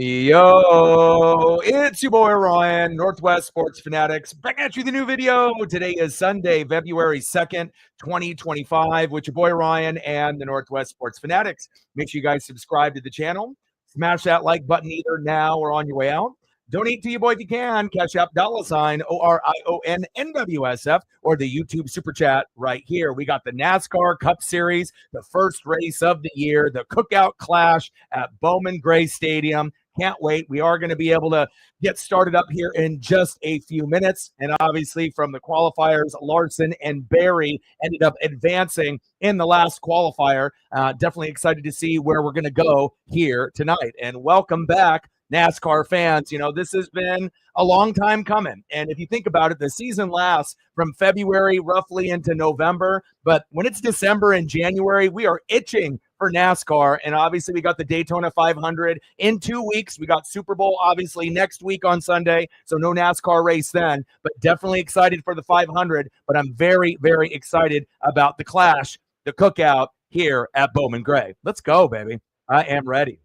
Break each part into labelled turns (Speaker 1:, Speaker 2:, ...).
Speaker 1: Yo, it's your boy Ryan, Northwest Sports Fanatics, back at you with a new video. Today is Sunday, February 2nd, 2025, with your boy Ryan and the Northwest Sports Fanatics. Make sure you guys subscribe to the channel. Smash that like button either now or on your way out. Donate to your boy if you can. Cash App $ORION NWSF or the YouTube Super Chat right here. We got the NASCAR Cup Series, the first race of the year, the Cookout Clash at Bowman Gray Stadium. Can't wait. We are going to be able to get started up here in just a few minutes. And obviously from the qualifiers, Larson and Barry ended up advancing in the last qualifier. Definitely excited to see where we're going to go here tonight. And welcome back, NASCAR fans. You know, this has been a long time coming. And if you think about it, the season lasts from February roughly into November. But when it's December and January, we are itching for NASCAR. And obviously we got the Daytona 500 in 2 weeks. We got Super Bowl obviously next week on Sunday, so no NASCAR race then, but definitely excited for the 500. But I'm very, very excited about the Clash, the Cookout here at Bowman Gray. Let's go, baby. I am ready.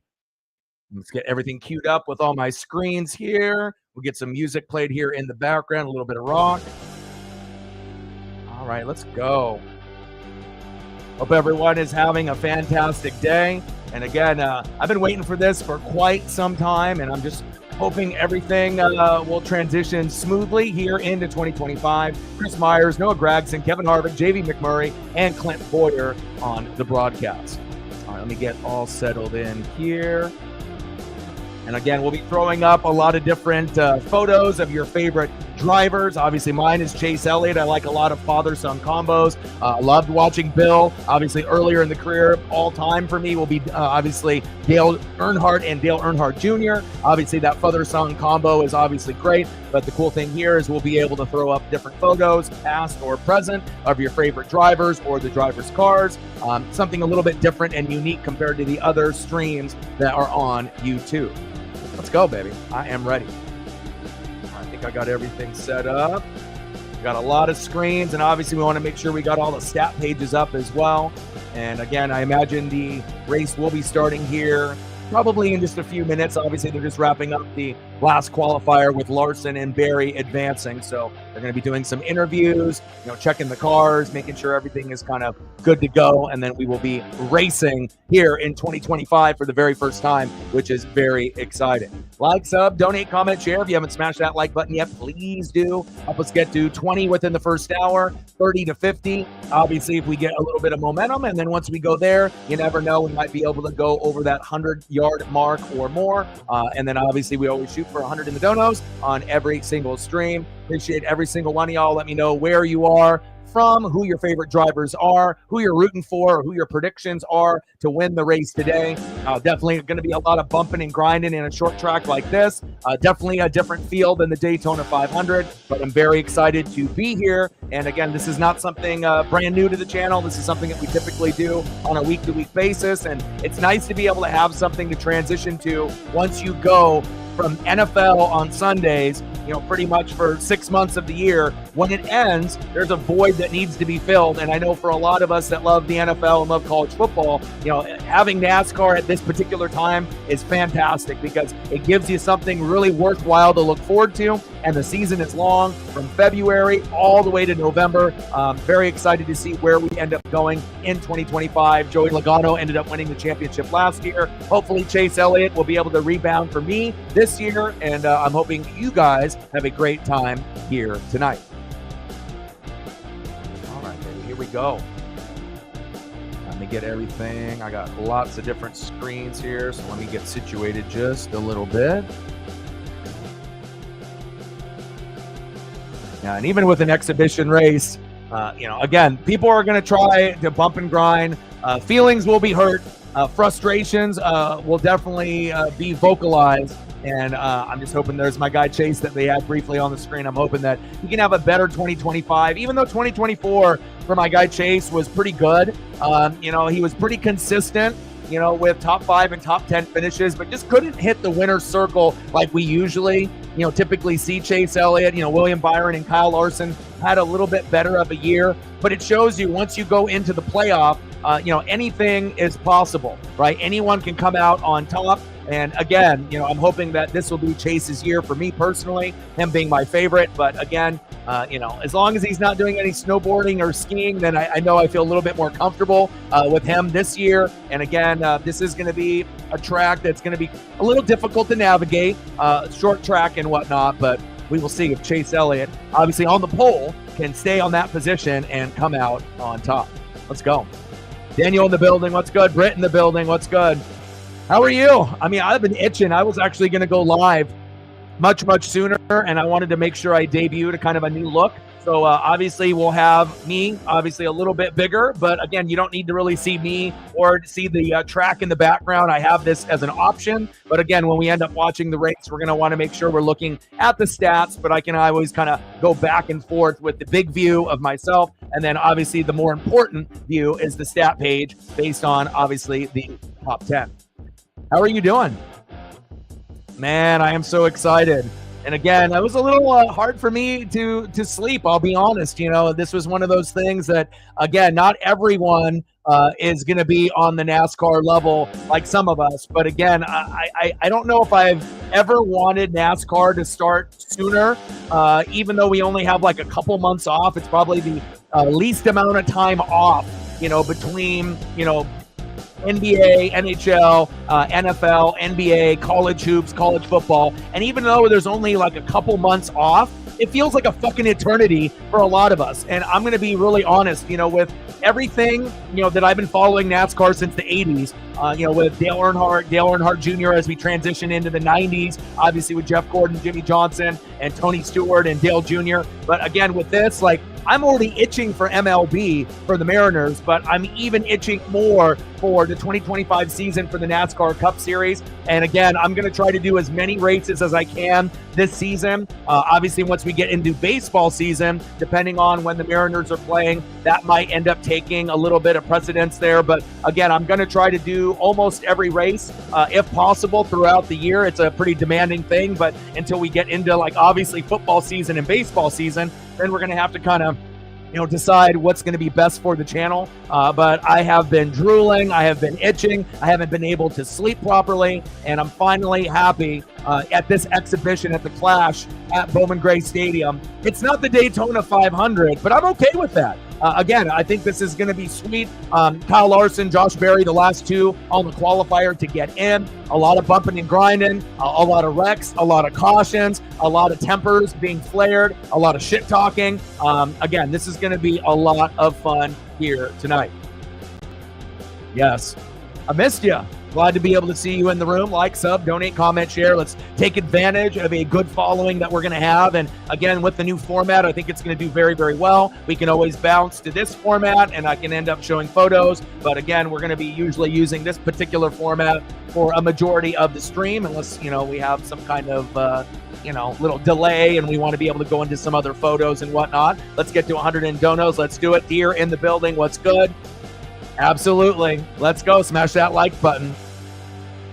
Speaker 1: Let's get everything queued up with all my screens here. We'll get some music played here in the background, a little bit of rock. All right, let's go. Hope everyone is having a fantastic day. And again, I've been waiting for this for quite some time, and I'm just hoping everything will transition smoothly here into 2025. Chris Myers, Noah Gragson, Kevin Harvick, JV McMurray, and Clint Boyer on the broadcast. All right, let me get all settled in here. And again, we'll be throwing up a lot of different photos of your favorite drivers. Obviously, mine is Chase Elliott. I like a lot of father-son combos. Loved watching Bill. Obviously, earlier in the career, all-time for me will be obviously Dale Earnhardt and Dale Earnhardt Jr. Obviously, that father-son combo is obviously great. But the cool thing here is we'll be able to throw up different photos, past or present, of your favorite drivers or the drivers' cars. Something a little bit different and unique compared to the other streams that are on YouTube. Let's go, baby. I am ready. I think I got everything set up. We got a lot of screens, and obviously we want to make sure we got all the stat pages up as well. And again, I imagine the race will be starting here probably in just a few minutes. Obviously, they're just wrapping up the last qualifier with Larson and Barry advancing. So they're going to be doing some interviews, you know, checking the cars, making sure everything is kind of good to go. And then we will be racing here in 2025 for the very first time, which is very exciting. Like, sub, donate, comment, share. If you haven't smashed that like button yet, please do. Help us get to 20 within the first hour, 30 to 50. Obviously, if we get a little bit of momentum, and then once we go there, you never know, we might be able to go over that 100-yard mark or more. And then obviously we always shoot for 100 in the donos on every single stream. Appreciate every single one of y'all. Let me know where you are from, who your favorite drivers are, who you're rooting for, or who your predictions are to win the race today. Definitely going to be a lot of bumping and grinding in a short track like this. Definitely a different feel than the Daytona 500, but I'm very excited to be here. And again, this is not something brand new to the channel. This is something that we typically do on a week-to-week basis, and it's nice to be able to have something to transition to once you go from NFL on Sundays, you know, pretty much for 6 months of the year. When it ends, there's a void that needs to be filled. And I know for a lot of us that love the NFL and love college football, you know, having NASCAR at this particular time is fantastic because it gives you something really worthwhile to look forward to. And the season is long, from February all the way to November. Very excited to see where we end up going in 2025. Joey Logano ended up winning the championship last year. Hopefully Chase Elliott will be able to rebound for me this year, and I'm hoping you guys have a great time here tonight. All right, baby, here we go. Let me get everything. I got lots of different screens here, so let me get situated just a little bit. Yeah, and even with an exhibition race, you know, again, people are going to try to bump and grind. Feelings will be hurt. Frustrations will definitely be vocalized. And I'm just hoping there's my guy Chase that they had briefly on the screen. I'm hoping that he can have a better 2025, even though 2024 for my guy Chase was pretty good. You know, he was pretty consistent, you know, with top 5 and top 10 finishes, but just couldn't hit the winner's circle like we usually, you know, typically see Chase Elliott. You know, William Byron and Kyle Larson had a little bit better of a year, but it shows you once you go into the playoff, anything is possible, right? Anyone can come out on top. And again, I'm hoping that this will be Chase's year for me personally, him being my favorite. But again, as long as he's not doing any snowboarding or skiing, then I know I feel a little bit more comfortable with him this year. And again, this is going to be a track that's going to be a little difficult to navigate, short track and whatnot. But we will see if Chase Elliott, obviously on the pole, can stay on that position and come out on top. Let's go. Daniel in the building. What's good? Britt in the building. What's good? How are you? I mean, I've been itching. I was actually going to go live much sooner, and I wanted to make sure I debuted a kind of a new look. So obviously we'll have me, obviously a little bit bigger, but again, you don't need to really see me or see the track in the background. I have this as an option, but again, when we end up watching the race, we're going to want to make sure we're looking at the stats, but I can always kind of go back and forth with the big view of myself. And then obviously the more important view is the stat page based on obviously the top 10. How are you doing? Man, I am so excited. And again, it was a little hard for me to sleep, I'll be honest. This was one of those things that, again, not everyone is going to be on the NASCAR level like some of us. But again, I don't know if I've ever wanted NASCAR to start sooner, even though we only have like a couple months off. It's probably the least amount of time off, between, NBA, NHL, NFL, NBA, college hoops, college football. And even though there's only like a couple months off, it feels like a fucking eternity for a lot of us. And I'm going to be really honest, with everything, that I've been following NASCAR since the 80s, with Dale Earnhardt Jr. as we transition into the 90s, obviously with Jeff Gordon, Jimmy Johnson, and Tony Stewart and Dale Jr. But again, with this, I'm already itching for MLB for the Mariners, but I'm even itching more for the 2025 season for the NASCAR Cup Series. And again, I'm going to try to do as many races as I can this season. Obviously, once we get into baseball season, depending on when the Mariners are playing, that might end up taking a little bit of precedence there. But again, I'm going to try to do almost every race, if possible, throughout the year. It's a pretty demanding thing, but until we get into obviously football season and baseball season, then we're going to have to kind of decide what's going to be best for the channel. But I have been drooling. I have been itching. I haven't been able to sleep properly. And I'm finally happy at this exhibition at the Clash at Bowman Gray Stadium. It's not the Daytona 500, but I'm okay with that. Again, I think this is going to be sweet. Kyle Larson, Josh Berry, the last two on the qualifier to get in. A lot of bumping and grinding, a lot of wrecks, a lot of cautions, a lot of tempers being flared, a lot of shit talking. Again, this is going to be a lot of fun here tonight. Yes, I missed you. Glad to be able to see you in the room. Like, sub, donate, comment, share. Let's take advantage of a good following that we're going to have. And again, with the new format, I think it's going to do very, very well. We can always bounce to this format and I can end up showing photos. But again, we're going to be usually using this particular format for a majority of the stream, unless, we have some kind of, little delay and we want to be able to go into some other photos and whatnot. Let's get to 100 in donos. Let's do it. Here in the building. What's good? Absolutely. Let's go. Smash that like button.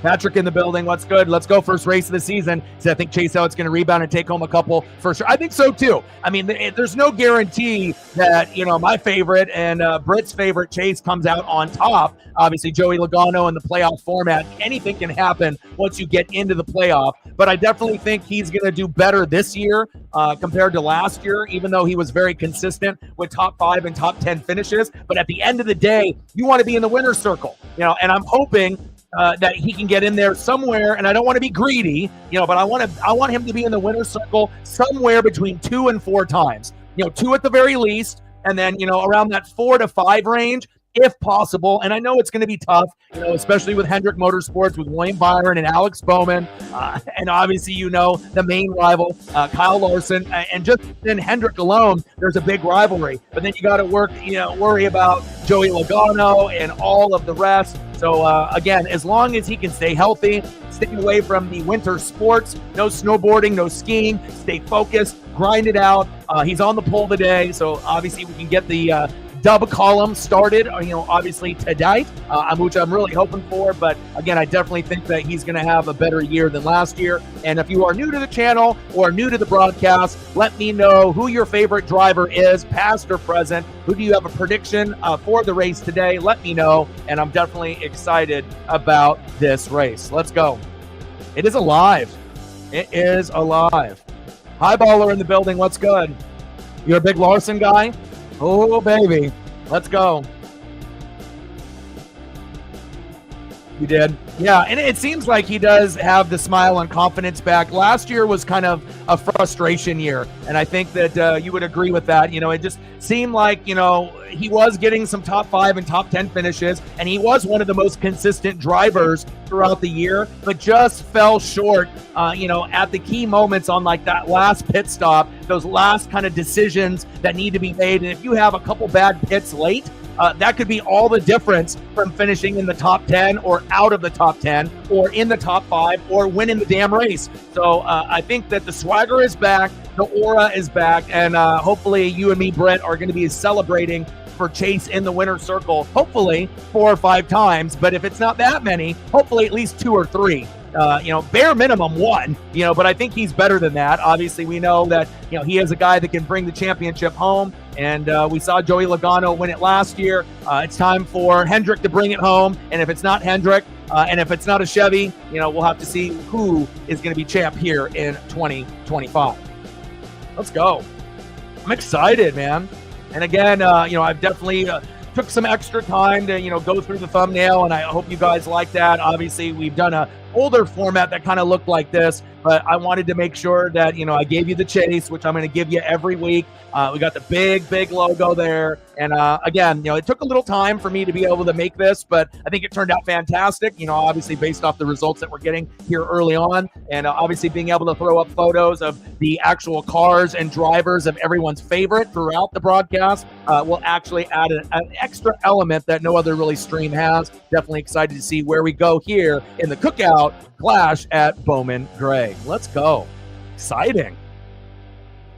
Speaker 1: Patrick in the building. What's good? Let's go. First race of the season. So I think Chase Elliott's going to rebound and take home a couple for sure. I think so too. I mean, there's no guarantee that, my favorite and Britt's favorite Chase comes out on top. Obviously, Joey Logano in the playoff format. Anything can happen once you get into the playoff. But I definitely think he's going to do better this year compared to last year, even though he was very consistent with top 5 and top 10 finishes. But at the end of the day, you want to be in the winner's circle, and I'm hoping that he can get in there somewhere, and I don't want to be greedy, but I want him to be in the winner's circle somewhere between 2 and 4 times, 2 at the very least, and then around that 4 to 5 range if possible. And I know it's going to be tough, especially with Hendrick Motorsports, with William Byron and Alex Bowman, and obviously the main rival Kyle Larson, and just in Hendrick alone, there's a big rivalry. But then you got to worry about Joey Logano and all of the rest. So again, as long as he can stay healthy, stay away from the winter sports, no snowboarding, no skiing, stay focused, grind it out. He's on the pole today, so obviously we can get the dub column started, obviously today, which I'm really hoping for. But again, I definitely think that he's going to have a better year than last year. And if you are new to the channel or new to the broadcast, let me know who your favorite driver is, past or present. Who do you have a prediction for the race today? Let me know. And I'm definitely excited about this race. Let's go. It is alive. It is alive. Highballer in the building. What's good? You're a big Larson guy? Oh, baby. Let's go. You did? Yeah, and it seems like he does have the smile and confidence back. Last year was kind of a frustration year, and I think that you would agree with that. It just seemed like, he was getting some top 5 and top 10 finishes, and he was one of the most consistent drivers throughout the year, but just fell short, at the key moments on like that last pit stop, those last kind of decisions that need to be made. And if you have a couple bad pits late, that could be all the difference from finishing in the top 10 or out of the top 10 or in the top 5 or winning the damn race. So I think that the swagger is back, the aura is back, and hopefully you and me, Brett, are going to be celebrating for Chase in the winner's circle, hopefully 4 or 5 times. But if it's not that many, hopefully at least 2 or 3. Bare minimum 1, but I think he's better than that. Obviously, we know that, he is a guy that can bring the championship home, and we saw Joey Logano win it last year. It's time for Hendrick to bring it home, and if it's not Hendrick, and if it's not a Chevy, we'll have to see who is going to be champ here in 2025. Let's go. I'm excited, man. And again, I've definitely took some extra time to, go through the thumbnail, and I hope you guys like that. Obviously, we've done a older format that kind of looked like this, but I wanted to make sure that, I gave you the chase, which I'm going to give you every week. We got the big logo there. And again, it took a little time for me to be able to make this, but I think it turned out fantastic, obviously based off the results that we're getting here early on. And obviously being able to throw up photos of the actual cars and drivers of everyone's favorite throughout the broadcast will actually add an extra element that no other really stream has. Definitely excited to see where we go here in the Cookout Clash at Bowman Gray. Let's go. Exciting.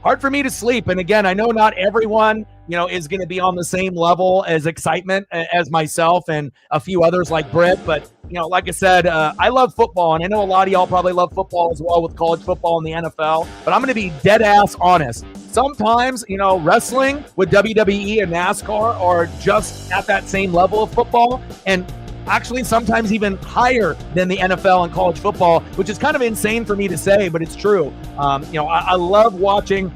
Speaker 1: Hard for me to sleep. And again, I know not everyone, is going to be on the same level as excitement as myself and a few others like Britt. But, like I said, I love football. And I know a lot of y'all probably love football as well with college football and the NFL. But I'm going to be dead ass honest. Sometimes, wrestling with WWE and NASCAR are just at that same level of football. And actually sometimes even higher than the NFL and college football, which is kind of insane for me to say, but it's true. I love watching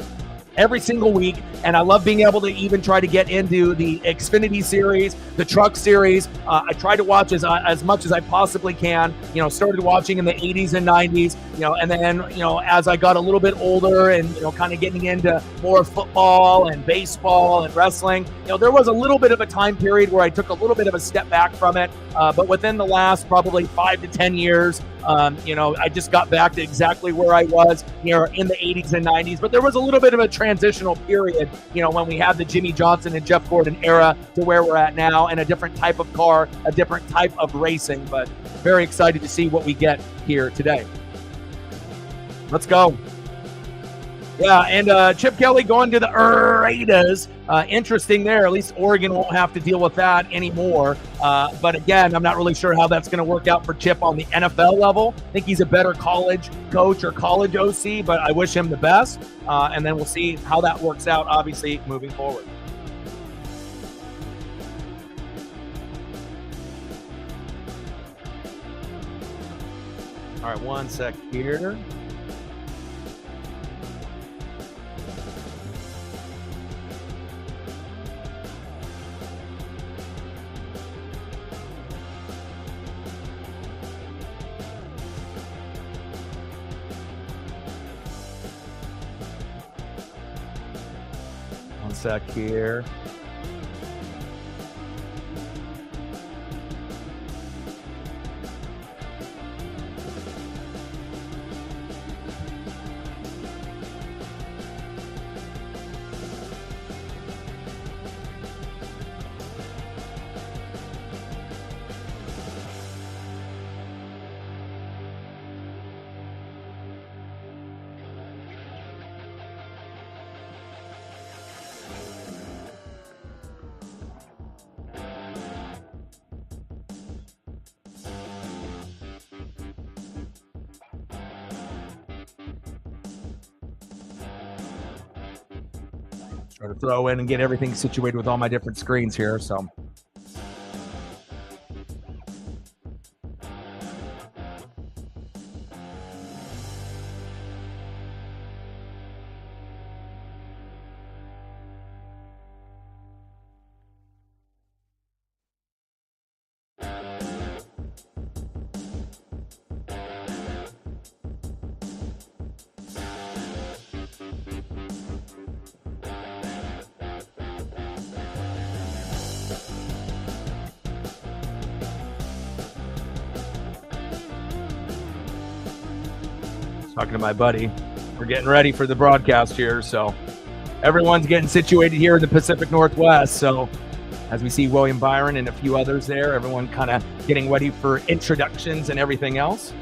Speaker 1: every single week, and I love being able to even try to get into the Xfinity series, the truck series. I try to watch as much as I possibly can. Started watching in the 80s and 90s, and then, as I got a little bit older and, kind of getting into more football and baseball and wrestling, there was a little bit of a time period where I took a little bit of a step back from it. But within the last probably 5 to 10 years, I just got back to exactly where I was, in the 80s and 90s. But there was a little bit of a transitional period, when we had the Jimmy Johnson and Jeff Gordon era to where we're at now, and a different type of car, a different type of racing. But very excited to see what we get here today. Let's go. Yeah, and Chip Kelly going to the Raiders. Interesting there. At least Oregon won't have to deal with that anymore. But again, I'm not really sure how that's going to work out for Chip on the NFL level. I think he's a better college coach or college OC, but I wish him the best. And then we'll see how that works out, obviously, moving forward. All right, one sec here. One sec here. Try to throw in and get everything situated with all my different screens here. So. Talking to my buddy. We're getting ready for the broadcast here, so everyone's getting situated here in the Pacific Northwest. So as we see William Byron and a few others there, everyone kind of getting ready for introductions and everything else.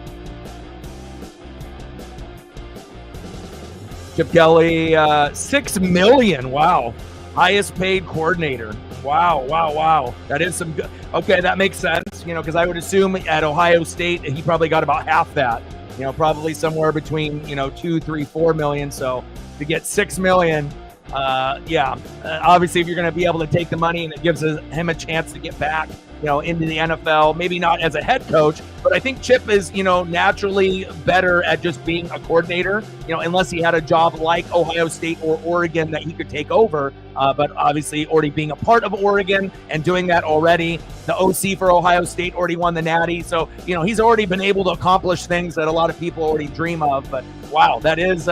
Speaker 1: Chip Kelly, $6 million. Wow. Highest paid coordinator. Wow. That is some good. Okay, that makes sense, because I would assume at Ohio State, he probably got about half that. Probably somewhere between, 2, 3, 4 million. So to get $6 million, obviously if you're going to be able to take the money and it gives him a chance to get back, into the NFL, maybe not as a head coach, but I think Chip is, naturally better at just being a coordinator, unless he had a job like Ohio State or Oregon that he could take over. But obviously already being a part of Oregon and doing that already, the OC for Ohio State already won the Natty. So, he's already been able to accomplish things that a lot of people already dream of. But wow, that is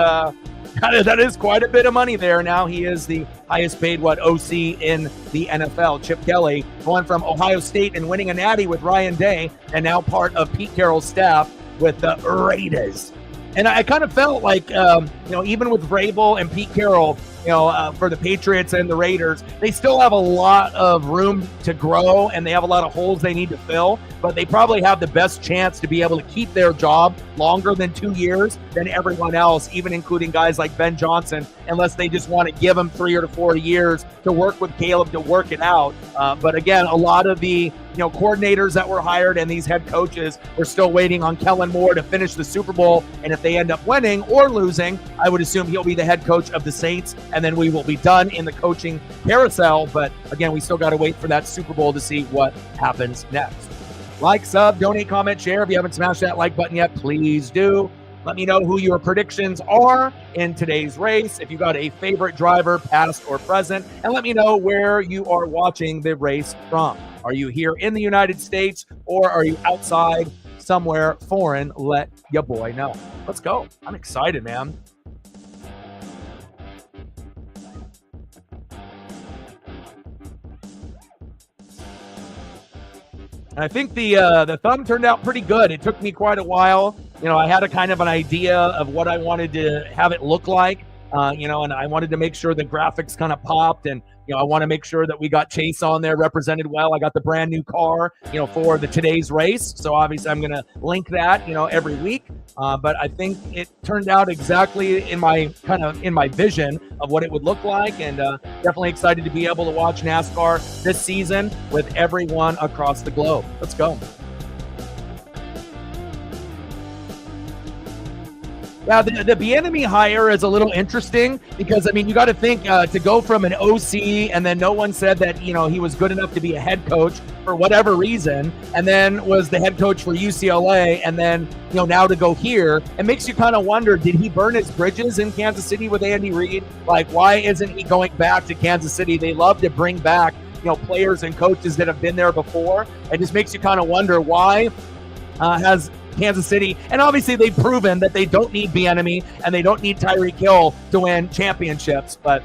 Speaker 1: quite a bit of money there. Now he is the highest paid OC in the NFL. Chip Kelly going from Ohio State and winning a Natty with Ryan Day, and now part of Pete Carroll's staff with the Raiders. And I kind of felt like, even with Vrabel and Pete Carroll, for the Patriots and the Raiders, they still have a lot of room to grow and they have a lot of holes they need to fill, but they probably have the best chance to be able to keep their job longer than 2 years than everyone else, even including guys like Ben Johnson, unless they just want to give him 3 to 4 years to work with Caleb to work it out. But again, a lot of the coordinators that were hired and these head coaches were still waiting on Kellen Moore to finish the Super Bowl. And if they end up winning or losing, I would assume he'll be the head coach of the Saints. And then we will be done in the coaching carousel. But again, we still got to wait for that Super Bowl to see what happens next. Like, sub, donate, comment, share. If you haven't smashed that like button yet, please do. Let me know who your predictions are in today's race. If you got a favorite driver, past or present, and let me know where you are watching the race from. Are you here in the United States or are you outside somewhere foreign? Let your boy know. Let's go. I'm excited, man. And I think the thumb turned out pretty good. It took me quite a while. I had a kind of an idea of what I wanted to have it look like, and I wanted to make sure the graphics kind of popped, and I want to make sure that we got Chase on there represented well. I got the brand new car, for today's race. So obviously I'm going to link that, every week. But I think it turned out exactly in my vision of what it would look like, and definitely excited to be able to watch NASCAR this season with everyone across the globe. Let's go. Yeah, the Bieniemy hire is a little interesting because, you got to think to go from an OC and then no one said that, he was good enough to be a head coach for whatever reason, and then was the head coach for UCLA, and then, now to go here, it makes you kind of wonder, did he burn his bridges in Kansas City with Andy Reid? Like, why isn't he going back to Kansas City? They love to bring back, players and coaches that have been there before. It just makes you kind of wonder why has Kansas City, and obviously they've proven that they don't need Bieniemy and they don't need Tyreek Hill to win championships, but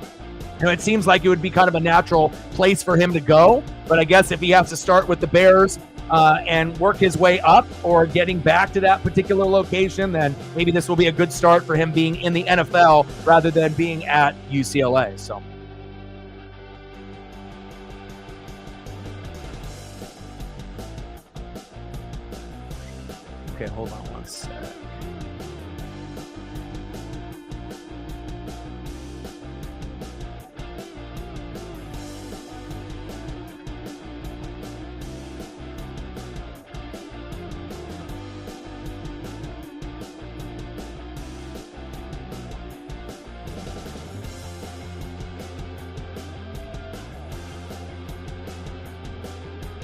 Speaker 1: it seems like it would be kind of a natural place for him to go. But I guess if he has to start with the Bears and work his way up or getting back to that particular location, then maybe this will be a good start for him being in the NFL rather than being at UCLA. So okay, hold on one sec.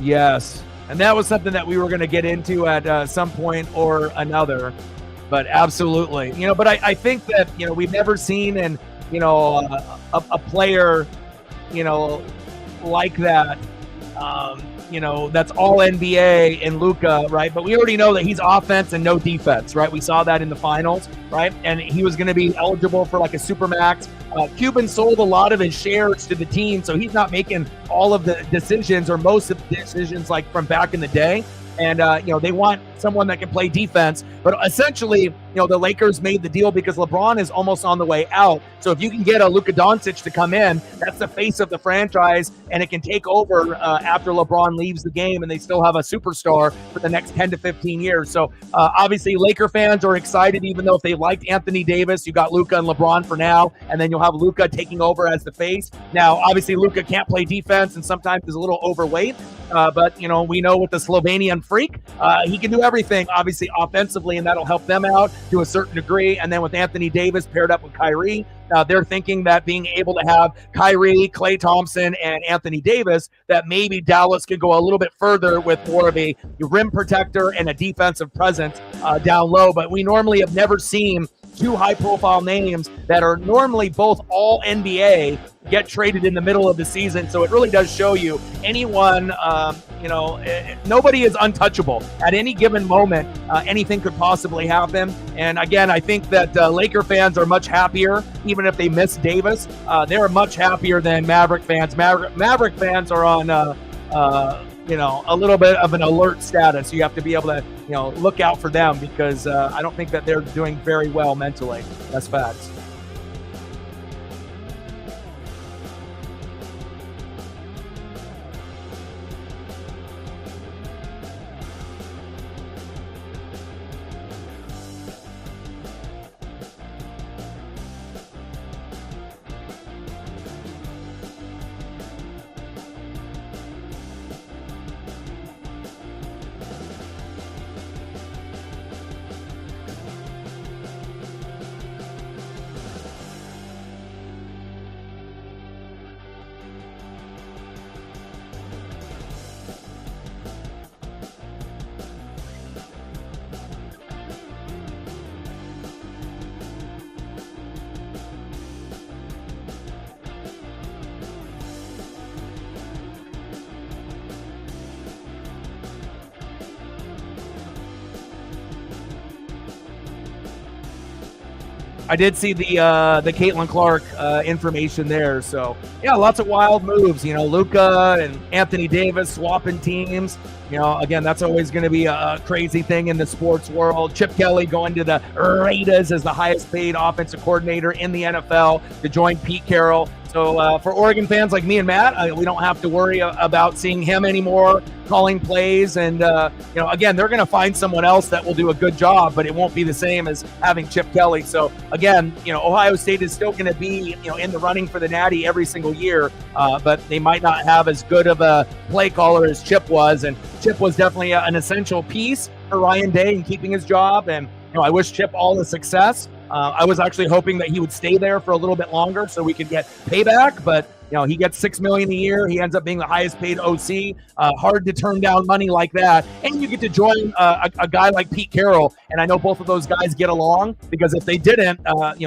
Speaker 1: Yes. And that was something that we were going to get into at some point or another. But absolutely. But I think that, we've never seen a player, like that, that's all NBA and Luka, right? But we already know that he's offense and no defense, right? We saw that in the finals, right? And he was going to be eligible for like a supermax. Cuban sold a lot of his shares to the team, so he's not making all of the decisions or most of the decisions like from back in the day. And, they want someone that can play defense. But essentially, the Lakers made the deal because LeBron is almost on the way out. So if you can get a Luka Doncic to come in, that's the face of the franchise, and it can take over after LeBron leaves the game, and they still have a superstar for the next 10 to 15 years. So obviously, Laker fans are excited, even though if they liked Anthony Davis, you got Luka and LeBron for now, and then you'll have Luka taking over as the face. Now, obviously, Luka can't play defense and sometimes is a little overweight. But, we know with the Slovenian freak, he can do everything, obviously, offensively, and that'll help them out to a certain degree. And then with Anthony Davis paired up with Kyrie, they're thinking that being able to have Kyrie, Klay Thompson, and Anthony Davis, that maybe Dallas could go a little bit further with more of a rim protector and a defensive presence down low. But we normally have never seen two high-profile names that are normally both all NBA get traded in the middle of the season. So it really does show you anyone, nobody is untouchable. At any given moment, anything could possibly happen. And again, I think that Laker fans are much happier, even if they miss Davis. They're much happier than Maverick fans. Maverick fans are on a little bit of an alert status. You have to be able to, look out for them because I don't think that they're doing very well mentally. That's facts. I did see the Caitlin Clark information there. So, yeah, lots of wild moves. Luka and Anthony Davis swapping teams. Again, that's always going to be a crazy thing in the sports world. Chip Kelly going to the Raiders as the highest paid offensive coordinator in the NFL to join Pete Carroll. So for Oregon fans like me and Matt, we don't have to worry about seeing him anymore calling plays. And, again, they're going to find someone else that will do a good job, but it won't be the same as having Chip Kelly. So, again, Ohio State is still going to be, in the running for the Natty every single year, but they might not have as good of a play caller as Chip was. And Chip was definitely an essential piece for Ryan Day in keeping his job. And, I wish Chip all the success. I was actually hoping that he would stay there for a little bit longer so we could get payback, but he gets $6 million a year. He ends up being the highest paid OC. Hard to turn down money like that. And you get to join a guy like Pete Carroll. And I know both of those guys get along because if they didn't,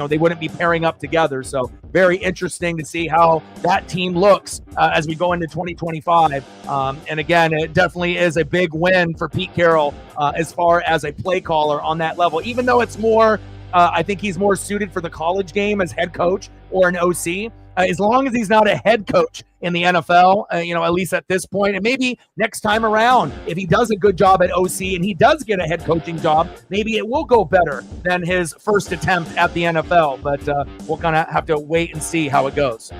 Speaker 1: they wouldn't be pairing up together. So very interesting to see how that team looks as we go into 2025. And again, it definitely is a big win for Pete Carroll as far as a play caller on that level, even though it's more I think he's more suited for the college game as head coach or an OC. As long as he's not a head coach in the NFL, at least at this point, and maybe next time around, if he does a good job at OC and he does get a head coaching job, maybe it will go better than his first attempt at the NFL. But we'll kind of have to wait and see how it goes.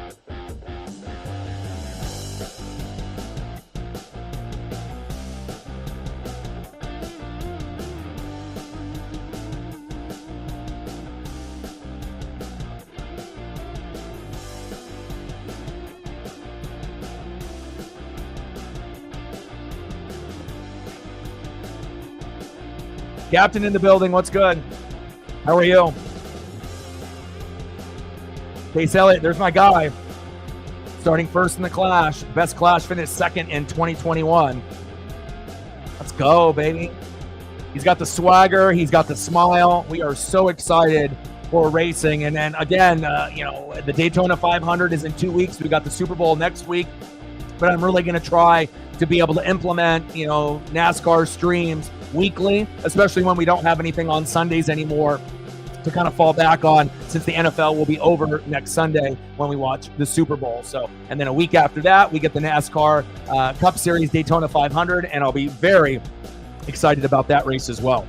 Speaker 1: Captain in the building. What's good? How are you? Case Elliott, there's my guy. starting first in the Clash. Best Clash finished second in 2021. Let's go, baby. He's got the swagger. He's got the smile. We are so excited for racing. And then again, the Daytona 500 is in 2 weeks. We got the Super Bowl next week. But I'm really going to try to be able to implement, NASCAR streams weekly, especially when we don't have anything on Sundays anymore to kind of fall back on, since the NFL will be over next Sunday when we watch the Super Bowl. So, and then a week after that, we get the NASCAR Cup Series Daytona 500, and I'll be very excited about that race as well.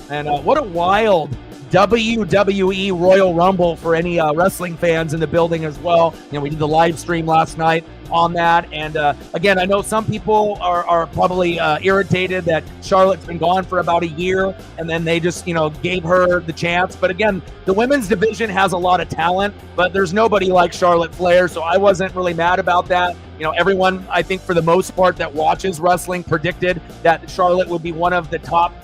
Speaker 1: And what a wild WWE Royal Rumble for any wrestling fans in the building as well. We did the live stream last night on that. And again, I know some people are probably irritated that Charlotte's been gone for about a year, and then they just, gave her the chance. But again, the women's division has a lot of talent, but there's nobody like Charlotte Flair. So I wasn't really mad about that. Everyone, I think for the most part that watches wrestling, predicted that Charlotte would be one of the top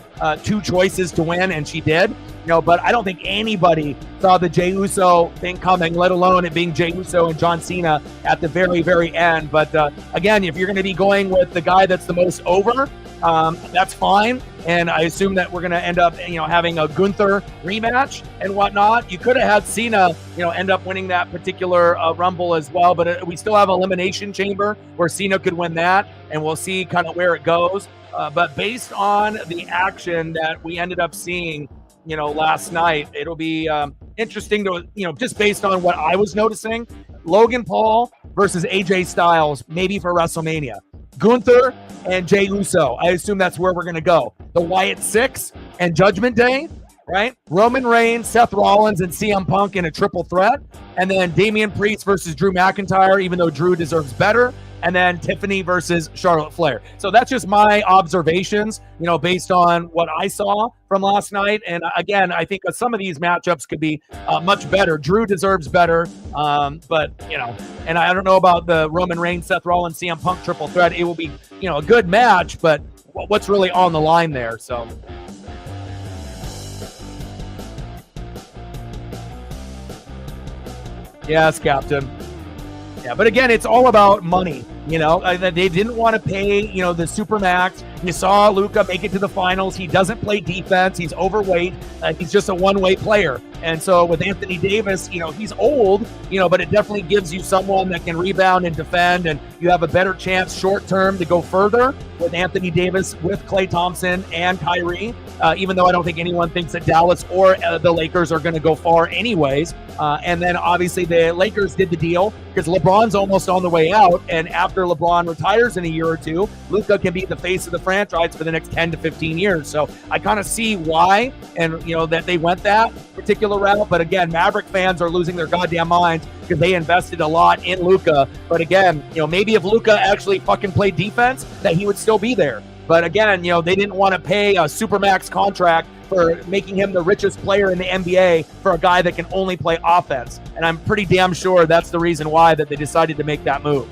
Speaker 1: two choices to win, and she did. But I don't think anybody saw the Jey Uso thing coming, let alone it being Jey Uso and John Cena at the very, very end. But again, if you're going to be going with the guy that's the most over, that's fine. And I assume that we're going to end up, having a Gunther rematch and whatnot. You could have had Cena, end up winning that particular Rumble as well. But we still have Elimination Chamber where Cena could win that, and we'll see kind of where it goes. But based on the action that we ended up seeing, last night, it'll be interesting to, just based on what I was noticing, Logan Paul versus AJ Styles, maybe for WrestleMania. Gunther and Jey Uso. I assume that's where we're going to go. The Wyatt Six and Judgment Day, right? Roman Reigns, Seth Rollins, and CM Punk in a triple threat. And then Damian Priest versus Drew McIntyre, even though Drew deserves better. And then Tiffany versus Charlotte Flair. So that's just my observations, based on what I saw from last night. And again, I think some of these matchups could be much better. Drew deserves better, but, and I don't know about the Roman Reigns, Seth Rollins, CM Punk triple threat. It will be, a good match, but what's really on the line there? So. Yes, Captain. Yeah, but again, it's all about money. They didn't want to pay, the Supermax. You saw Luka make it to the finals. He doesn't play defense. He's overweight. He's just a one-way player. And so with Anthony Davis, he's old, but it definitely gives you someone that can rebound and defend, and you have a better chance short-term to go further with Anthony Davis, with Klay Thompson and Kyrie, even though I don't think anyone thinks that Dallas or the Lakers are going to go far anyways. And then obviously the Lakers did the deal because LeBron's almost on the way out, and after LeBron retires in a year or two, Luka can be the face of the franchise for the next 10 to 15 years. So I kind of see why, and that they went that particular route. But again, Maverick fans are losing their goddamn minds because they invested a lot in Luka. But again, maybe if Luka actually fucking played defense, that he would still be there. But again, they didn't want to pay a Supermax contract for making him the richest player in the NBA for a guy that can only play offense. And I'm pretty damn sure that's the reason why that they decided to make that move.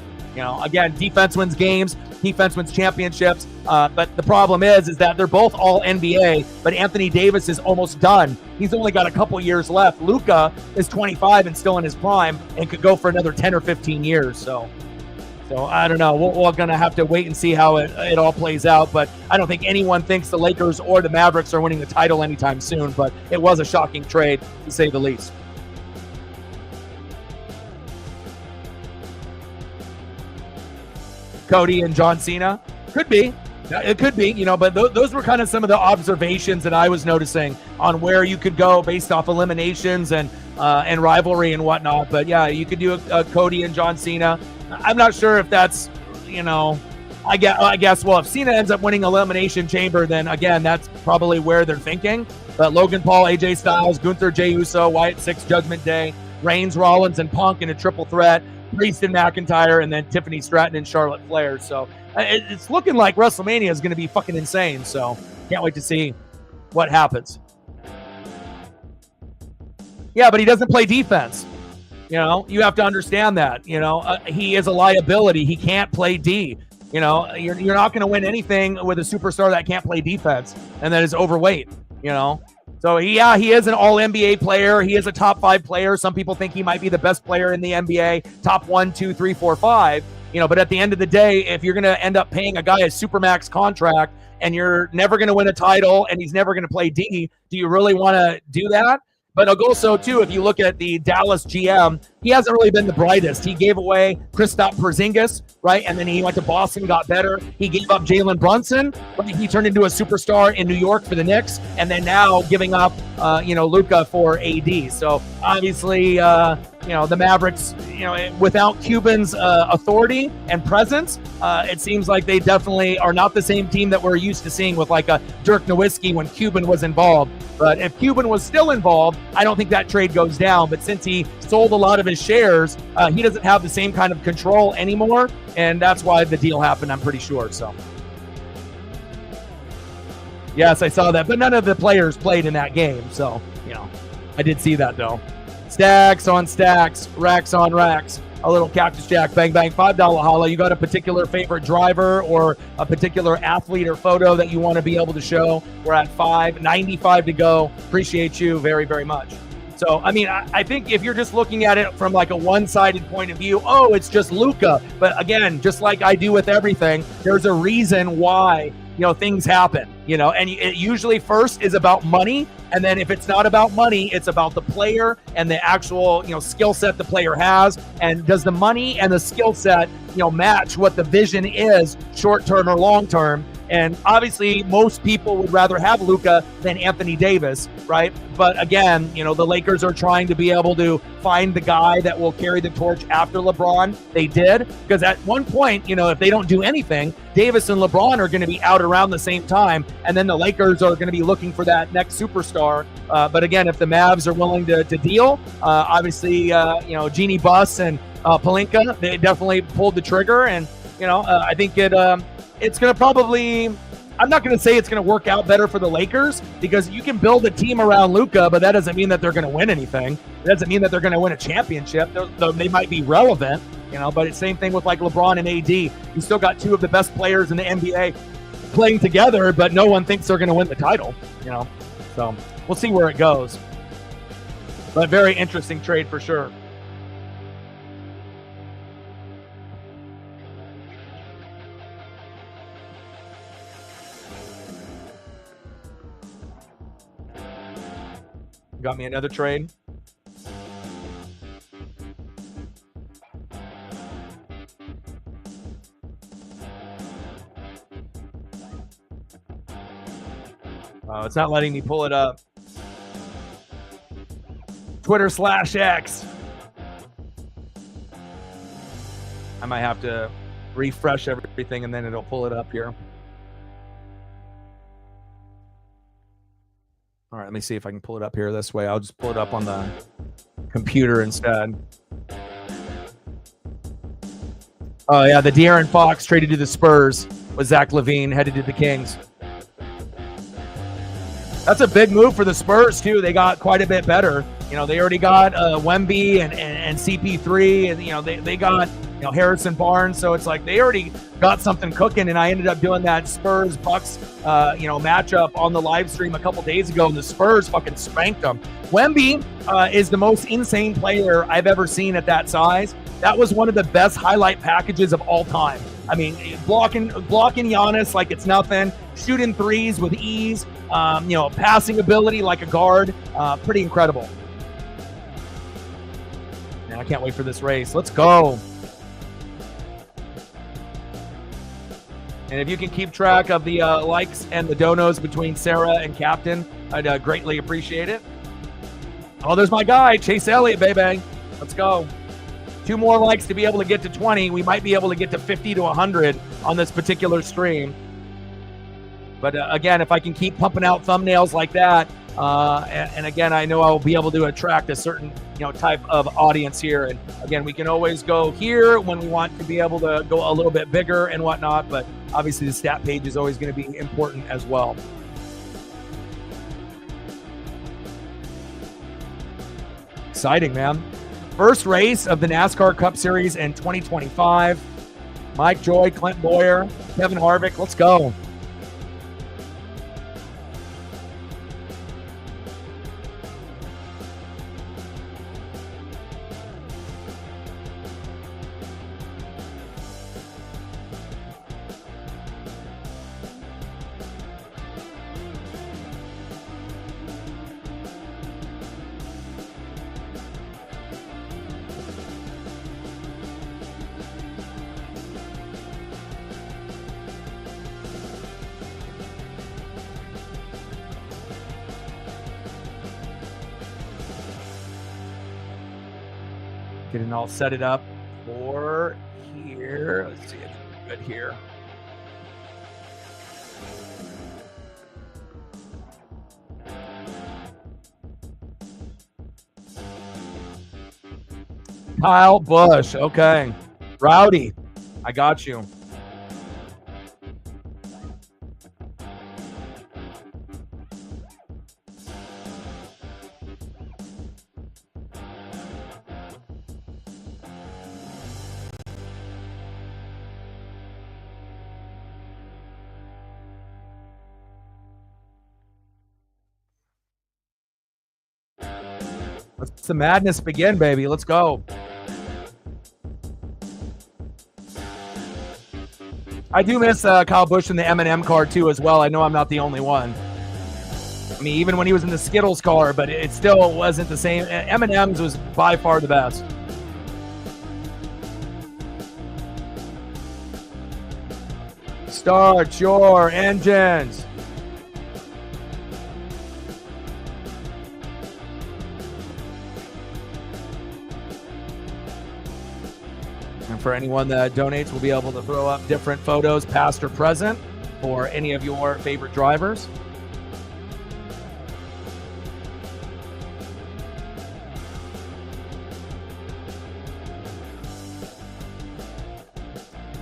Speaker 1: Again, defense wins games, defense wins championships. But the problem is that they're both all NBA, but Anthony Davis is almost done. He's only got a couple years left. Luka is 25 and still in his prime and could go for another 10 or 15 years. So I don't know. We're going to have to wait and see how it all plays out. But I don't think anyone thinks the Lakers or the Mavericks are winning the title anytime soon. But it was a shocking trade, to say the least. Cody and John Cena? Could be. It could be, but those were kind of some of the observations that I was noticing on where you could go based off eliminations and rivalry and whatnot. But yeah, you could do a Cody and John Cena. I'm not sure if that's, I guess, well, if Cena ends up winning Elimination Chamber, then again, that's probably where they're thinking. But Logan Paul, AJ Styles, Gunther, Jey Uso, Wyatt Six, Judgment Day, Reigns, Rollins, and Punk in a triple threat, Priest and McIntyre, and then Tiffany Stratton and Charlotte Flair. So it's looking like WrestleMania is going to be fucking insane. So can't wait to see what happens. Yeah, but he doesn't play defense. You have to understand that. He is a liability. He can't play D. You're not going to win anything with a superstar that can't play defense and that is overweight. you know. So he is an all NBA player. He is a top 5 player. Some people think he might be the best player in the NBA, top 1, 2, 3, 4, 5. You know, but at the end of the day, if you're going to end up paying a guy a supermax contract and you're never going to win a title and he's never going to play D, do you really want to do that? But also, too, if you look at the Dallas GM, he hasn't really been the brightest. He gave away Kristaps Porzingis, right? And then he went to Boston, got better. He gave up Jalen Brunson, but he turned into a superstar in New York for the Knicks. And then now giving up, Luka for AD. So obviously, the Mavericks, without Cuban's authority and presence, it seems like they definitely are not the same team that we're used to seeing with like a Dirk Nowitzki when Cuban was involved. But if Cuban was still involved, I don't think that trade goes down. But since he sold a lot of his shares, he doesn't have the same kind of control anymore. And that's why the deal happened, I'm pretty sure. So, yes, I saw that. But none of the players played in that game. So, I did see that, though. Stacks on stacks, racks on racks. A little Cactus Jack, bang, bang, $5 holla. You got a particular favorite driver or a particular athlete or photo that you want to be able to show? We're at 5:95 to go. Appreciate you very, very much. So, I think if you're just looking at it from like a one-sided point of view, it's just Luka. But again, just like I do with everything, there's a reason why, things happen, and it usually first is about money. And then if it's not about money, it's about the player and the actual, skill set the player has. And does the money and the skill set, match what the vision is short-term or long-term? And obviously, most people would rather have Luka than Anthony Davis, right? But again, the Lakers are trying to be able to find the guy that will carry the torch after LeBron. They did, because at one point, if they don't do anything, Davis and LeBron are going to be out around the same time, and then the Lakers are going to be looking for that next superstar. But again, if the Mavs are willing to deal, obviously, Jeannie Buss and Pelinka, they definitely pulled the trigger, and I think it's going to probably, I'm not going to say it's going to work out better for the Lakers, because you can build a team around Luka, but that doesn't mean that they're going to win anything. It doesn't mean that they're going to win a championship. They might be relevant, but it's same thing with like LeBron and AD. You still got 2 of the best players in the NBA playing together, but no one thinks they're going to win the title, So we'll see where it goes. But very interesting trade for sure. Got me another trade. It's not letting me pull it up. Twitter/X. I might have to refresh everything and then it'll pull it up here. All right, let me see if I can pull it up here this way. I'll just pull it up on the computer instead. Oh, yeah, the De'Aaron Fox traded to the Spurs with Zach LaVine, headed to the Kings. That's a big move for the Spurs, too. They got quite a bit better. They already got Wemby and CP3, and, they got, Harrison Barnes. So it's like they already got something cooking, and I ended up doing that Spurs-Bucks, matchup on the live stream a couple days ago, and the Spurs fucking spanked them. Wemby is the most insane player I've ever seen at that size. That was one of the best highlight packages of all time. Blocking Giannis like it's nothing, shooting threes with ease, passing ability like a guard. Pretty incredible. Man, I can't wait for this race. Let's go. And if you can keep track of the likes and the donos between Sarah and Captain, I'd greatly appreciate it. Oh, there's my guy, Chase Elliott, baby. Let's go. 2 more likes to be able to get to 20. We might be able to get to 50 to 100 on this particular stream. But again, if I can keep pumping out thumbnails like that, and again, I know I'll be able to attract a certain type of audience here. And again, we can always go here when we want to be able to go a little bit bigger and whatnot. But obviously, the stat page is always going to be important as well. Exciting, man. First race of the NASCAR Cup Series in 2025. Mike Joy, Clint Boyer, Kevin Harvick. Let's go. second, and I'll set it up for here. Let's see if we're good here. Kyle Busch. Okay. Rowdy, I got you. Let's the madness begin, baby. Let's go. I do miss Kyle Busch in the M&M car too as well. I know I'm not the only one. I mean, even when he was in the Skittles car, but it still wasn't the same. M&M's was by far the best. Start your engines. And for anyone that donates, we'll be able to throw up different photos, past or present, for any of your favorite drivers.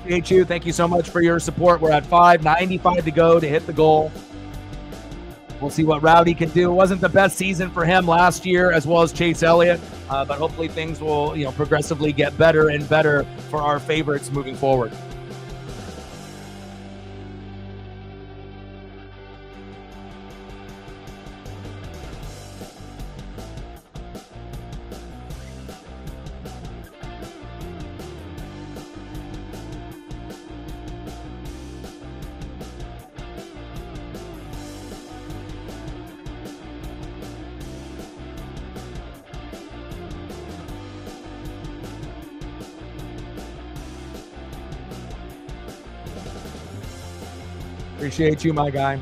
Speaker 1: Appreciate you. Thank you so much for your support. We're at 595 to go to hit the goal. We'll see what Rowdy can do. It wasn't the best season for him last year, as well as Chase Elliott, but hopefully things will, progressively get better and better for our favorites moving forward. Appreciate you, my guy.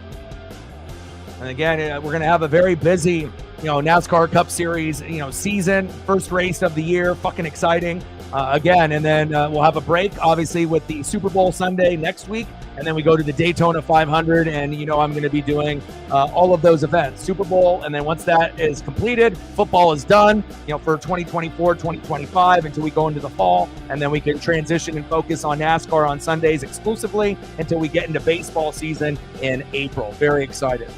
Speaker 1: And again, we're going to have a very busy, NASCAR Cup Series, season, first race of the year. Fucking exciting. Again, and then we'll have a break, obviously, with the Super Bowl Sunday next week. And then we go to the Daytona 500, and I'm going to be doing all of those events, Super Bowl, and then once that is completed, football is done, for 2024, 2025 until we go into the fall, and then we can transition and focus on NASCAR on Sundays exclusively until we get into baseball season in April. Very excited.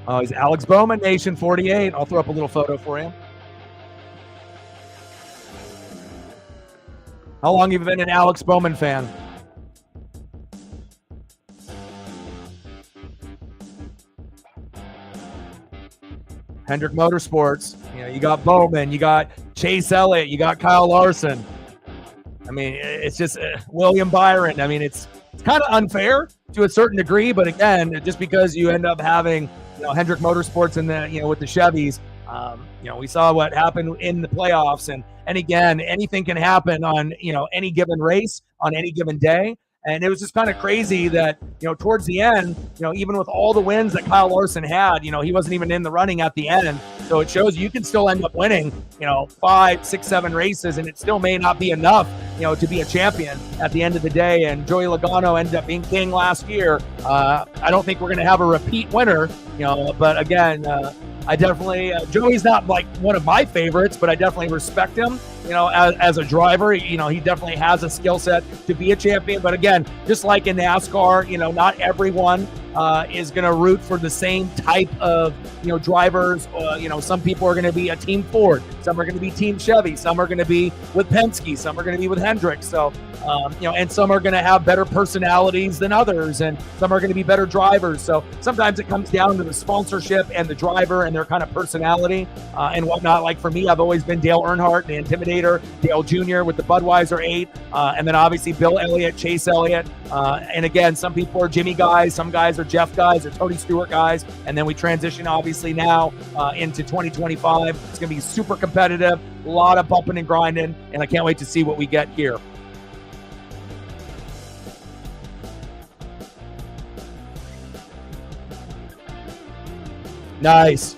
Speaker 1: Oh, he's Alex Bowman, Nation 48. I'll throw up a little photo for you. How long have you been an Alex Bowman fan? Hendrick Motorsports. You got Bowman, you got Chase Elliott, you got Kyle Larson. I mean, it's just William Byron. I mean, it's kind of unfair to a certain degree, but again, just because you end up having Hendrick Motorsports in the with the Chevys. We saw what happened in the playoffs, and again, anything can happen on any given race on any given day. And it was just kind of crazy that towards the end, even with all the wins that Kyle Larson had, he wasn't even in the running at the end. So it shows you can still end up winning 5, 6, 7 races, and it still may not be enough to be a champion at the end of the day. And Joey Logano ended up being king last year. I don't think we're going to have a repeat winner, but again, I definitely Joey's not like one of my favorites, but I definitely respect him as a driver. He definitely has a skill set to be a champion. But again, just like in NASCAR, not everyone is going to root for the same type of drivers. Some people are going to be a Team Ford, some are going to be Team Chevy, some are going to be with Penske, some are going to be with Hendrick. So and some are going to have better personalities than others, and some are going to be better drivers. So sometimes it comes down to the sponsorship and the driver and their kind of personality and whatnot. Like for me, I've always been Dale Earnhardt, the Intimidator, Dale Jr. with the Budweiser 8, and then obviously Bill Elliott, Chase Elliott. And again, some people are Jimmy guys, some guys are Jeff guys or Tony Stewart guys. And then we transition obviously now into 2025. It's going to be super competitive, a lot of bumping and grinding, and I can't wait to see what we get here. Nice.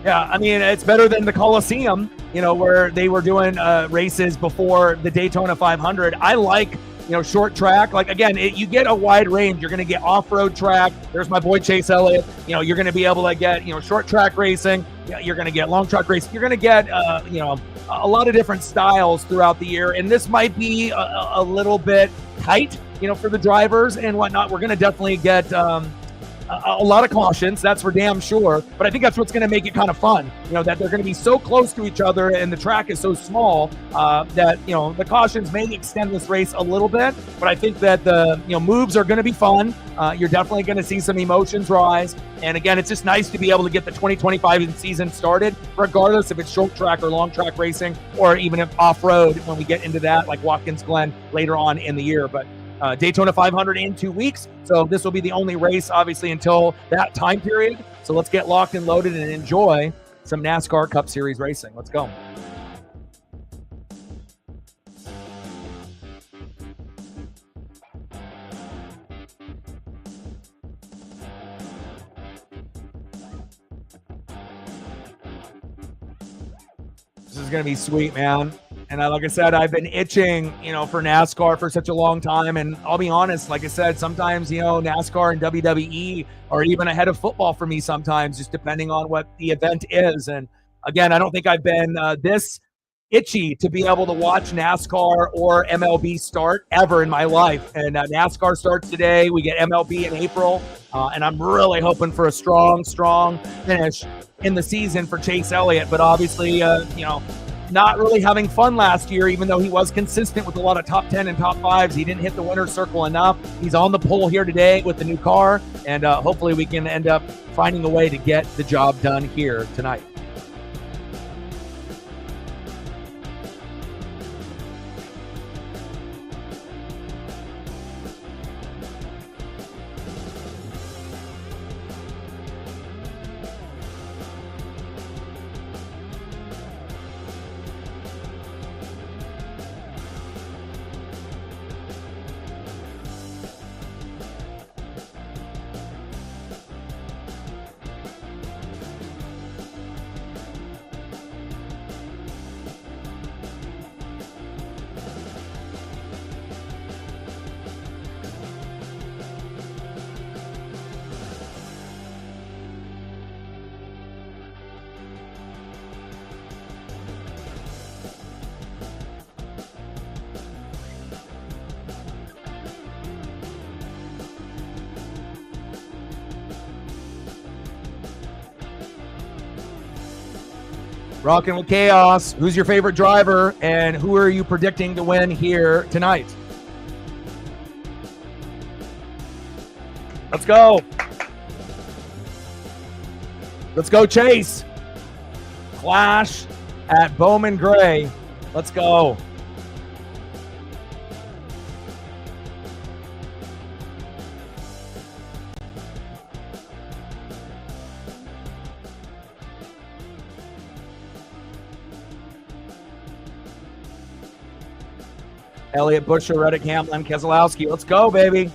Speaker 1: Yeah, I mean, it's better than the Coliseum, where they were doing races before the Daytona 500. I like, short track. Like, again, you get a wide range. You're going to get off-road track. There's my boy Chase Elliott. You're going to be able to get, short track racing. You're going to get long track racing. You're going to get, a lot of different styles throughout the year. And this might be a little bit tight, for the drivers and whatnot. We're going to definitely get a lot of cautions, that's for damn sure. But I think that's what's going to make it kind of fun, that they're going to be so close to each other and the track is so small that, the cautions may extend this race a little bit. But I think that the, moves are going to be fun. You're definitely going to see some emotions rise. And again, it's just nice to be able to get the 2025 season started, regardless if it's short track or long track racing, or even if off-road when we get into that, like Watkins Glen later on in the year. But Daytona 500 in 2 weeks. So this will be the only race, obviously, until that time period. So let's get locked and loaded and enjoy some NASCAR Cup Series racing. Let's go. This is going to be sweet, man. And like I said, I've been itching, for NASCAR for such a long time. And I'll be honest, like I said, sometimes, NASCAR and WWE are even ahead of football for me sometimes, just depending on what the event is. And again, I don't think I've been this itchy to be able to watch NASCAR or MLB start ever in my life. And NASCAR starts today. We get MLB in April. And I'm really hoping for a strong finish in the season for Chase Elliott. But obviously, not really having fun last year, even though he was consistent with a lot of top 10 and top 5s. He didn't hit the winner's circle enough. He's on the pole here today with the new car, and hopefully we can end up finding a way to get the job done here tonight. Rocking with Chaos. Who's your favorite driver, and who are you predicting to win here tonight? Let's go. Let's go, Chase. Clash at Bowman Gray. Let's go. Elliott, Buscher, Reddick, Hamlin, Keselowski. Let's go, baby.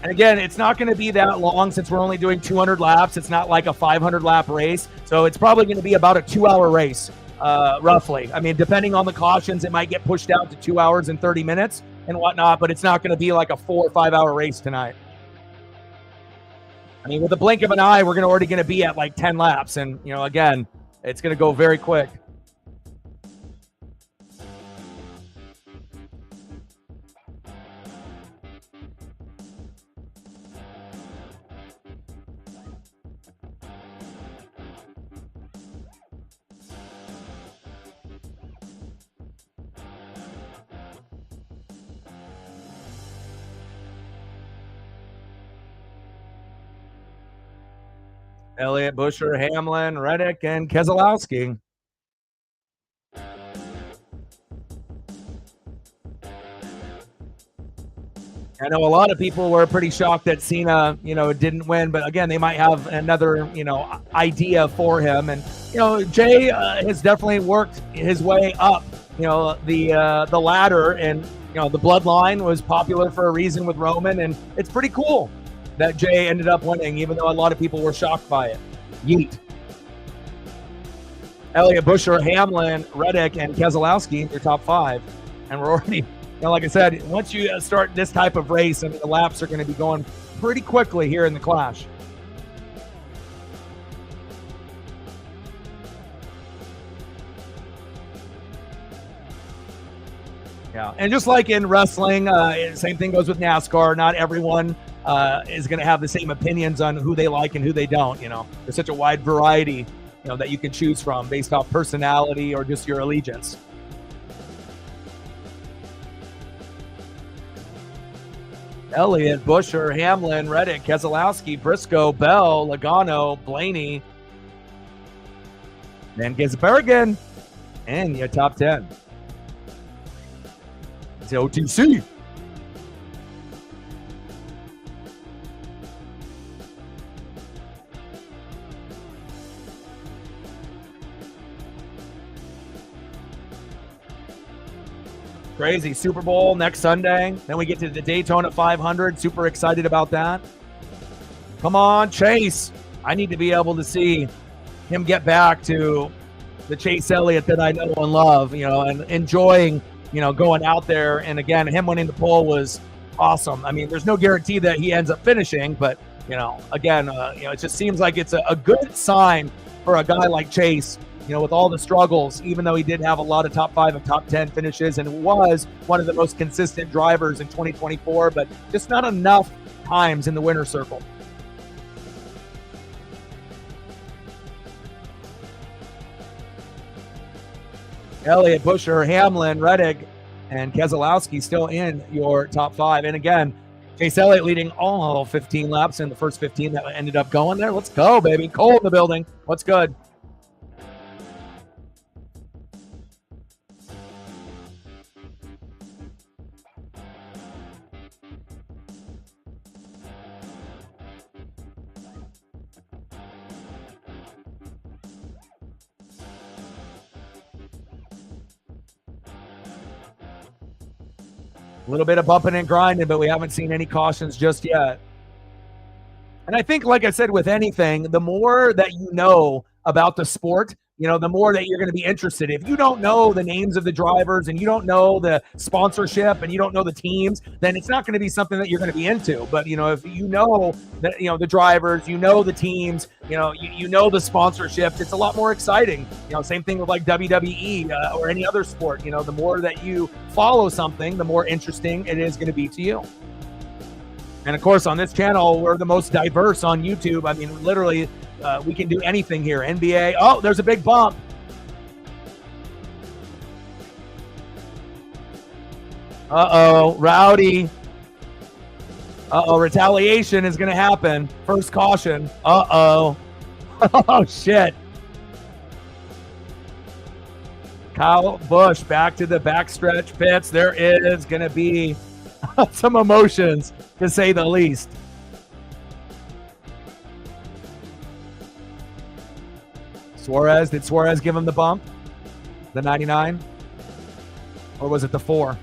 Speaker 1: And again, it's not going to be that long since we're only doing 200 laps. It's not like a 500-lap race. So it's probably going to be about a 2-hour race, roughly. I mean, depending on the cautions, it might get pushed out to 2 hours and 30 minutes and whatnot, but it's not going to be like a 4 or 5-hour race tonight. I mean, with a blink of an eye, we're already going to be at like 10 laps. And, again, it's going to go very quick. Elliott, Buscher, Hamlin, Reddick, and Keselowski. I know a lot of people were pretty shocked that Cena, didn't win, but again, they might have another, idea for him. And, Jay has definitely worked his way up, the ladder, and the bloodline was popular for a reason with Roman, and it's pretty cool that Jay ended up winning, even though a lot of people were shocked by it. Yeet. Elliott, Busher, Hamlin, Reddick, and Keselowski, your top 5. And we're already, like I said, once you start this type of race, I mean, the laps are going to be going pretty quickly here in the Clash. Yeah, and just like in wrestling, same thing goes with NASCAR. Not everyone is going to have the same opinions on who they like and who they don't. There's such a wide variety, that you can choose from based off personality or just your allegiance. Elliott, Busher, Hamlin, Reddick, Keselowski, Briscoe, Bell, Logano, Blaney, and Gisbergen, and your top 10. It's the OTC. Crazy. Super Bowl next Sunday. Then we get to the Daytona 500. Super excited about that. Come on, Chase. I need to be able to see him get back to the Chase Elliott that I know and love, and enjoying, going out there. And again, him winning the pole was awesome. I mean, there's no guarantee that he ends up finishing, but, again, it just seems like it's a good sign for a guy like Chase, with all the struggles, even though he did have a lot of top 5 and top 10 finishes and was one of the most consistent drivers in 2024, but just not enough times in the winner's circle. Elliott, Busher, Hamlin, Reddick, and Keselowski still in your top 5. And again, Chase Elliott leading all 15 laps in the first 15 that ended up going there. Let's go, baby. Cole in the building. What's good? A little bit of bumping and grinding, but we haven't seen any cautions just yet. And I think, like I said, with anything, the more that you know about the sport, the more that you're going to be interested. If you don't know the names of the drivers and you don't know the sponsorship and you don't know the teams, then it's not going to be something that you're going to be into. But, if you know that, the drivers, the teams, you know the sponsorship, it's a lot more exciting. Same thing with like WWE or any other sport. The more that you follow something, the more interesting it is going to be to you. And of course, on this channel, we're the most diverse on YouTube. I mean, literally, we can do anything here. NBA. Oh, there's a big bump. Uh-oh, Rowdy. Uh-oh, retaliation is going to happen. First caution. Uh-oh. Oh, shit. Kyle Busch back to the backstretch pits. There is going to be some emotions, to say the least. Suarez, did Suarez give him the bump? The 99? Or was it the 4?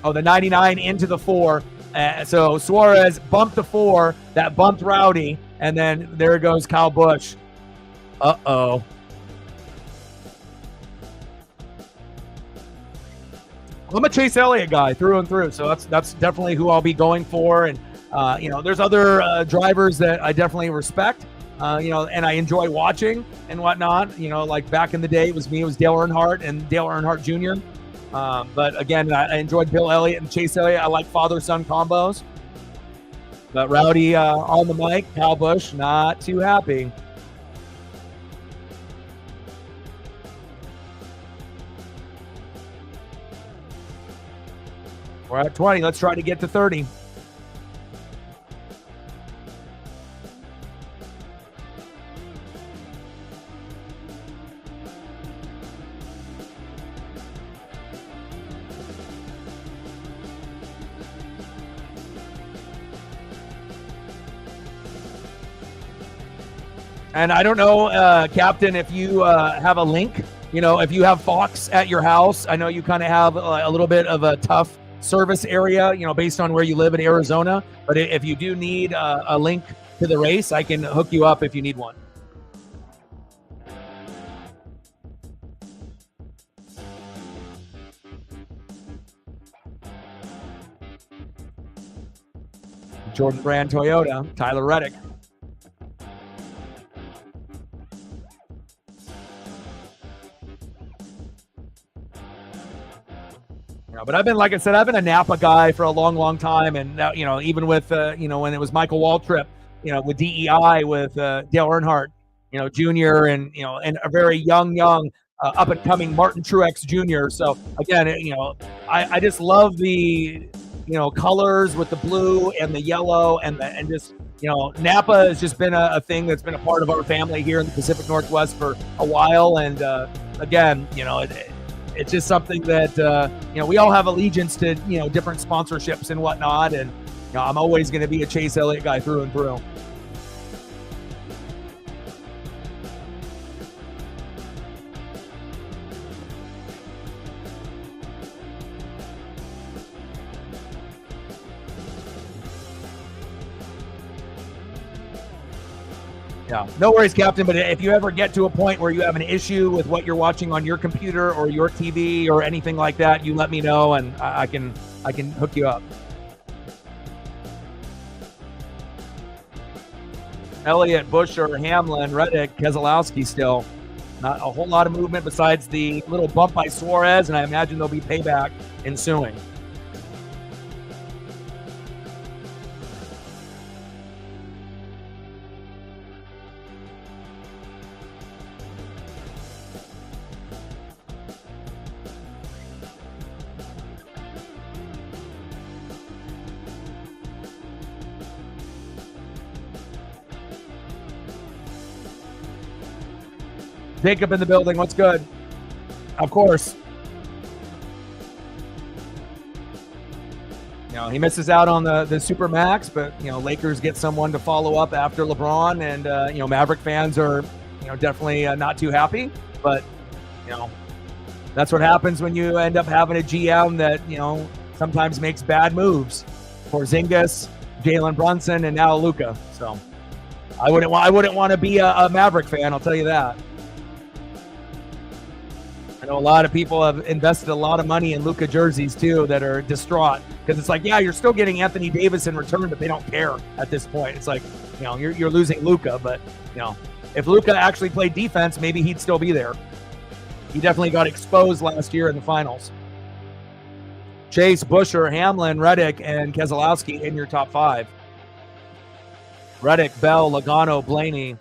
Speaker 1: Oh, the 99 into the 4. So Suarez bumped the 4, that bumped Rowdy, and then there goes Kyle Busch. Uh-oh. I'm a Chase Elliott guy through and through, so that's definitely who I'll be going for. And, there's other drivers that I definitely respect. And I enjoy watching and whatnot. Like back in the day, it was Dale Earnhardt and Dale Earnhardt Jr. But again, I enjoyed Bill Elliott and Chase Elliott. I like father-son combos. But Rowdy on the mic, Kyle Busch, not too happy. We're at 20. Let's try to get to 30. And I don't know, Captain, if you have a link, if you have Fox at your house. I know you kind of have a little bit of a tough service area, based on where you live in Arizona. But if you do need a link to the race, I can hook you up if you need one. Jordan Brand Toyota, Tyler Reddick. But I've been, like I said, I've been a Napa guy for a long, long time. And, even with, when it was Michael Waltrip, with DEI, with Dale Earnhardt, Jr. and a very young, up and coming Martin Truex Jr. So again, I just love the, colors with the blue and the yellow and just, Napa has just been a thing that's been a part of our family here in the Pacific Northwest for a while. And again, it's just something that, we all have allegiance to, different sponsorships and whatnot. And I'm always going to be a Chase Elliott guy through and through. Yeah, no worries, Captain. But if you ever get to a point where you have an issue with what you're watching on your computer or your TV or anything like that, you let me know, and I can hook you up. Elliott, Busher, Hamlin, Reddick, Keselowski still. Not a whole lot of movement besides the little bump by Suarez, and I imagine there'll be payback ensuing. Jacob in the building. What's good? Of course. He misses out on the Super Max, but, Lakers get someone to follow up after LeBron, and, Maverick fans are, definitely not too happy. But, that's what happens when you end up having a GM that, sometimes makes bad moves. Porzingis, Jalen Brunson, and now Luka. So I wouldn't want to be a Maverick fan, I'll tell you that. I know a lot of people have invested a lot of money in Luka jerseys too that are distraught because it's like, yeah, you're still getting Anthony Davis in return, but they don't care at this point. It's like, you're losing Luka, but if Luka actually played defense, maybe he'd still be there. He definitely got exposed last year in the finals. Chase, Busher, Hamlin, Reddick, and Keselowski in your top 5. Reddick, Bell, Logano, Blaney,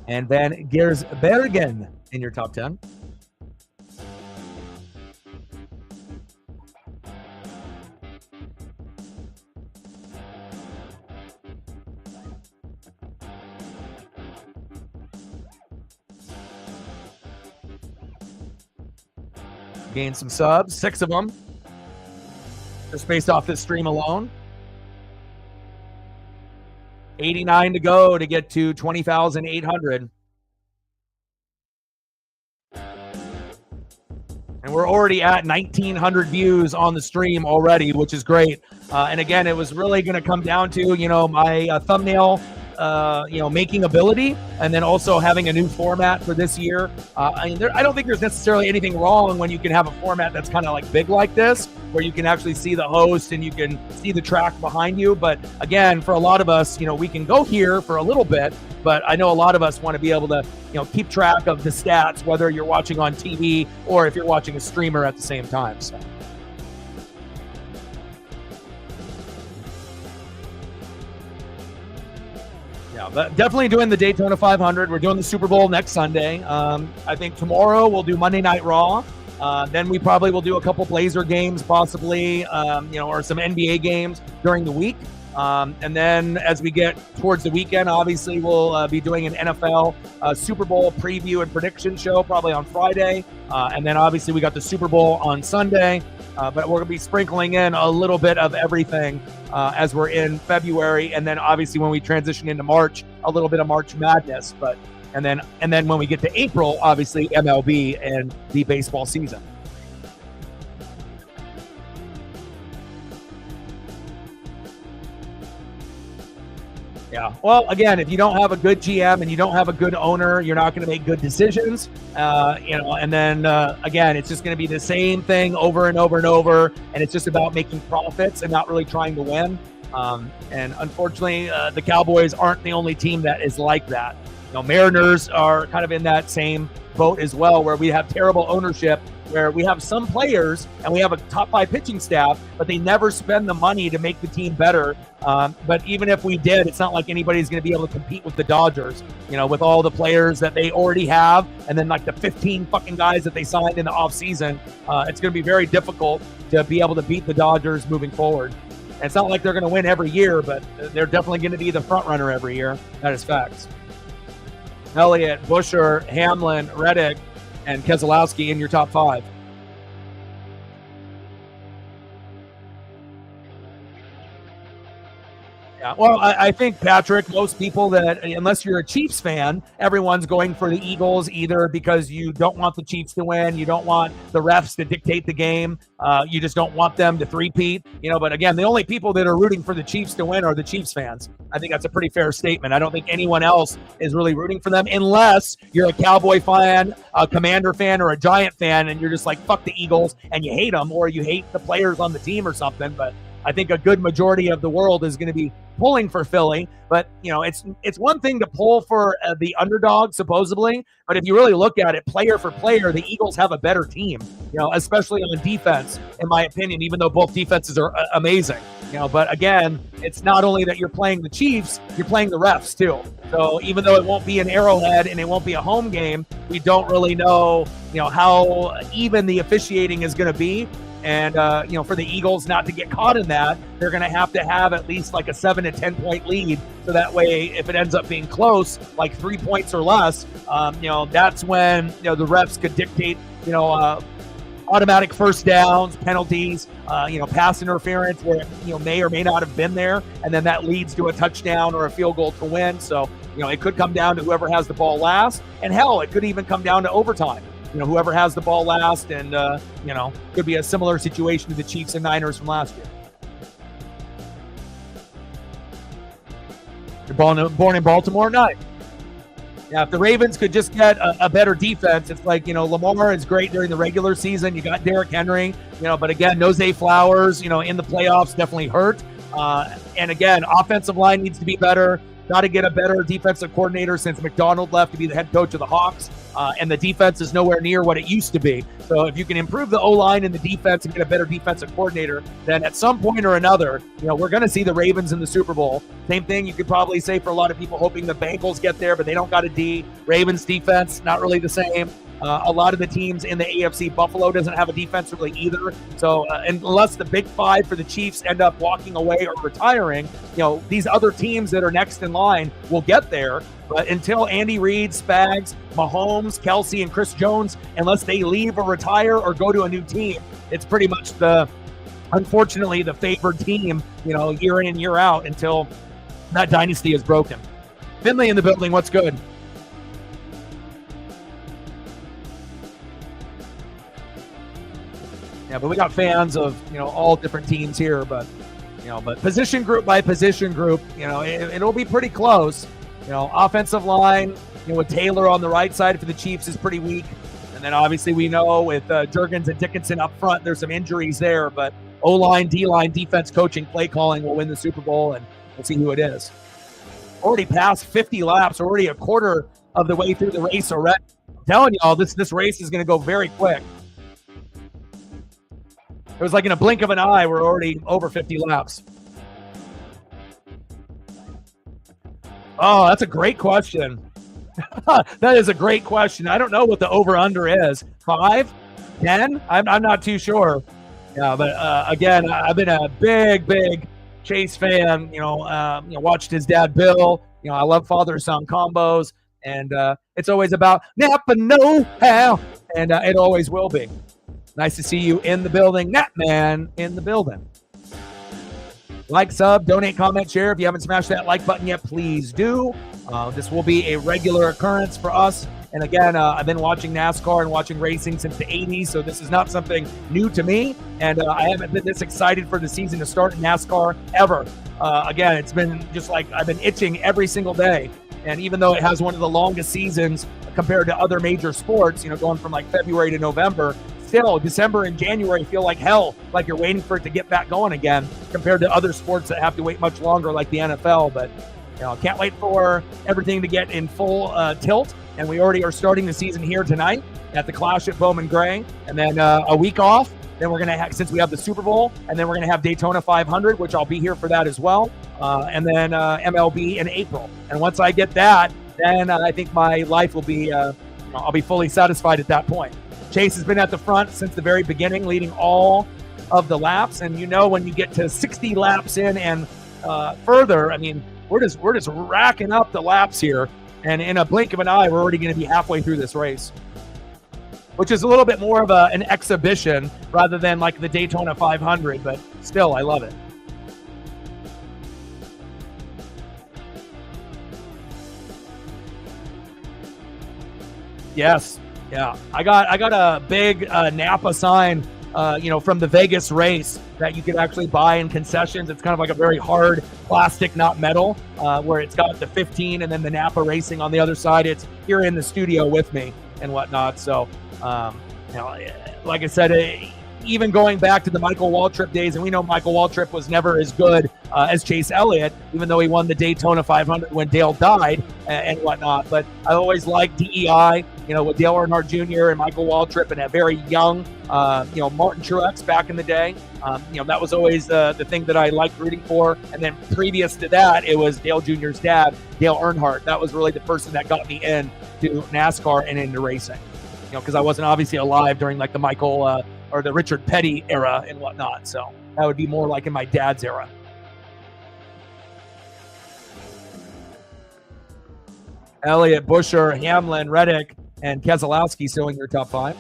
Speaker 1: and Van Giersbergen in your top 10. Gained some subs, 6 of them, just based off this stream alone. 89 to go to get to 20,800. And we're already at 1,900 views on the stream already, which is great. And again, it was really going to come down to, my thumbnail, making ability, and then also having a new format for this year. I don't think there's necessarily anything wrong when you can have a format that's kind of like big like this, where you can actually see the host and you can see the track behind you. But again, for a lot of us, we can go here for a little bit, but I know a lot of us want to be able to, keep track of the stats, whether you're watching on TV or if you're watching a streamer at the same time. So. Yeah, but definitely doing the Daytona 500. We're doing the Super Bowl next Sunday. I think tomorrow we'll do Monday Night Raw. Then we probably will do a couple Blazer games, possibly, or some NBA games during the week. And then as we get towards the weekend, obviously we'll be doing an NFL Super Bowl preview and prediction show probably on Friday. And then obviously we got the Super Bowl on Sunday. But we're going to be sprinkling in a little bit of everything as we're in February. And then obviously when we transition into March, a little bit of March Madness. And then when we get to April, obviously MLB and the baseball season. Yeah. Well, again, if you don't have a good GM and you don't have a good owner, you're not going to make good decisions. And then again, it's just going to be the same thing over and over and over, and it's just about making profits and not really trying to win. And unfortunately, the Cowboys aren't the only team that is like that. Mariners are kind of in that same boat as well, where we have terrible ownership, where we have some players and we have a top 5 pitching staff, but they never spend the money to make the team better. But even if we did, it's not like anybody's going to be able to compete with the Dodgers, with all the players that they already have. And then like the 15 fucking guys that they signed in the offseason, it's going to be very difficult to be able to beat the Dodgers moving forward. And it's not like they're going to win every year, but they're definitely going to be the front runner every year. That is facts. Elliott, Busher, Hamlin, Reddick, and Keselowski in your top 5. Yeah, well, I think, Patrick, most people that, unless you're a Chiefs fan, everyone's going for the Eagles, either because you don't want the Chiefs to win, you don't want the refs to dictate the game, you just don't want them to three-peat, but again, the only people that are rooting for the Chiefs to win are the Chiefs fans. I think that's a pretty fair statement. I don't think anyone else is really rooting for them, unless you're a Cowboy fan, a Commander fan, or a Giant fan, and you're just like, fuck the Eagles, and you hate them, or you hate the players on the team or something. But I think a good majority of the world is going to be pulling for Philly. But, it's one thing to pull for the underdog, supposedly. But if you really look at it, player for player, the Eagles have a better team, especially on defense, in my opinion, even though both defenses are amazing. But again, it's not only that you're playing the Chiefs, you're playing the refs too. So even though it won't be an Arrowhead and it won't be a home game, we don't really know, how even the officiating is going to be. And, for the Eagles not to get caught in that, they're going to have at least like a 7 to 10 point lead. So that way, if it ends up being close, like 3 points or less, that's when, the refs could dictate, automatic first downs, penalties, pass interference where it, may or may not have been there. And then that leads to a touchdown or a field goal to win. So, it could come down to whoever has the ball last. And hell, it could even come down to overtime. Whoever has the ball last, and, could be a similar situation to the Chiefs and Niners from last year. You're born in Baltimore? Nice. Yeah, if the Ravens could just get a better defense, it's like, Lamar is great during the regular season. You got Derrick Henry, but again, no Zay Flowers, in the playoffs definitely hurt. And again, offensive line needs to be better. Got to get a better defensive coordinator since McDonald left to be the head coach of the Hawks. And the defense is nowhere near what it used to be. So if you can improve the O-line and the defense and get a better defensive coordinator, then at some point or another, we're going to see the Ravens in the Super Bowl. Same thing you could probably say for a lot of people hoping the Bengals get there, but they don't got a D. Ravens defense, not really the same. A lot of the teams in the AFC, Buffalo doesn't have a defense really either. So unless the big 5 for the Chiefs end up walking away or retiring, these other teams that are next in line will get there. But until Andy Reid, Spags, Mahomes, Kelsey, and Chris Jones, unless they leave or retire or go to a new team, it's pretty much unfortunately, the favored team, year in and year out until that dynasty is broken. Finley in the building, what's good? Yeah, but we got fans of, all different teams here, but position group by position group, it'll be pretty close. Offensive line, with Taylor on the right side for the Chiefs is pretty weak. And then obviously we know with Juergens and Dickinson up front, there's some injuries there, but O-line, D-line, defense coaching, play calling will win the Super Bowl, and we'll see who it is. Already passed 50 laps, already a quarter of the way through the race already. I'm telling y'all, this race is going to go very quick. It was like in a blink of an eye, we're already over 50 laps. Oh, that's a great question. That is a great question. I don't know what the over-under is. 5? 10? I'm not too sure. Yeah, but again, I've been a big Chase fan. Watched his dad Bill. I love father-son combos, and it's always about Napa know-how, and it always will be. Nice to see you in the building. Nat Man in the building. Like, sub, donate, comment, share. If you haven't smashed that like button yet, please do. This will be a regular occurrence for us And again, I've been watching NASCAR and watching racing since the 80s, so this is not something new to me. And I haven't been this excited for the season to start in NASCAR ever. Again, it's been just like I've been itching every single day. And even though it has one of the longest seasons compared to other major sports, going from like February to November, still December and January feel like hell, like you're waiting for it to get back going again compared to other sports that have to wait much longer like the NFL. But can't wait for everything to get in full tilt. And we already are starting the season here tonight at the Clash at Bowman Gray. And then a week off. Then we're going to have, since we have the Super Bowl, and then we're going to have Daytona 500, which I'll be here for that as well. And then MLB in April. And once I get that, then I think my life will be, I'll be fully satisfied at that point. Chase has been at the front since the very beginning, leading all of the laps. And when you get to 60 laps in and further, I mean, we're just racking up the laps here. And in a blink of an eye, we're already going to be halfway through this race, which is a little bit more of an exhibition rather than like the Daytona 500, but still, I love it. Yes, yeah. I got a big Napa sign, from the Vegas race that you could actually buy in concessions. It's kind of like a very hard plastic, not metal, where it's got the 15 and then the Napa Racing on the other side. It's here in the studio with me and whatnot. So, like I said, even going back to the Michael Waltrip days, and we know Michael Waltrip was never as good as Chase Elliott, even though he won the Daytona 500 when Dale died and whatnot. But I always liked DEI, with Dale Earnhardt Jr. and Michael Waltrip and a very young, Martin Truex back in the day. That was always the thing that I liked rooting for. And then previous to that, it was Dale Jr.'s dad, Dale Earnhardt. That was really the person that got me into NASCAR and into racing. Because I wasn't obviously alive during like the Michael or the Richard Petty era and whatnot. So that would be more like in my dad's era. Elliott, Buescher, Hamlin, Reddick, and Keselowski still in your top five.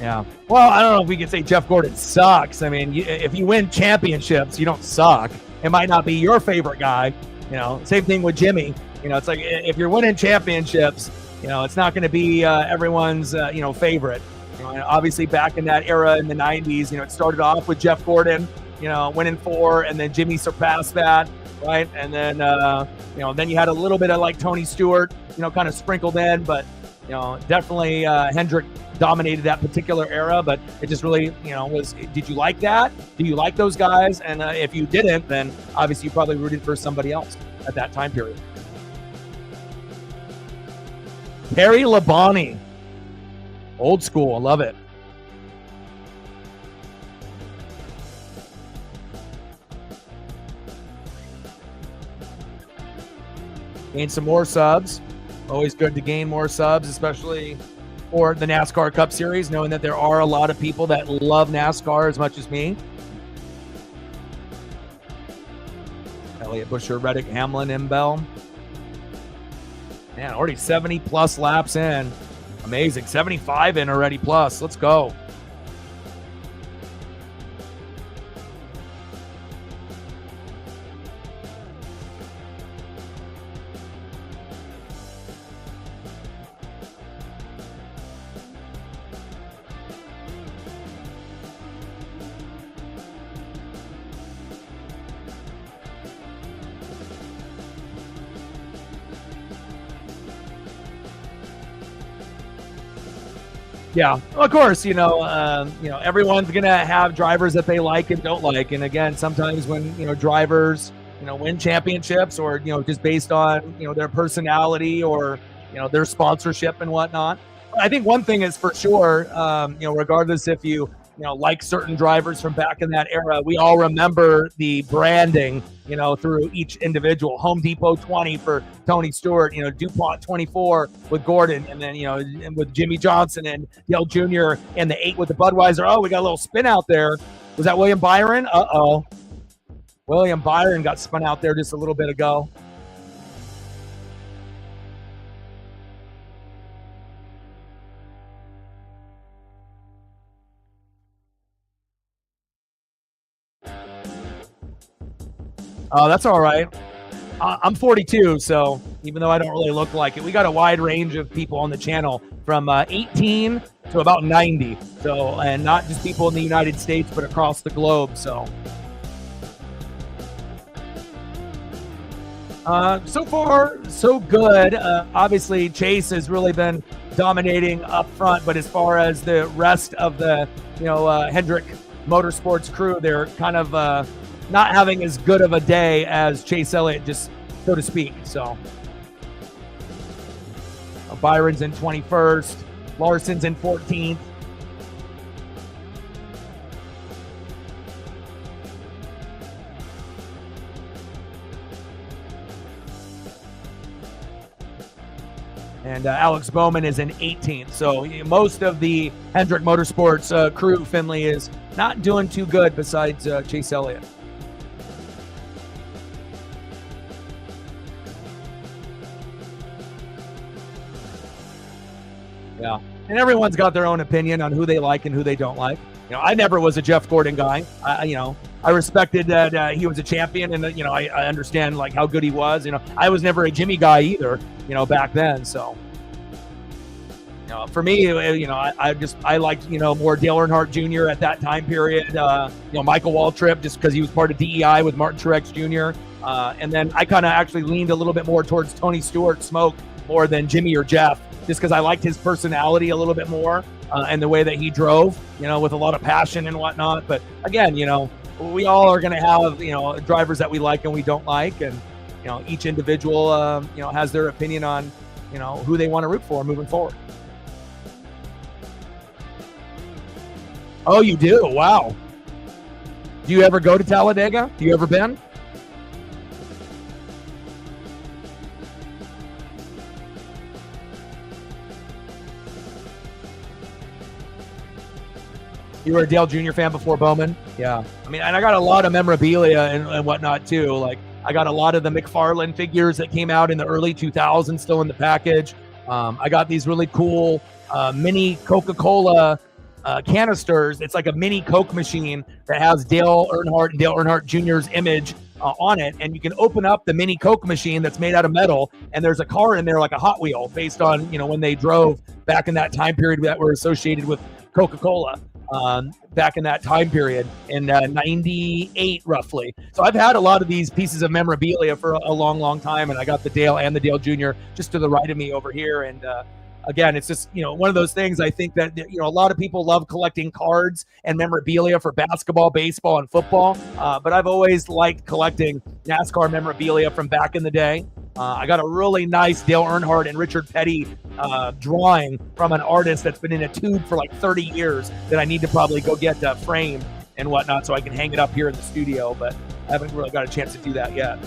Speaker 1: Yeah. Well, I don't know if we can say Jeff Gordon sucks. I mean, if you win championships, you don't suck. It might not be your favorite guy. Same thing with Jimmy. It's like if you're winning championships, it's not going to be everyone's, favorite. Obviously back in that era in the 90s, it started off with Jeff Gordon, winning 4, and then Jimmy surpassed that, right? And then, then you had a little bit of like Tony Stewart, kind of sprinkled in, but, definitely Hendrick dominated that particular era, but it just really, did you like that? Do you like those guys? And if you didn't, then obviously you probably rooted for somebody else at that time period. Perry Labonte, old school, I love it. Gain some more subs. Always good to gain more subs, especially for the NASCAR Cup Series, knowing that there are a lot of people that love NASCAR as much as me. Elliott, Buescher, Reddick, Hamlin, Imbell. Man, already 70 plus laps in. Amazing. 75 in already plus. Let's go. Yeah, of course, everyone's going to have drivers that they like and don't like. And again, sometimes when, drivers, win championships or, just based on, their personality or, their sponsorship and whatnot. I think one thing is for sure, regardless if you, like certain drivers from back in that era, we all remember the branding, through each individual. Home Depot 20 for Tony Stewart, DuPont 24 with Gordon, and then, and with Jimmy Johnson and Dale Jr. and the 8 with the Budweiser. Oh, we got a little spin out there. Was that William Byron? Uh-oh. William Byron got spun out there just a little bit ago. Oh, that's all right. I'm 42, so even though I don't really look like it, we got a wide range of people on the channel from 18 to about 90. So, and not just people in the United States, but across the globe. So, so far, so good. Obviously, Chase has really been dominating up front, but as far as the rest of the, Hendrick Motorsports crew, they're kind of not having as good of a day as Chase Elliott, just so to speak. So Byron's in 21st, Larson's in 14th. And Alex Bowman is in 18th. So most of the Hendrick Motorsports crew, Finley, is not doing too good besides Chase Elliott. Yeah, and everyone's got their own opinion on who they like and who they don't like. I never was a Jeff Gordon guy. I respected that he was a champion, and I understand like how good he was. I was never a Jimmy guy either. Back then. So, for me, I liked more Dale Earnhardt Jr. at that time period. Michael Waltrip, just because he was part of DEI with Martin Truex Jr. And then I kind of actually leaned a little bit more towards Tony Stewart Smoke more than Jimmy or Jeff, just because I liked his personality a little bit more and the way that he drove, with a lot of passion and whatnot. But again, we all are going to have, drivers that we like and we don't like. And, each individual, has their opinion on, who they want to root for moving forward. Oh, you do? Wow. Do you ever go to Talladega? Do you ever been? You were a Dale Jr. fan before Bowman? Yeah. I mean, and I got a lot of memorabilia and whatnot too. Like I got a lot of the McFarlane figures that came out in the early 2000s still in the package. I got these really cool mini Coca-Cola canisters. It's like a mini Coke machine that has Dale Earnhardt and Dale Earnhardt Jr.'s image on it. And you can open up the mini Coke machine that's made out of metal. And there's a car in there like a Hot Wheel based on, when they drove back in that time period that were associated with Coca-Cola. Back in that time period in 98 roughly. So I've had a lot of these pieces of memorabilia for a long time, and I got the Dale and the Dale Jr. just to the right of me over here. And again, it's just one of those things. I think that a lot of people love collecting cards and memorabilia for basketball, baseball, and football, but I've always liked collecting NASCAR memorabilia from back in the day. I got a really nice Dale Earnhardt and Richard Petty drawing from an artist that's been in a tube for like 30 years that I need to probably go get framed and whatnot so I can hang it up here in the studio, but I haven't really got a chance to do that yet.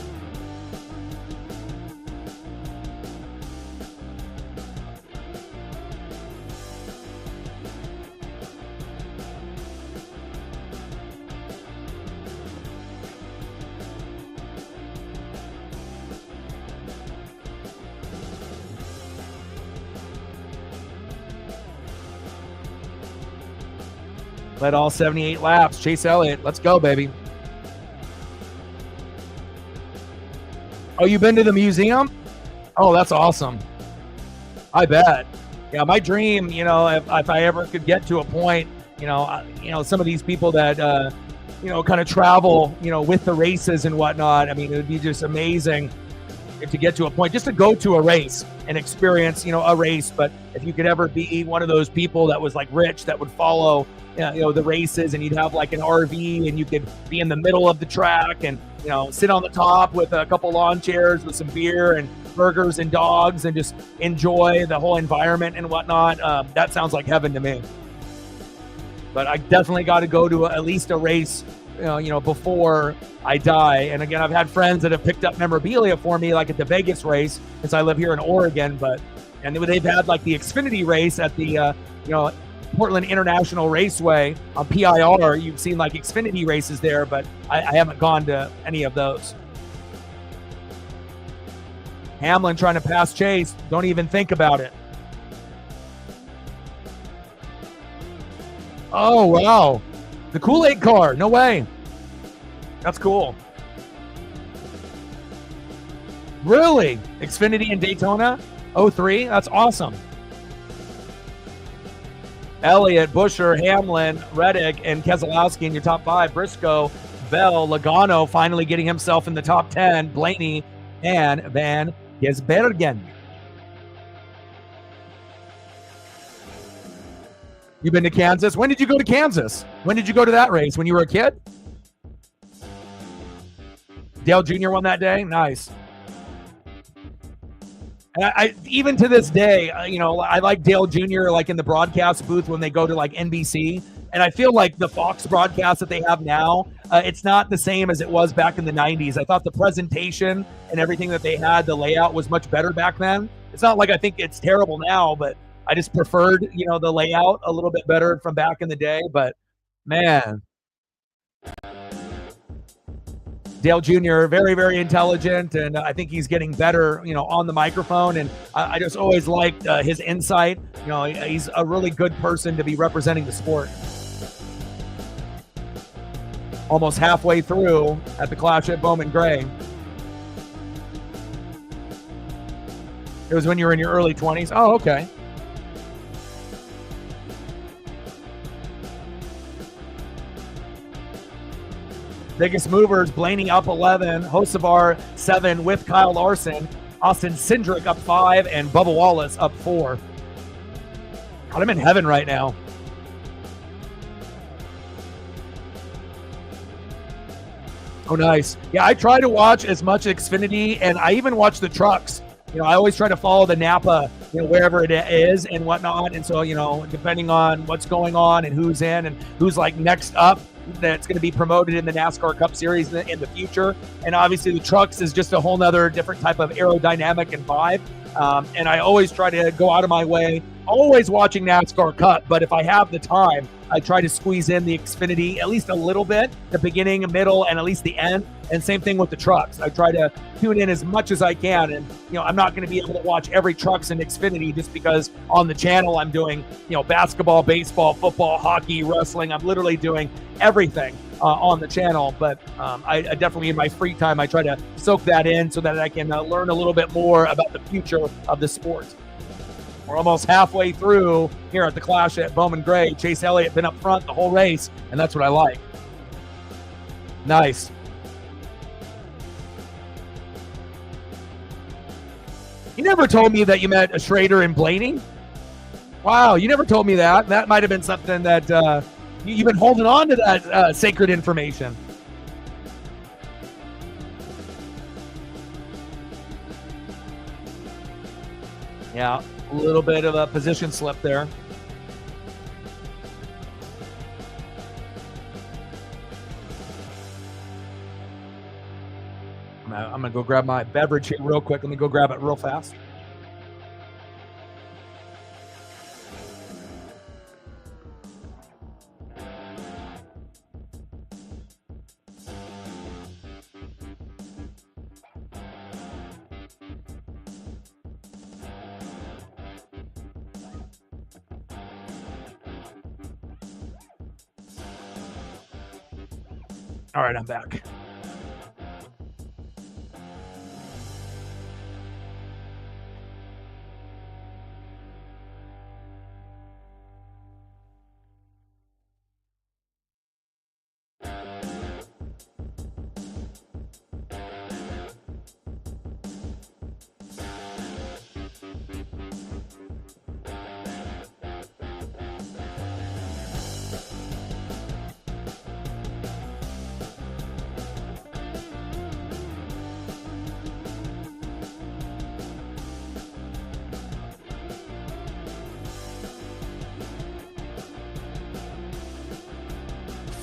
Speaker 1: Led all 78 laps. Chase Elliott. Let's go, baby. Oh, you've been to the museum? Oh, that's awesome. I bet. Yeah, my dream, if I ever could get to a point, some of these people that, kind of travel, with the races and whatnot. I mean, it would be just amazing to get to a point, just to go to a race and experience, a race. But if you could ever be one of those people that was like rich, that would follow, the races, and you'd have like an RV and you could be in the middle of the track and, sit on the top with a couple lawn chairs with some beer and burgers and dogs and just enjoy the whole environment and whatnot. That sounds like heaven to me. But I definitely got to go to at least a race, before I die. And again, I've had friends that have picked up memorabilia for me, like at the Vegas race, since I live here in Oregon. And they've had like the Xfinity race at the, Portland International Raceway on PIR. You've seen like Xfinity races there, but I haven't gone to any of those. Hamlin trying to pass Chase. Don't even think about it. Oh, wow. The Kool-Aid car. No way. That's cool. Really? Xfinity in Daytona? 03? That's awesome. Elliott, Busher, Hamlin, Reddick, and Keselowski in your top 5. Briscoe, Bell, Logano finally getting himself in the top 10. Blaney and Van Gisbergen. You've been to Kansas? When did you go to Kansas? When did you go to that race? When you were a kid? Dale Jr. won that day? Nice. And I even to this day, I like Dale Jr. like in the broadcast booth when they go to like NBC. And I feel like the Fox broadcast that they have now, it's not the same as it was back in the 90s. I thought the presentation and everything that they had, the layout was much better back then. It's not like I think it's terrible now, but I just preferred, the layout a little bit better from back in the day. But man, Dale Jr., very, very intelligent, and I think he's getting better, on the microphone. And I just always liked his insight. He's a really good person to be representing the sport. Almost halfway through at the Clash at Bowman Gray. It was when you were in your early 20s. Oh, okay. Biggest movers, Blaney up 11, Hocevar 7 with Kyle Larson, Austin Cindric up 5, and Bubba Wallace up 4. God, I'm in heaven right now. Oh, nice. Yeah, I try to watch as much Xfinity, and I even watch the trucks. I always try to follow the Napa, wherever it is and whatnot. And so, depending on what's going on and who's in and who's like next up, that's going to be promoted in the NASCAR Cup Series in the future. And obviously the trucks is just a whole nother different type of aerodynamic and vibe. And I always try to go out of my way, always watching NASCAR Cup. But if I have the time, I try to squeeze in the Xfinity at least a little bit, the beginning, middle, and at least the end. And same thing with the trucks. I try to tune in as much as I can. And, I'm not going to be able to watch every trucks in Xfinity just because on the channel I'm doing, basketball, baseball, football, hockey, wrestling. I'm literally doing everything on the channel. But I definitely, in my free time, I try to soak that in so that I can learn a little bit more about the future of the sport. We're almost halfway through here at the Clash at Bowman Gray. Chase Elliott been up front the whole race, and that's what I like. Nice. You never told me that you met Schrader and Blaney. Wow, you never told me that. That might have been something that you've been holding on to that sacred information. Yeah, a little bit of a position slip there. I'm going to go grab my beverage here real quick. Let me go grab it real fast. All right, I'm back.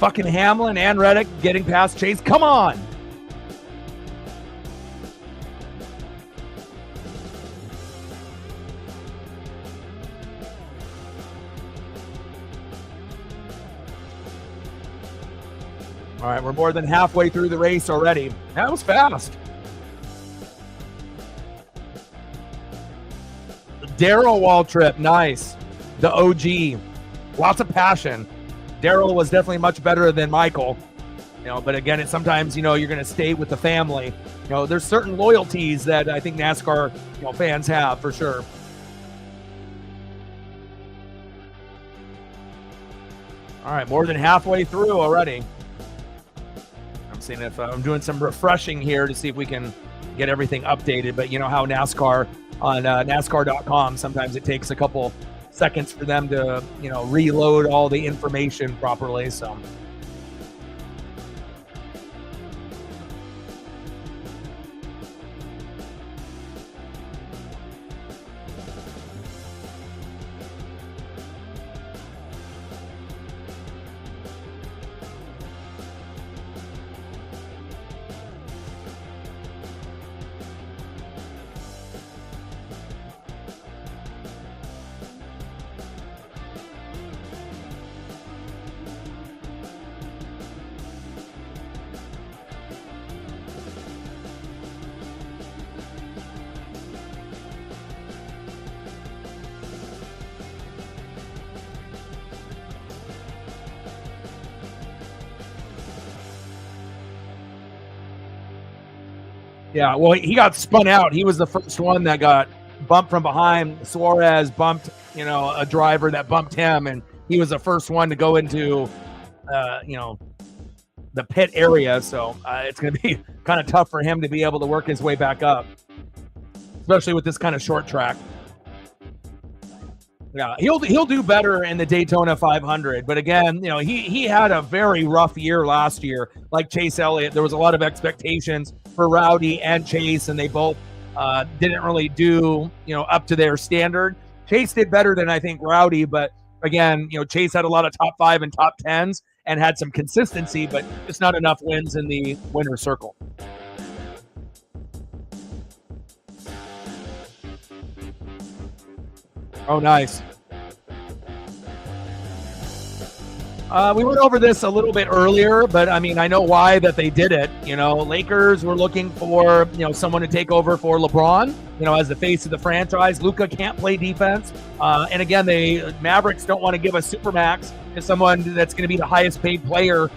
Speaker 1: fucking Hamlin and Reddick getting past Chase. Come on. All right, we're more than halfway through the race already. That was fast. Daryl Waltrip, nice. The OG, lots of passion. Daryl was definitely much better than Michael, but again, it's sometimes, you're going to stay with the family. There's certain loyalties that I think NASCAR, fans have for sure. All right, more than halfway through already. I'm seeing if I'm doing some refreshing here to see if we can get everything updated, but you know how NASCAR on NASCAR.com, sometimes it takes a couple seconds for them to, reload all the information properly. So yeah, well, he got spun out. He was the first one that got bumped from behind. Suarez bumped, a driver that bumped him, and he was the first one to go into, the pit area. So it's going to be kind of tough for him to be able to work his way back up, especially with this kind of short track. Yeah, he'll do better in the Daytona 500. But again, he had a very rough year last year, like Chase Elliott. There was a lot of expectations for Rowdy and Chase, and they both didn't really do, up to their standard. Chase did better than I think Rowdy, but again, Chase had a lot of top 5 and top 10s and had some consistency, but just not enough wins in the winner's circle. Oh, nice. We went over this a little bit earlier, but I mean, I know why that they did it. Lakers were looking for, someone to take over for LeBron, as the face of the franchise. Luka can't play defense. And again, Mavericks don't want to give a supermax to someone that's going to be the highest paid player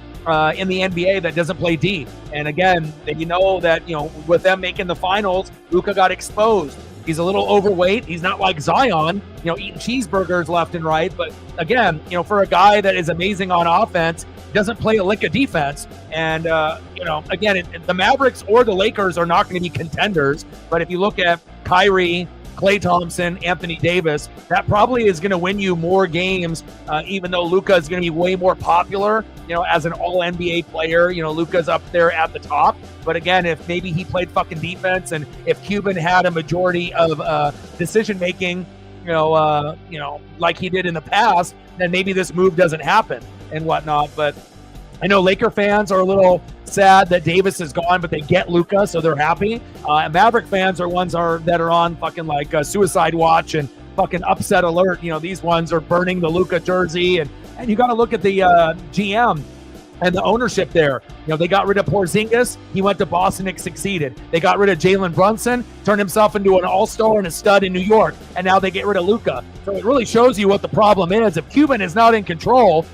Speaker 1: in the NBA that doesn't play D. And again, that, with them making the finals, Luka got exposed. He's a little overweight. He's not like Zion, eating cheeseburgers left and right. But again, for a guy that is amazing on offense, doesn't play a lick of defense. And, again, the Mavericks or the Lakers are not going to be contenders. But if you look at Kyrie, Klay Thompson, Anthony Davis, that probably is going to win you more games, even though Luka is going to be way more popular, as an all-NBA player. Luka's up there at the top. But again, if maybe he played fucking defense and if Cuban had a majority of decision-making, like he did in the past, then maybe this move doesn't happen and whatnot. But I know Laker fans are a little sad that Davis is gone, but they get Luka, so they're happy. Maverick fans are ones that are on fucking like suicide watch and fucking upset alert. These ones are burning the Luka jersey, and you got to look at the GM and the ownership there. They got rid of Porzingis. He went to Boston and succeeded. They got rid of Jalen Brunson, turned himself into an all-star and a stud in New York, and now they get rid of Luka. So it really shows you what the problem is. If Cuban is not in control,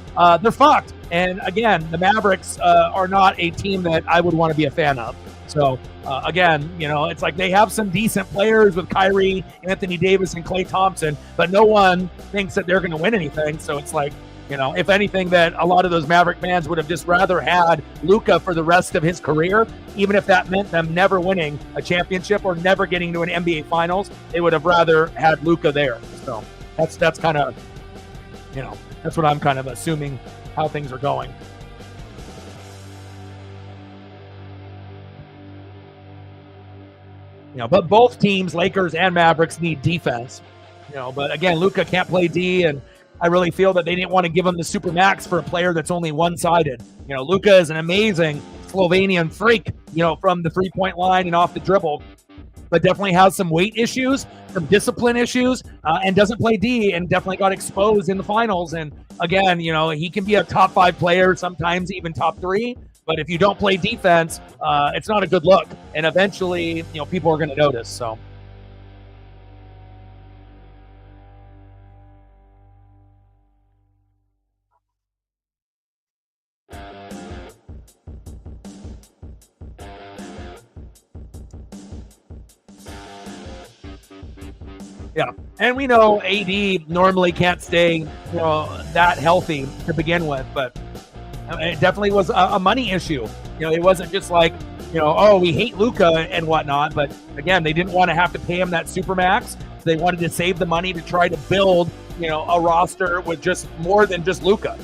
Speaker 1: they're fucked. And again, the Mavericks are not a team that I would want to be a fan of. So again, it's like they have some decent players with Kyrie, Anthony Davis, and Klay Thompson, but no one thinks that they're going to win anything. So it's like, if anything, that a lot of those Maverick fans would have just rather had Luka for the rest of his career, even if that meant them never winning a championship or never getting to an NBA Finals. They would have rather had Luka there. So that's kind of, that's what I'm kind of assuming how things are going. But both teams, Lakers and Mavericks, need defense. But again, Luka can't play D, and I really feel that they didn't want to give him the super max for a player that's only one-sided. You know, Luka is an amazing Slovenian freak, you know, from the three-point line and off the dribble, but definitely has some weight issues, some discipline issues, and doesn't play D, and definitely got exposed in the finals. And again, you know, he can be a top 5 player, sometimes even top 3, but if you don't play defense, it's not a good look. And eventually, you know, people are going to notice. So. Yeah, and we know AD normally can't stay, you know, that healthy to begin with, but it definitely was a money issue. You know, it wasn't just like, you know, oh, we hate Luka and whatnot, but again, they didn't want to have to pay him that supermax. So they wanted to save the money to try to build, you know, a roster with just more than just Luka.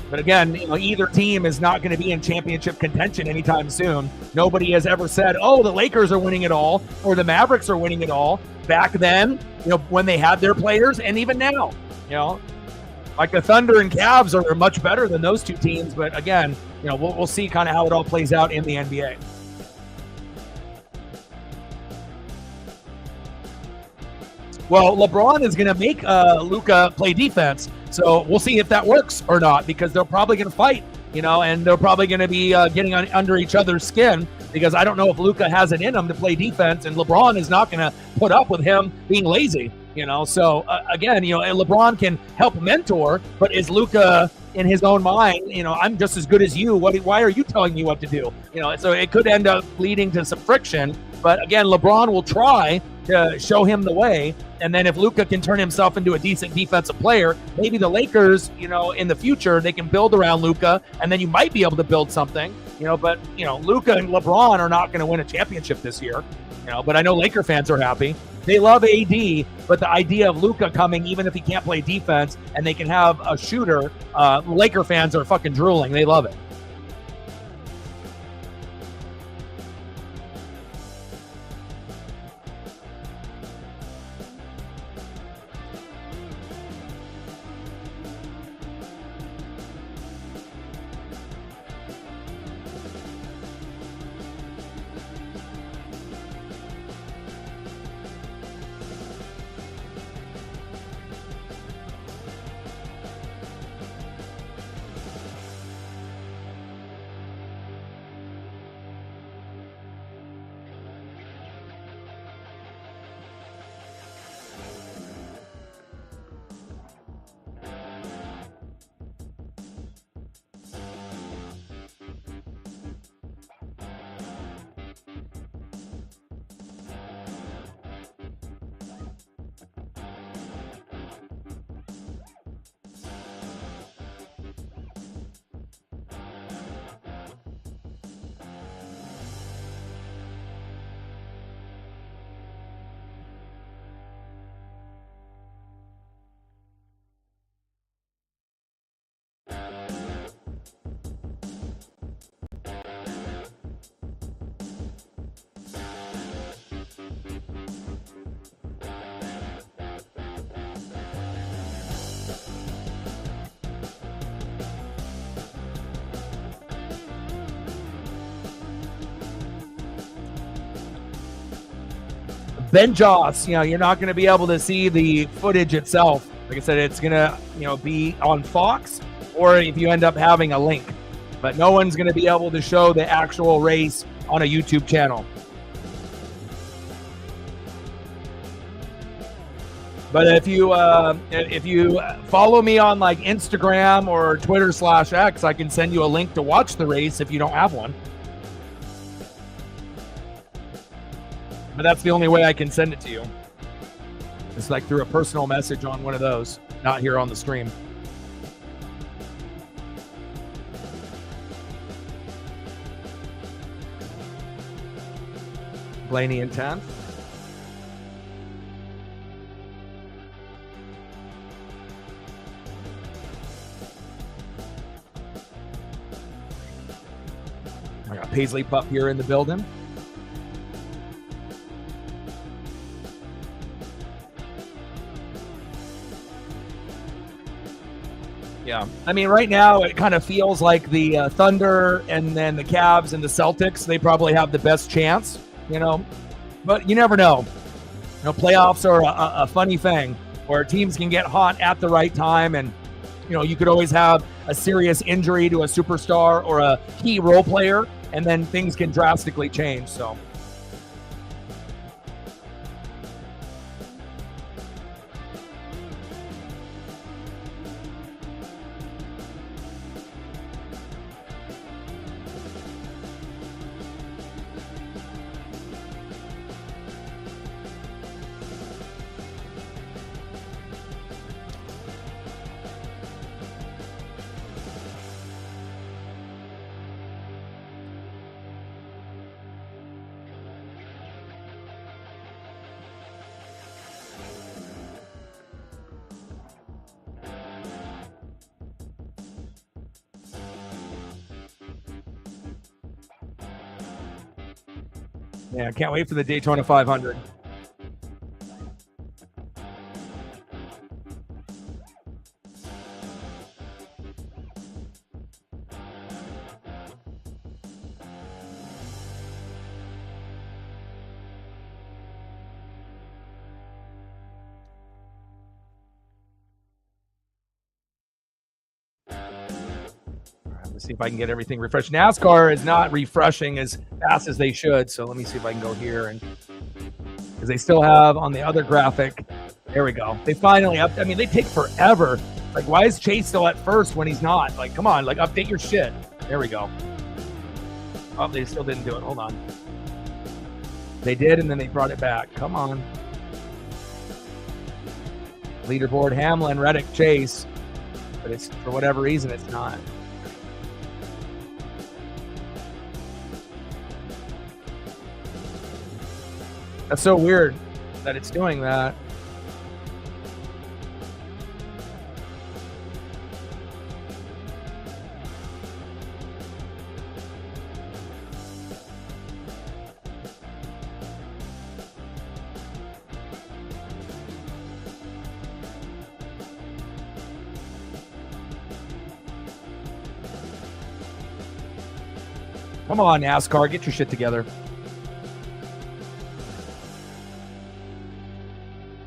Speaker 1: But again, you know, either team is not going to be in championship contention anytime soon. Nobody has ever said, oh, the Lakers are winning it all or the Mavericks are winning it all. Back then, you know, when they had their players, and even now, you know, like the Thunder and Cavs are much better than those two teams. But again, you know, we'll see kind of how it all plays out in the NBA. Well, LeBron is going to make Luka play defense. So we'll see if that works or not, because they're probably going to fight, you know, and they're probably going to be getting under each other's skin, because I don't know if Luka has it in him to play defense, and LeBron is not going to put up with him being lazy, you know. So again, you know, LeBron can help mentor, but is Luka in his own mind, you know, I'm just as good as you. Why are you telling me what to do? You know, so it could end up leading to some friction. But again, LeBron will try to show him the way. And then if Luka can turn himself into a decent defensive player, maybe the Lakers, you know, in the future, they can build around Luka, and then you might be able to build something, you know. But, you know, Luka and LeBron are not going to win a championship this year, you know. But I know Laker fans are happy. They love AD, but the idea of Luka coming, even if he can't play defense, and they can have a shooter, Laker fans are fucking drooling. They love it. Ben Joss, you know, you're not going to be able to see the footage itself. Like I said, it's going to, you know, be on Fox, or if you end up having a link. But no one's going to be able to show the actual race on a YouTube channel. But if you follow me on like Instagram or Twitter/X, I can send you a link to watch the race if you don't have one. But that's the only way I can send it to you. It's like through a personal message on one of those, not here on the stream. Blaney in 10th. I got Paisley Pup here in the building. Yeah. I mean, right now it kind of feels like the Thunder and then the Cavs and the Celtics, they probably have the best chance, but you never know. Playoffs are a funny thing where teams can get hot at the right time, and you could always have a serious injury to a superstar or a key role player, and then things can drastically change. So yeah, I can't wait for the Daytona 500. Let's see if I can get everything refreshed. NASCAR is not refreshing as fast as they should, so let me see if I can go here, and because they still have on the other graphic. There we go. They finally up. I mean, they take forever. Like, why is Chase still at first when he's not? Like, come on, like, update your shit. There we go. Oh, they still didn't do it. Hold on. They did, and then they brought it back. Come on. Leaderboard: Hamlin, Reddick, Chase, but it's for whatever reason it's not. That's so weird that it's doing that. Come on, NASCAR, get your shit together.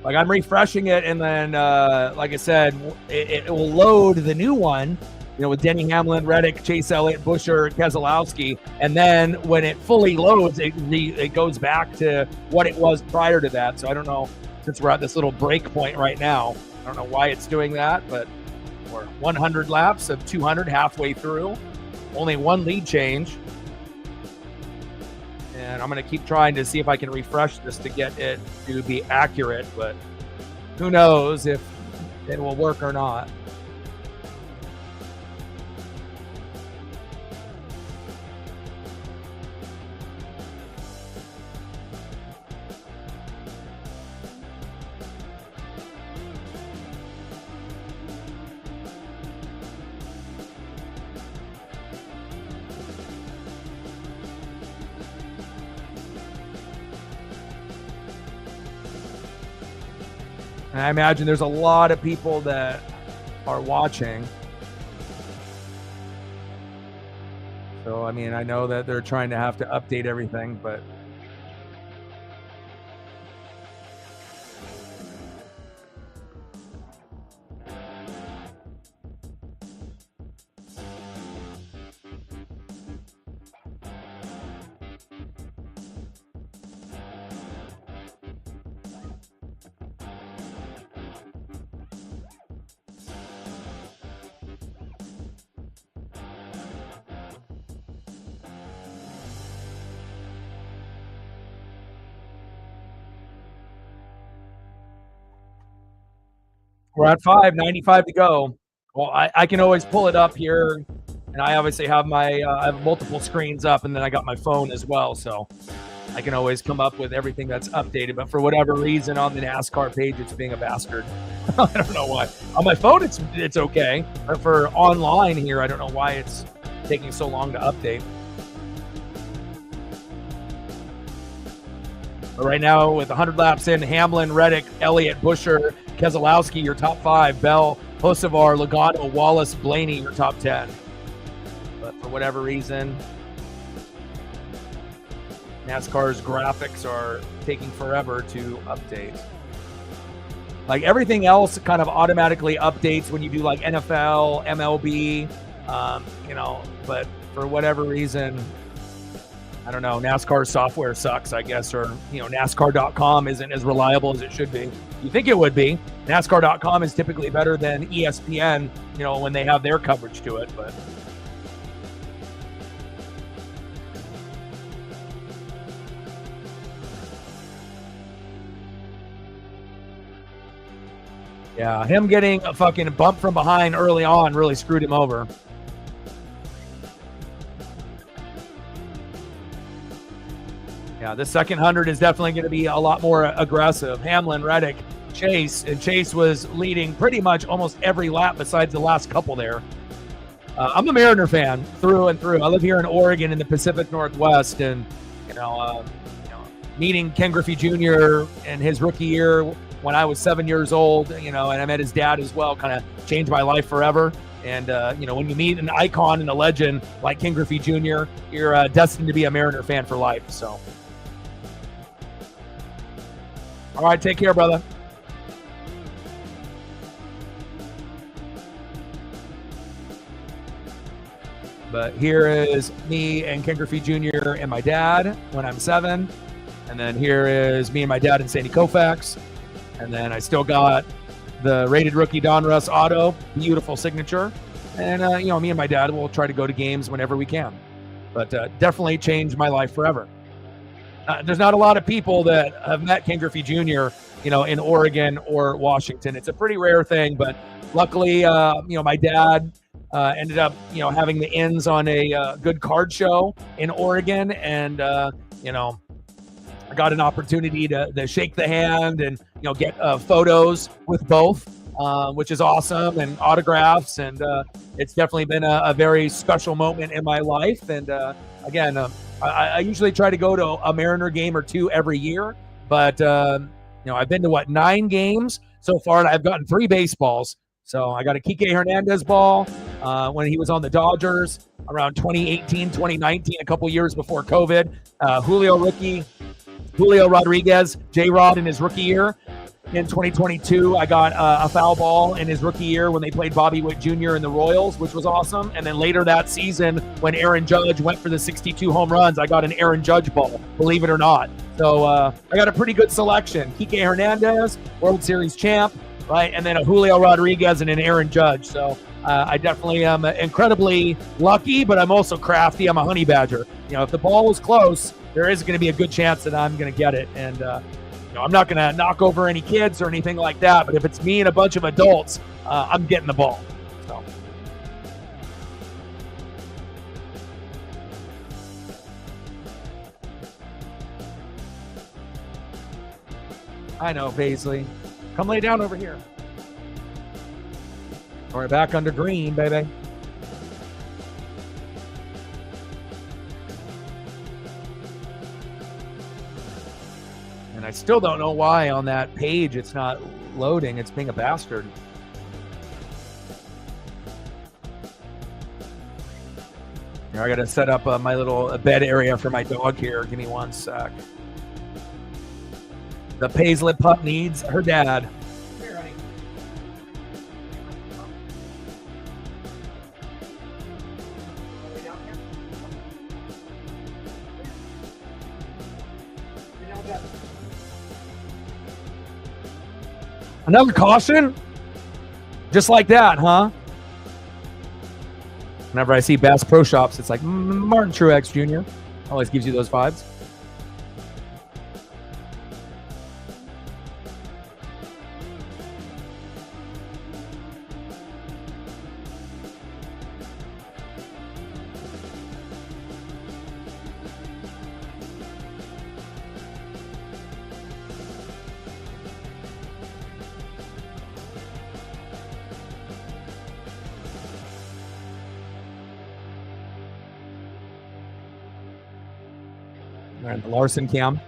Speaker 1: Like, I'm refreshing it, and then, like I said, it will load the new one, with Denny Hamlin, Reddick, Chase Elliott, Buescher, Keselowski, and then when it fully loads, it goes back to what it was prior to that. So I don't know, since we're at this little break point right now, I don't know why it's doing that, but we're 100 laps of 200 halfway through, only one lead change. And I'm going to keep trying to see if I can refresh this to get it to be accurate, but who knows if it will work or not. And I imagine there's a lot of people that are watching. So, I mean, I know that they're trying to have to update everything, but we're at 5:95 to go. Well, I can always pull it up here, and I obviously have I have multiple screens up, and then I got my phone as well, so I can always come up with everything that's updated. But for whatever reason, on the NASCAR page, it's being a bastard. I don't know why. On my phone, it's okay, but for online here, I don't know why it's taking so long to update. But right now, with 100 laps in, Hamlin, Reddick, Elliott, Buescher, Keselowski, your top five. Bell, Hocevar, Logano, Wallace, Blaney are top 10. But for whatever reason, NASCAR's graphics are taking forever to update. Like everything else kind of automatically updates when you do like NFL, MLB, but for whatever reason, I don't know, NASCAR software sucks, I guess, or, NASCAR.com isn't as reliable as it should be. You think it would be. NASCAR.com is typically better than ESPN, when they have their coverage to it, but. Yeah, him getting a fucking bump from behind early on really screwed him over. Yeah, the second 100 is definitely going to be a lot more aggressive. Hamlin, Reddick, Chase, and Chase was leading pretty much almost every lap besides the last couple there. I'm a Mariner fan through and through. I live here in Oregon in the Pacific Northwest, and meeting Ken Griffey Jr. in his rookie year when I was 7 years old, and I met his dad as well, kind of changed my life forever. And, when you meet an icon and a legend like Ken Griffey Jr., you're destined to be a Mariner fan for life. So, all right, take care, brother. But here is me and Ken Griffey Jr. and my dad when I'm 7. And then here is me and my dad and Sandy Koufax. And then I still got the rated rookie Donruss auto, beautiful signature. And, me and my dad will try to go to games whenever we can. But definitely changed my life forever. There's not a lot of people that have met Ken Griffey Jr., in Oregon or Washington. It's a pretty rare thing, but luckily, my dad ended up, having the ins on a good card show in Oregon. And, I got an opportunity to shake the hand and, get photos with both, which is awesome, and autographs. And it's definitely been a very special moment in my life. And again, I usually try to go to a Mariner game or two every year, but I've been to 9 games so far, and I've gotten 3 baseballs. So I got a Kike Hernandez ball when he was on the Dodgers around 2018, 2019, a couple years before COVID. Julio Rodriguez, J-Rod in his rookie year. In 2022, I got a foul ball in his rookie year when they played Bobby Witt Jr. in the Royals, which was awesome. And then later that season, when Aaron Judge went for the 62 home runs, I got an Aaron Judge ball, believe it or not. So I got a pretty good selection. Kike Hernandez, World Series champ, right? And then a Julio Rodriguez and an Aaron Judge. So I definitely am incredibly lucky, but I'm also crafty. I'm a honey badger. If the ball is close, there is going to be a good chance that I'm going to get it. And, I'm not going to knock over any kids or anything like that, but if it's me and a bunch of adults, I'm getting the ball. So. I know, Paisley. Come lay down over here. We're back under green, baby. And I still don't know why on that page it's not loading. It's being a bastard. I got to set up my little bed area for my dog here. Give me one sec. The Paisley pup needs her dad. Here, honey. Another caution? Just like that, huh? Whenever I see Bass Pro Shops, it's like Martin Truex Jr. Always gives you those vibes. And the Larson cam.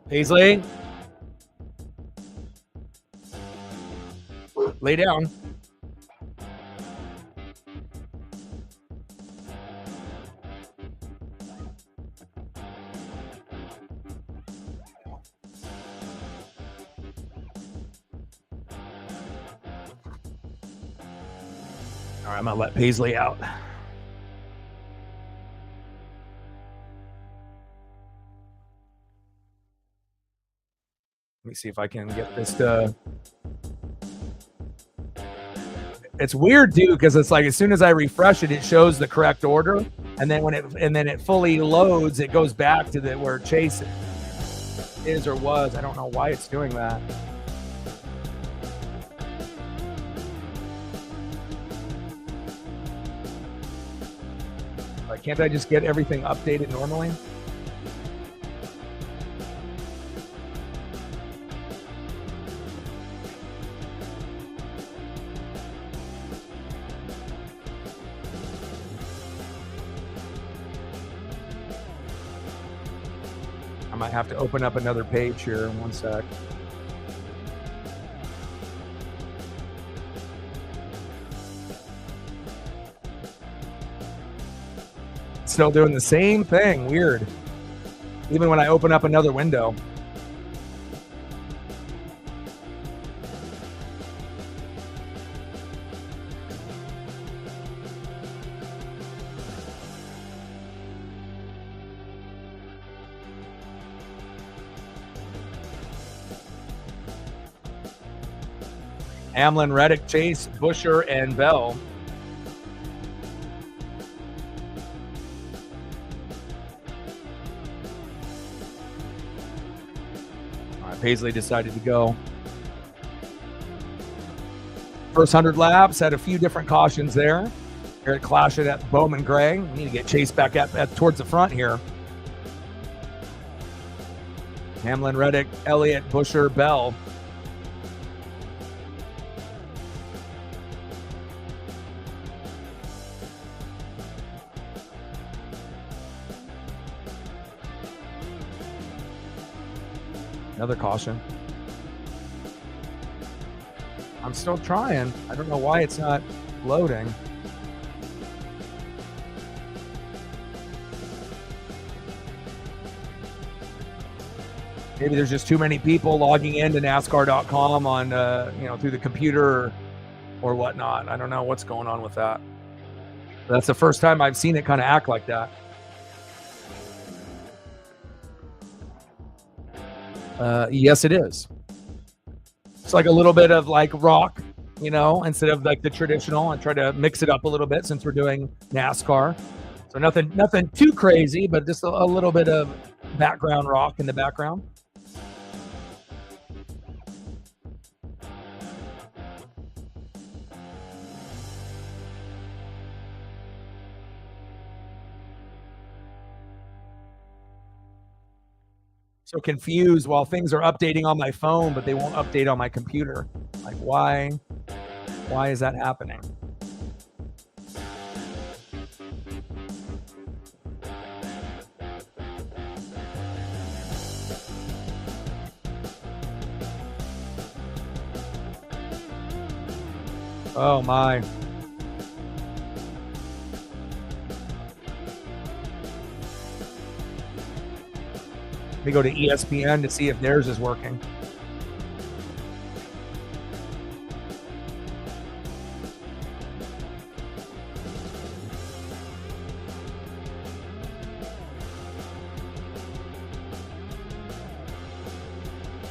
Speaker 1: Paisley, Lay down. All right, I'm gonna let Paisley out. Let me see if I can get this to. It's weird too, because it's like as soon as I refresh it, it shows the correct order, and then when it fully loads, it goes back to where Chase is or was. I don't know why it's doing that. Like, can't I just get everything updated normally? I might have to open up another page here in 1 sec. Still doing the same thing. Weird. Even when I open up another window. Hamlin, Reddick, Chase, Busher, and Bell. All right, Paisley decided to go. First 100 laps, had a few different cautions there. Here at Clash it at Bowman Gray. We need to get Chase back at towards the front here. Hamlin, Reddick, Elliott, Busher, Bell. Another caution. I'm still trying. I don't know why it's not loading. Maybe there's just too many people logging into NASCAR.com on, through the computer or whatnot. I don't know what's going on with that. That's the first time I've seen it kind of act like that. Yes, it is. It's like a little bit of like rock, instead of like the traditional. I try to mix it up a little bit since we're doing NASCAR. So nothing too crazy, but just a little bit of background rock in the background. So confused while things are updating on my phone, but they won't update on my computer. Like, why is that happening? Oh my. Let me go to ESPN to see if theirs is working.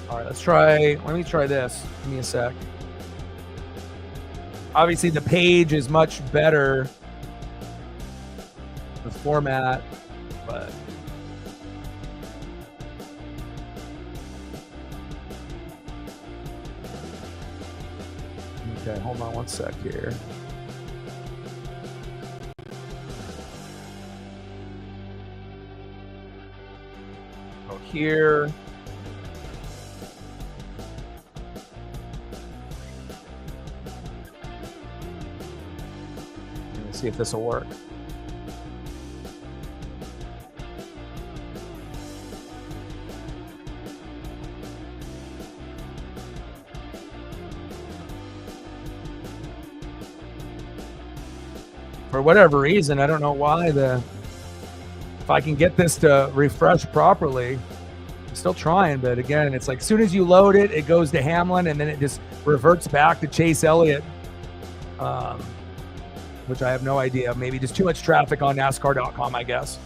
Speaker 1: All right, let me try this. Give me a sec. Obviously the page is much better, the format, but okay, hold on 1 sec here. Go here. Let's see if this will work. for whatever reason, I don't know why if I can get this to refresh properly. I'm still trying, but again, it's like as soon as you load it, it goes to Hamlin, and then it just reverts back to Chase Elliott, which I have no idea. Maybe just too much traffic on NASCAR.com, I guess.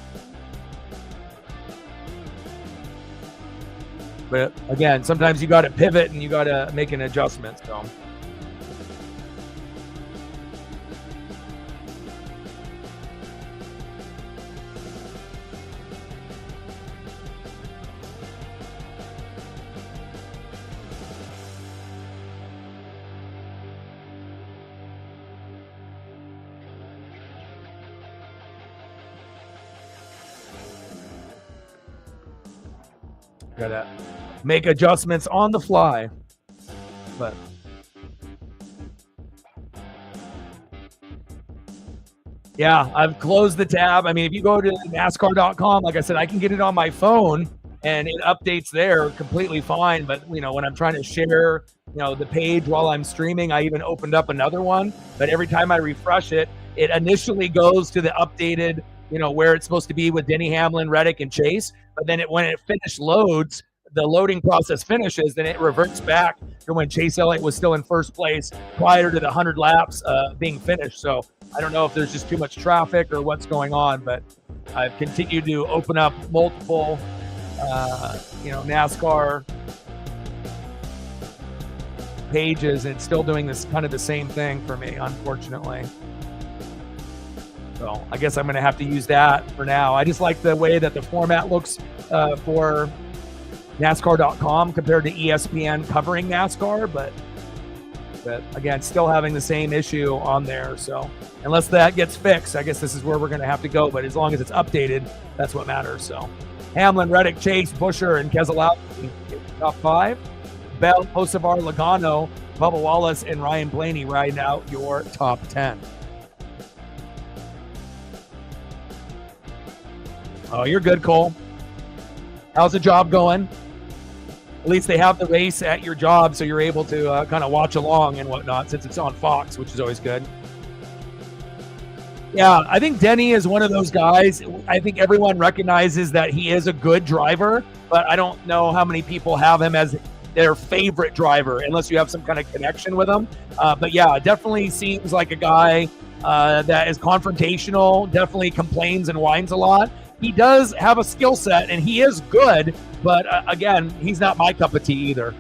Speaker 1: But again, sometimes you got to pivot and you got to make an adjustment. So. Gotta make adjustments on the fly, but yeah, I've closed the tab. I mean, if you go to NASCAR.com, like I said, I can get it on my phone and it updates there completely fine. But when I'm trying to share, the page while I'm streaming, I even opened up another one. But every time I refresh it, it initially goes to the updated, where it's supposed to be with Denny Hamlin, Reddick, and Chase. But then when it loads, the loading process finishes, then it reverts back to when Chase Elliott was still in first place prior to the 100 laps being finished. So I don't know if there's just too much traffic or what's going on, but I've continued to open up multiple, NASCAR pages, and it's still doing this kind of the same thing for me, unfortunately. So I guess I'm going to have to use that for now. I just like the way that the format looks for NASCAR.com compared to ESPN covering NASCAR, but again, still having the same issue on there. So unless that gets fixed, I guess this is where we're going to have to go. But as long as it's updated, that's what matters. So Hamlin, Reddick, Chase, Buescher, and Keselowski, top 5. Bell, Hocevar, Logano, Bubba Wallace, and Ryan Blaney riding out your top 10. Oh, you're good, Cole. How's the job going? At least they have the race at your job, so you're able to kind of watch along and whatnot, since it's on Fox, which is always good. Yeah, I think Denny is one of those guys. I think everyone recognizes that he is a good driver, but I don't know how many people have him as their favorite driver, unless you have some kind of connection with him. But yeah, definitely seems like a guy that is confrontational, definitely complains and whines a lot. He does have a skill set, and he is good, but again, he's not my cup of tea either.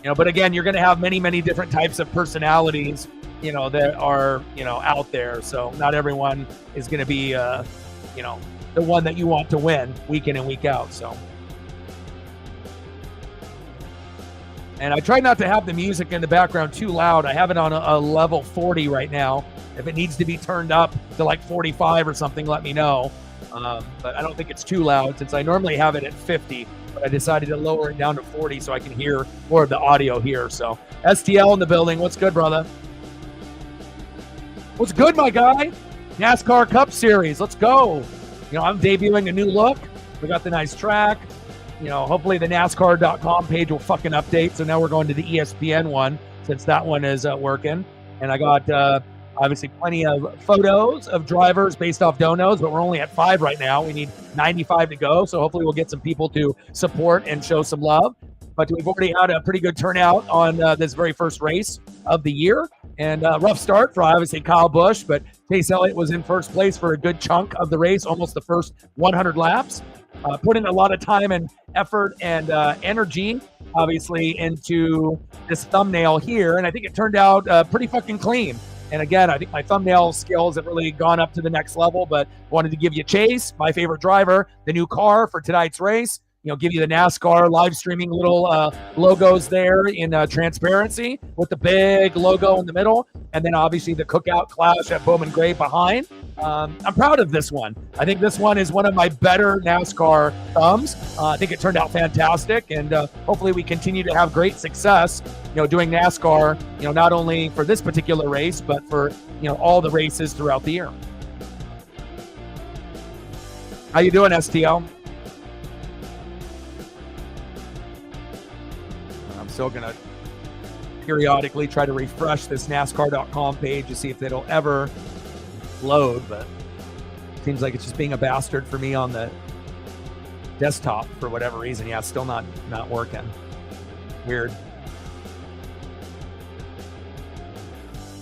Speaker 1: But again, you're going to have many, many different types of personalities, that are, out there. So not everyone is going to be, the one that you want to win week in and week out. So, and I try not to have the music in the background too loud. I have it on a level 40 right now. If it needs to be turned up to like 45 or something, let me know. But I don't think it's too loud, since I normally have it at 50, but I decided to lower it down to 40 so I can hear more of the audio here. So STL in the building. What's good, brother? What's good, my guy? NASCAR Cup Series. Let's go. I'm debuting a new look. We got the nice track. Hopefully the NASCAR.com page will fucking update. So now we're going to the ESPN one, since that one is working. And I got obviously plenty of photos of drivers based off donos, but we're only at 5 right now. We need 95 to go. So hopefully we'll get some people to support and show some love. But we've already had a pretty good turnout on this very first race of the year. And rough start for obviously Kyle Busch, but Chase Elliott was in first place for a good chunk of the race, almost the first 100 laps. Put in a lot of time and effort and energy, obviously, into this thumbnail here. And I think it turned out pretty fucking clean. And again, I think my thumbnail skills have really gone up to the next level, but wanted to give you Chase, my favorite driver, the new car for tonight's race. Give you the NASCAR live streaming little logos there in transparency with the big logo in the middle. And then obviously the Cookout Clash at Bowman Gray behind. I'm proud of this one. I think this one is one of my better NASCAR thumbs. I think it turned out fantastic. And hopefully we continue to have great success, doing NASCAR, not only for this particular race, but for, all the races throughout the year. How you doing, STL? Still going to periodically try to refresh this NASCAR.com page to see if it'll ever load, but seems like it's just being a bastard for me on the desktop for whatever reason. Yeah, it's still not working. Weird.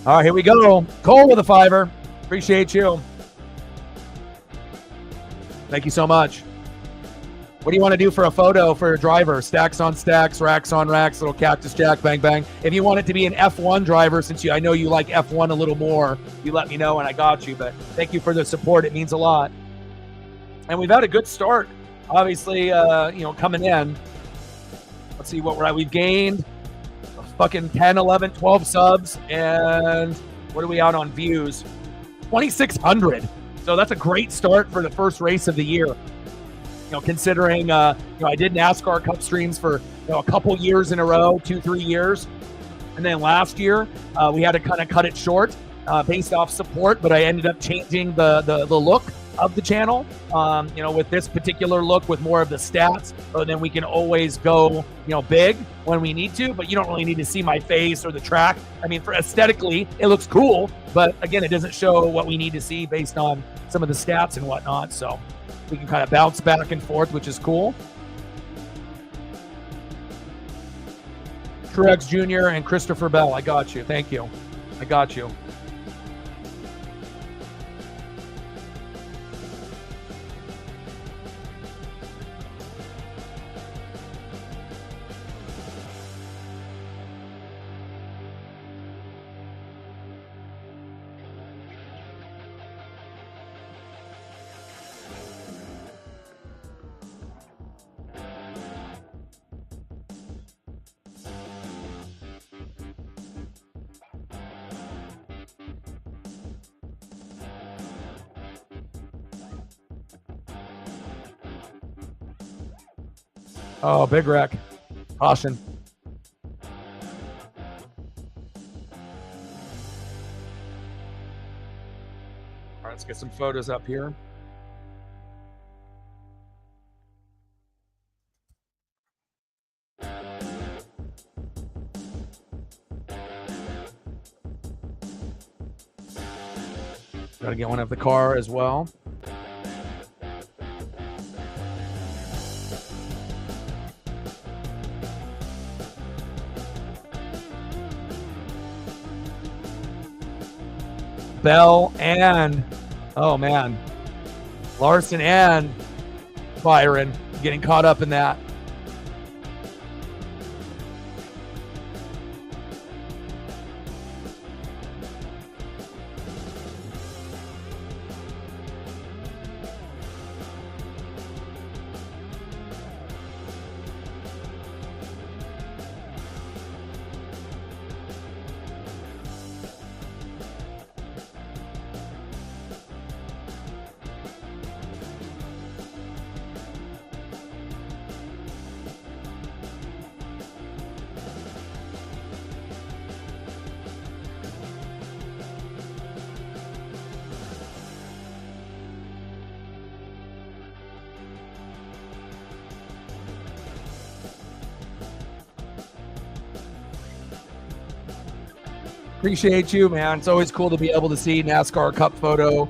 Speaker 1: All right, here we go. Cole with a $5. Appreciate you. Thank you so much. What do you want to do for a photo for a driver? Stacks on stacks, racks on racks, little cactus jack, bang, bang. If you want it to be an F1 driver, since I know you like F1 a little more, you let me know and I got you. But thank you for the support. It means a lot. And we've had a good start, obviously, coming in. Let's see what we're at. We've gained fucking 10, 11, 12 subs. And what are we out on views? 2,600. So that's a great start for the first race of the year. Considering, I did NASCAR Cup streams for a couple years in a row, 2-3 years. And then last year, we had to kind of cut it short based off support, but I ended up changing the look of the channel, with this particular look with more of the stats. But then we can always go, big when we need to, but you don't really need to see my face or the track. I mean, for aesthetically, it looks cool, but again, it doesn't show what we need to see based on some of the stats and whatnot. So we can kind of bounce back and forth, which is cool. Truex Jr. and Christopher Bell. I got you. Thank you. I got you. Oh, big wreck. Caution. All right, let's get some photos up here. Got to get one of the car as well. Bell and, oh man, Larson and Byron getting caught up in that. Appreciate you, man. It's always cool to be able to see NASCAR Cup photo,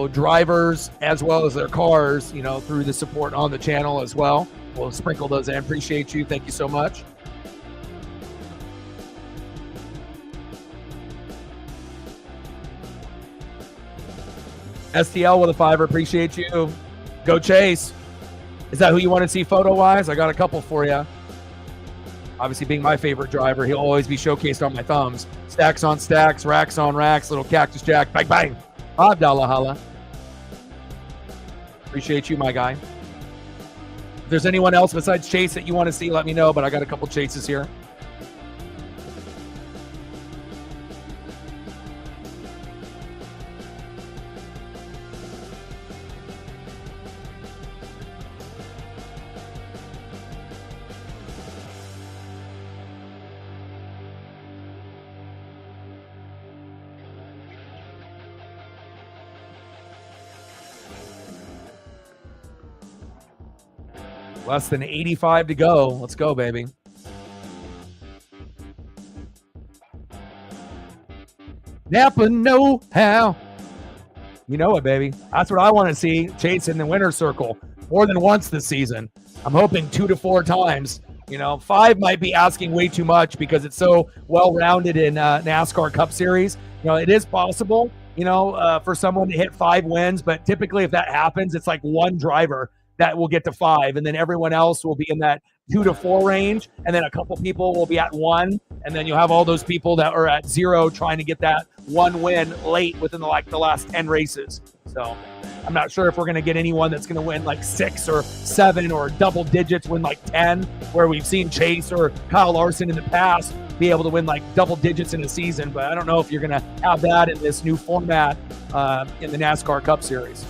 Speaker 1: drivers as well as their cars, through the support on the channel as well. We'll sprinkle those in. Appreciate you. Thank you so much. STL with a $5. Appreciate you. Go Chase. Is that who you want to see photo-wise? I got a couple for you. Obviously, being my favorite driver, he'll always be showcased on my thumbs. Stacks on stacks, racks on racks, little cactus jack, bang, bang. Abdallah Hala. Appreciate you, my guy. If there's anyone else besides Chase that you want to see, let me know, but I got a couple Chases here. Less than 85 to go. Let's go, baby. Napa know-how. You know it, baby. That's what I want to see. Chase in the winner's circle more than once this season. I'm hoping 2 to 4 times. 5 might be asking way too much because it's so well-rounded in NASCAR Cup Series. It is possible, for someone to hit 5 wins, but typically if that happens, it's like one driver that will get to 5, and then everyone else will be in that 2 to 4 range, and then a couple people will be at 1, and then you'll have all those people that are at 0 trying to get that 1 win late within the last 10 races. So I'm not sure if we're going to get anyone that's going to win like 6 or 7 or double digits, win like 10, where we've seen Chase or Kyle Larson in the past be able to win like double digits in a season. But I don't know if you're going to have that in this new format in the NASCAR Cup Series.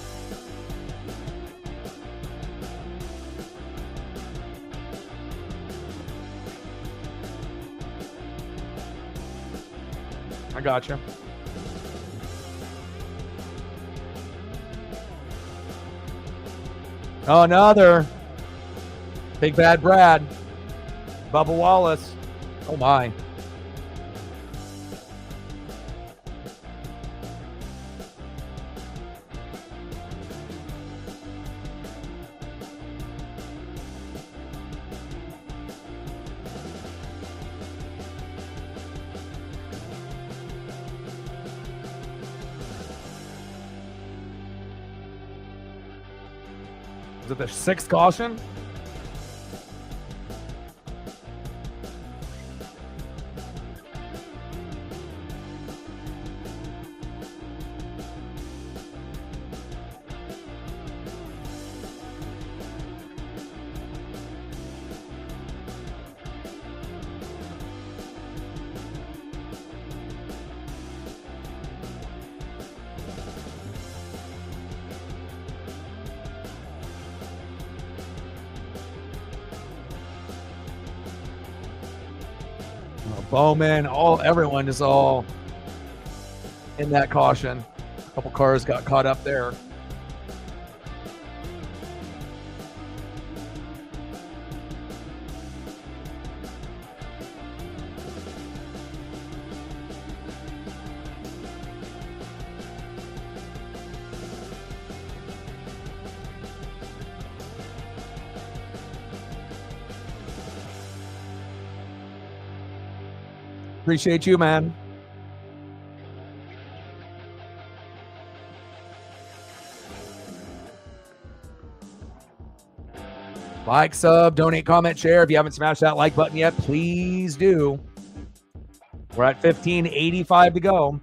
Speaker 1: I gotcha. Oh, another Big Bad Brad, Bubba Wallace. Oh my. Is it the 6th caution? Bowman, everyone is all in that caution. A couple cars got caught up there. Appreciate you, man. Like, sub, donate, comment, share. If you haven't smashed that like button yet, please do. We're at 1585 to go.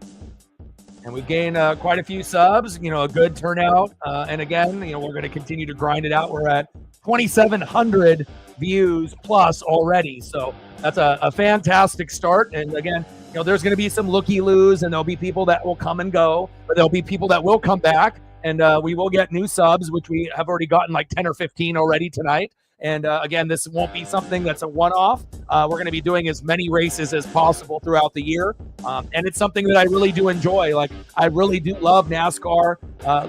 Speaker 1: And we've gained quite a few subs, a good turnout. And again, we're going to continue to grind it out. We're at 2,700 views plus already. So that's a fantastic start. And again, there's going to be some looky-loos, and there'll be people that will come and go, but there'll be people that will come back, and we will get new subs, which we have already gotten like 10 or 15 already tonight. And again, this won't be something that's a one-off. We're going to be doing as many races as possible throughout the year. And it's something that I really do enjoy. Like, I really do love NASCAR,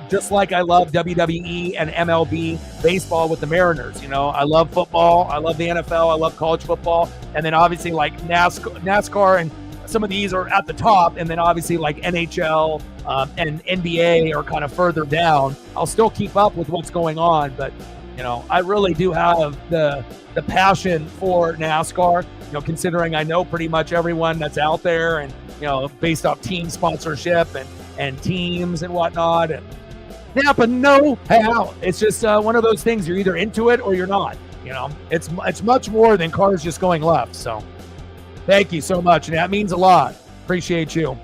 Speaker 1: just like I love WWE and MLB baseball with the Mariners. I love football. I love the NFL. I love college football. And then obviously like NASCAR and some of these are at the top. And then obviously like NHL and NBA are kind of further down. I'll still keep up with what's going on, but I really do have the passion for NASCAR, considering I know pretty much everyone that's out there, and, based off team sponsorship and teams and whatnot. And Napa know-how. It's just one of those things. You're either into it or you're not. It's much more than cars just going left. So thank you so much. And that means a lot. Appreciate you.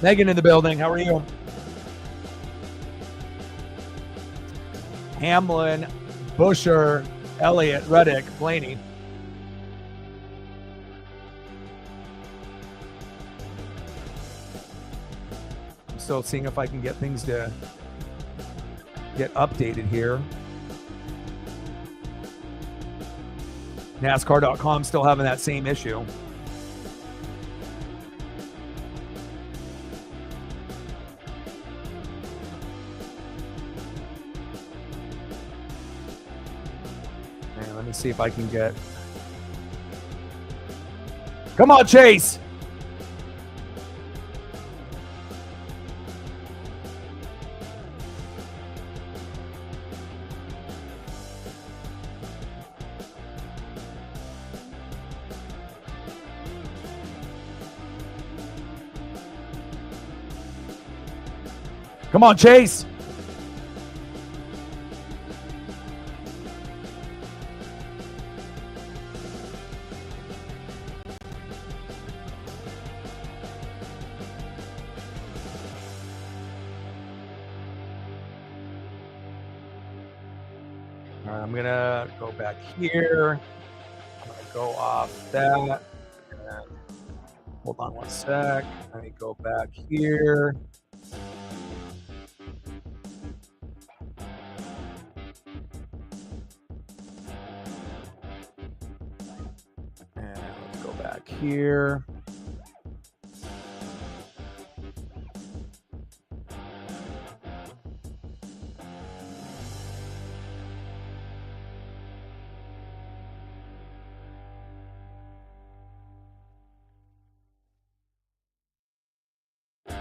Speaker 1: Megan in the building. How are you? Hamlin, Busher, Elliott, Reddick, Blaney. I'm still seeing if I can get things to get updated here. NASCAR.com still having that same issue. Let me see if I can get Come on, Chase. Come on, Chase. All right, I'm going to go back here. I'm going to go off that. And hold on one sec. Let me go back here. Back here.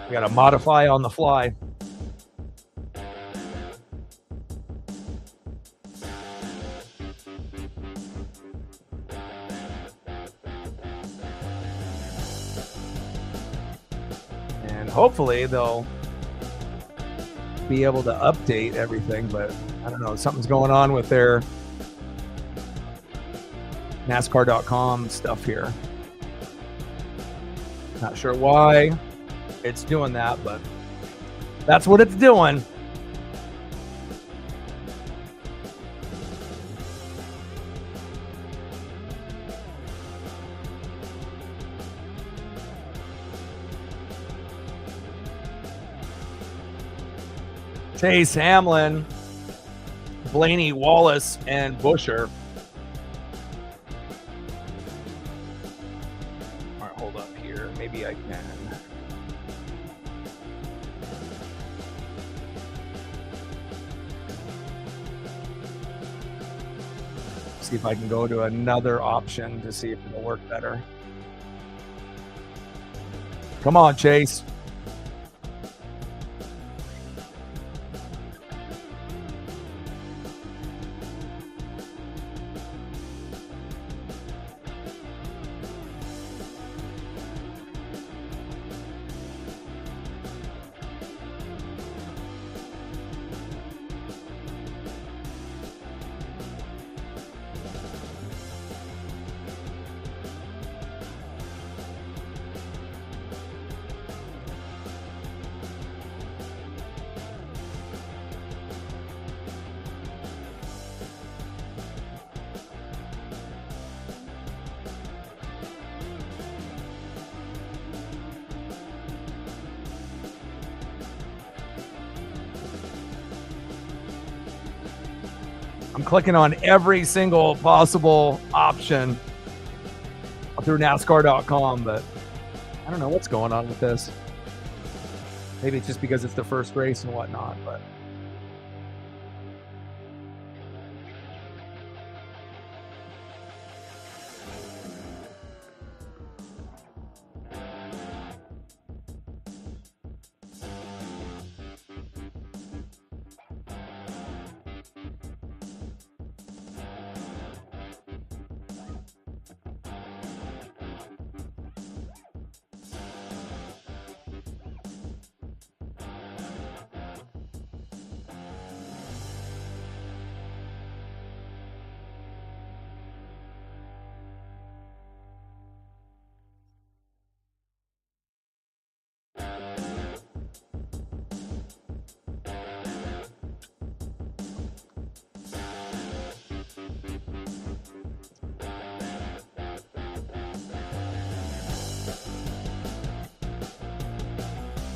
Speaker 1: We got to modify on the fly. Hopefully they'll be able to update everything, but I don't know, something's going on with their NASCAR.com stuff here. Not sure why it's doing that, but that's what it's doing. Chase, Hamlin, Blaney, Wallace, and Buescher. All right, hold up here. Maybe I can. See if I can go to another option to see if it'll work better. Come on, Chase. I'm clicking on every single possible option through NASCAR.com, but I don't know what's going on with this. Maybe it's just because it's the first race and whatnot, but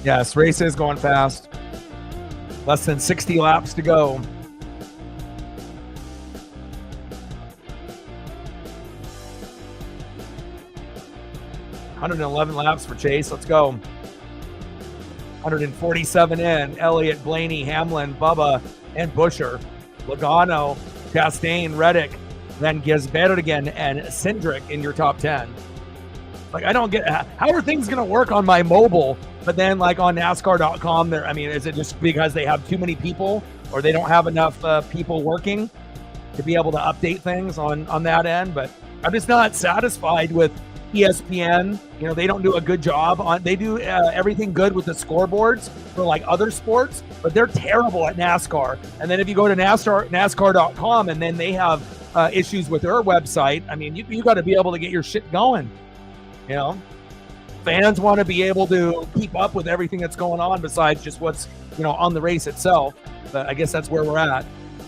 Speaker 1: yes, race is going fast. Less than 60 laps to go. $111 laps for Chase. Let's go. 147 in. Elliott, Blaney, Hamlin, Bubba, and Buescher. Logano, Chastain, Reddick, then Gisbergen and Hendrick in your top 10. Like, I don't get how are things going to work on my mobile, but then like on NASCAR.com, I mean, is it just because they have too many people or they don't have enough people working to be able to update things on that end? But I'm just not satisfied with ESPN. You know, they don't do a good job on, they do everything good with the scoreboards for like other sports, but they're terrible at NASCAR. And then if you go to NASCAR.com and then they have issues with their website, I mean, you got to be able to get your shit going. You know, fans want to be able to keep up with everything that's going on besides just what's, you know, on the race itself. But I guess that's where we're at.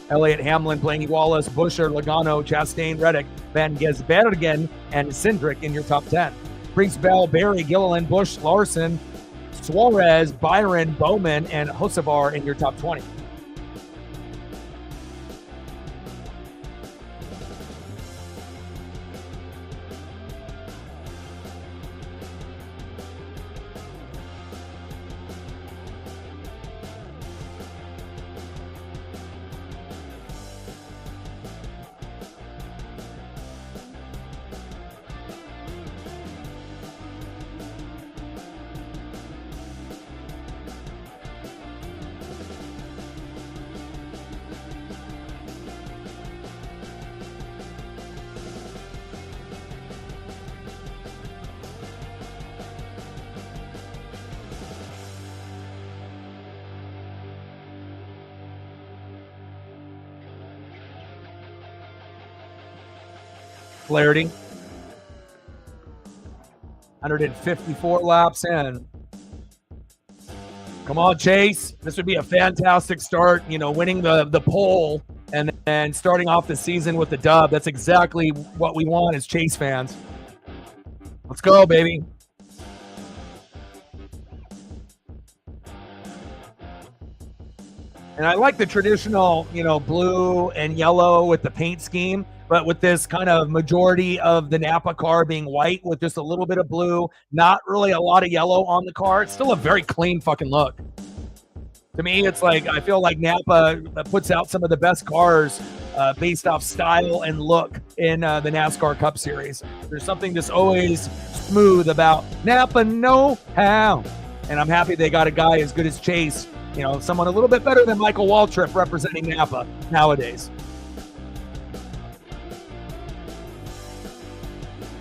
Speaker 1: Elliott, Hamlin, Blaney, Wallace, Buescher, Logano, Chastain, Reddick, Van Gisbergen, and Hendrick in your top 10. Briggs, Bell, Berry, Gilliland, Busch, Larson, Suarez, Byron, Bowman, and Hocevar in your top 20. Flaherty, 154 laps in. Come on, Chase. This would be a fantastic start, you know, winning the pole and then starting off the season with the dub. That's exactly what we want as Chase fans. Let's go, baby. And I like the traditional, you know, blue and yellow with the paint scheme, but with this kind of majority of the Napa car being white with just a little bit of blue, not really a lot of yellow on the car. It's still a very clean fucking look. To me, it's like, I feel like Napa puts out some of the best cars based off style and look in the NASCAR Cup Series. There's something just always smooth about Napa know-how. And I'm happy they got a guy as good as Chase, you know, someone a little bit better than Michael Waltrip representing Napa nowadays.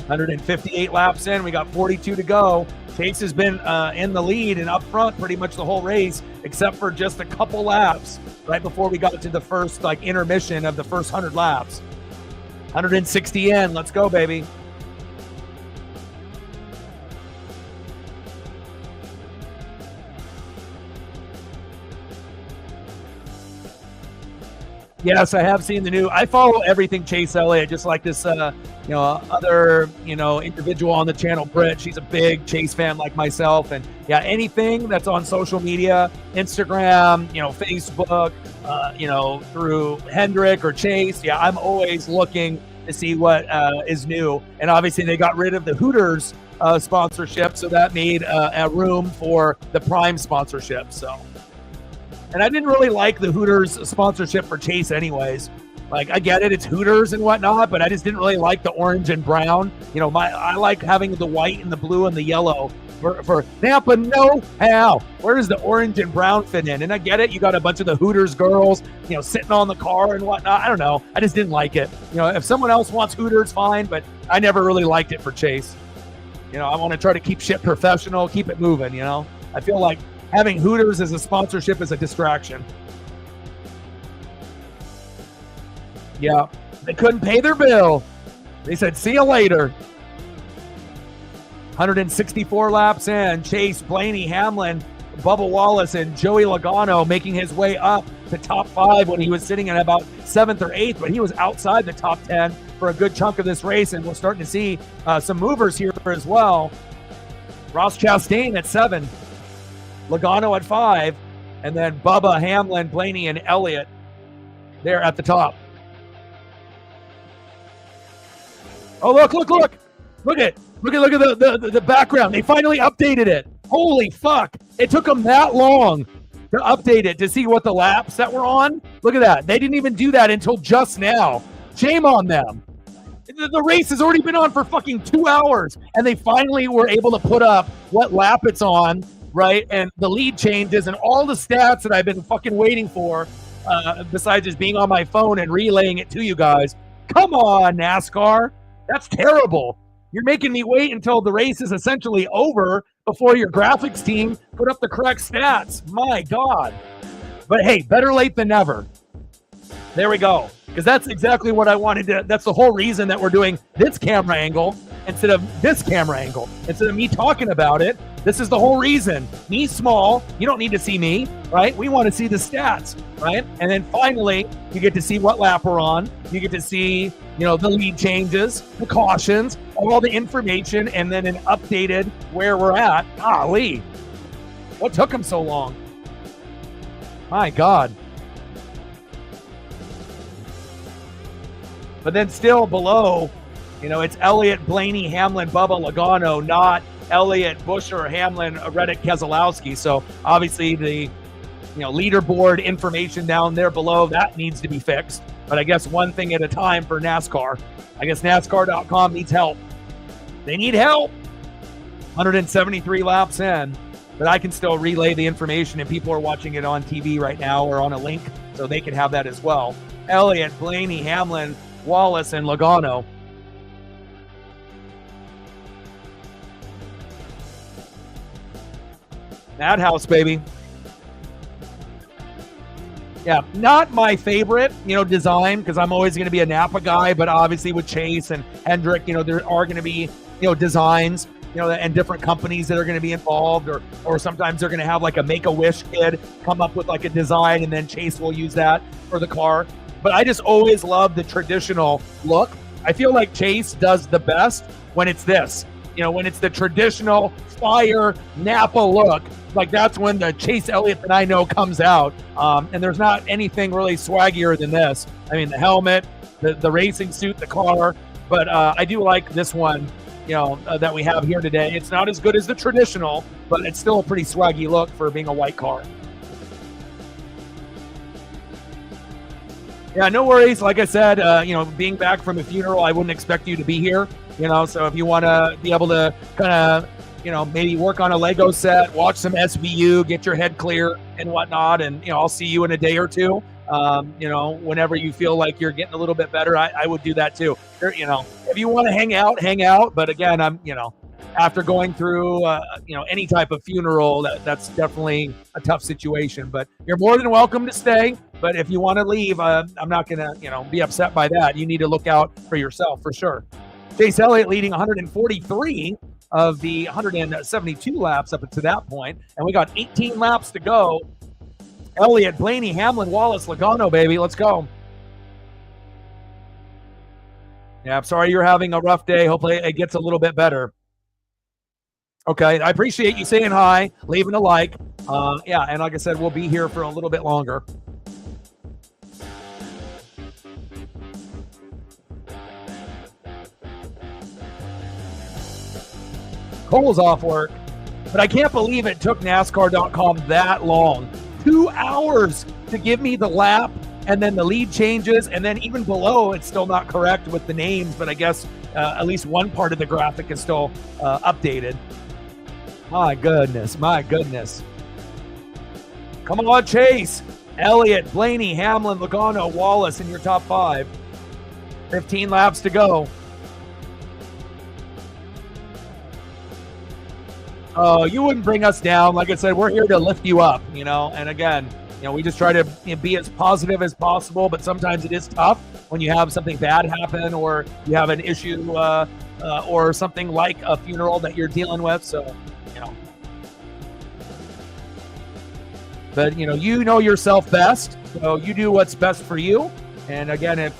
Speaker 1: 158 laps in. We got 42 to go. Chase has been in the lead and up front pretty much the whole race, except for just a couple laps right before we got to the first like intermission of the first 100 laps. 160 in. Let's go, baby. Yes, I have seen the new. I follow everything Chase Elliott, just like this, you know, other, you know, individual on the channel, Britt. She's a big Chase fan like myself, and yeah, anything that's on social media, Instagram, you know, Facebook, you know, through Hendrick or Chase. Yeah, I'm always looking to see what is new, and obviously they got rid of the Hooters sponsorship, so that made a room for the Prime sponsorship. So. And I didn't really like the Hooters sponsorship for Chase anyways. Like, I get it, it's Hooters and whatnot, but I just didn't really like the orange and brown. You know, I like having the white and the blue and the yellow for Napa know-how. Where does the orange and brown fit in? And I get it, you got a bunch of the Hooters girls, you know, sitting on the car and whatnot. I don't know. I just didn't like it. You know, if someone else wants Hooters, fine, but I never really liked it for Chase. You know, I want to try to keep shit professional, keep it moving, you know? I feel like having Hooters as a sponsorship is a distraction. Yeah, they couldn't pay their bill. They said, see you later. 164 laps in. Chase, Blaney, Hamlin, Bubba Wallace, and Joey Logano making his way up to top 5 when he was sitting in about 7th or 8th, but he was outside the top 10 for a good chunk of this race, and we're starting to see some movers here as well. Ross Chastain at 7. Logano at 5, and then Bubba, Hamlin, Blaney, and Elliott there at the top. Oh, look at the background. They finally updated it. Holy fuck. It took them that long to update it to see what the laps that were on. Look at that. They didn't even do that until just now. Shame on them. The race has already been on for fucking 2 hours, and they finally were able to put up what lap it's on, right? And the lead changes and all the stats that I've been fucking waiting for, besides just being on my phone and relaying it to you guys. Come on, NASCAR. That's terrible. You're making me wait until the race is essentially over before your graphics team put up the correct stats. My God. But hey, better late than never. There we go. Because that's exactly what I wanted to. That's the whole reason that we're doing this camera angle instead of this camera angle. Instead of me talking about it, this is the whole reason. Me small, you don't need to see me, right? We want to see the stats, right? And then finally, you get to see what lap we're on. You get to see, the lead changes, the cautions, all the information, and then an updated where we're at. Golly, what took them so long? My God. But then still below, it's Elliott, Blaney, Hamlin, Bubba, Logano, not Elliott, Buescher, Hamlin, Reddick, Keselowski. So obviously the leaderboard information down there below, that needs to be fixed. But I guess one thing at a time for NASCAR. I guess NASCAR.com needs help. They need help. 173 laps in. But I can still relay the information, and people are watching it on TV right now or on a link, so they can have that as well. Elliott, Blaney, Hamlin, Wallace, and Logano. Madhouse, baby. Yeah, not my favorite, design, because I'm always going to be a Napa guy, but obviously with Chase and Hendrick, there are going to be, designs, and different companies that are going to be involved, or sometimes they're going to have like a Make-A-Wish kid come up with like a design, and then Chase will use that for the car. But I just always love the traditional look. I feel like Chase does the best when it's this, when it's the traditional fire Napa look. Like that's when the Chase Elliott that I know comes out. And there's not anything really swaggier than this. I mean, the helmet, the racing suit, the car. But I do like this one, that we have here today. It's not as good as the traditional, but it's still a pretty swaggy look for being a white car. Yeah, no worries. Like I said, being back from a funeral, I wouldn't expect you to be here, so if you want to be able to kind of, maybe work on a Lego set, watch some SVU, get your head clear and whatnot, and, I'll see you in a day or two. Whenever you feel like you're getting a little bit better, I would do that too. If you want to hang out. But again, I'm, after going through, any type of funeral, that's definitely a tough situation. But you're more than welcome to stay. But if you want to leave, I'm not going to, be upset by that. You need to look out for yourself for sure. Chase Elliott leading 143 of the 172 laps up to that point. And we got 18 laps to go. Elliott, Blaney, Hamlin, Wallace, Logano, baby. Let's go. Yeah, I'm sorry you're having a rough day. Hopefully it gets a little bit better. Okay, I appreciate you saying hi, leaving a like. Yeah, and like I said, we'll be here for a little bit longer. Cole's off work, but I can't believe it took NASCAR.com that long. 2 hours to give me the lap, and then the lead changes, and then even below, it's still not correct with the names, but I guess at least one part of the graphic is still updated. My goodness, my goodness. Come on, Chase. Elliott, Blaney, Hamlin, Logano, Wallace in your top 5. 15 laps to go. Oh, you wouldn't bring us down. Like I said, we're here to lift you up, and again, we just try to be as positive as possible, but sometimes it is tough when you have something bad happen or you have an issue or something like a funeral that you're dealing with. So, but you know yourself best, so you do what's best for you. And again, if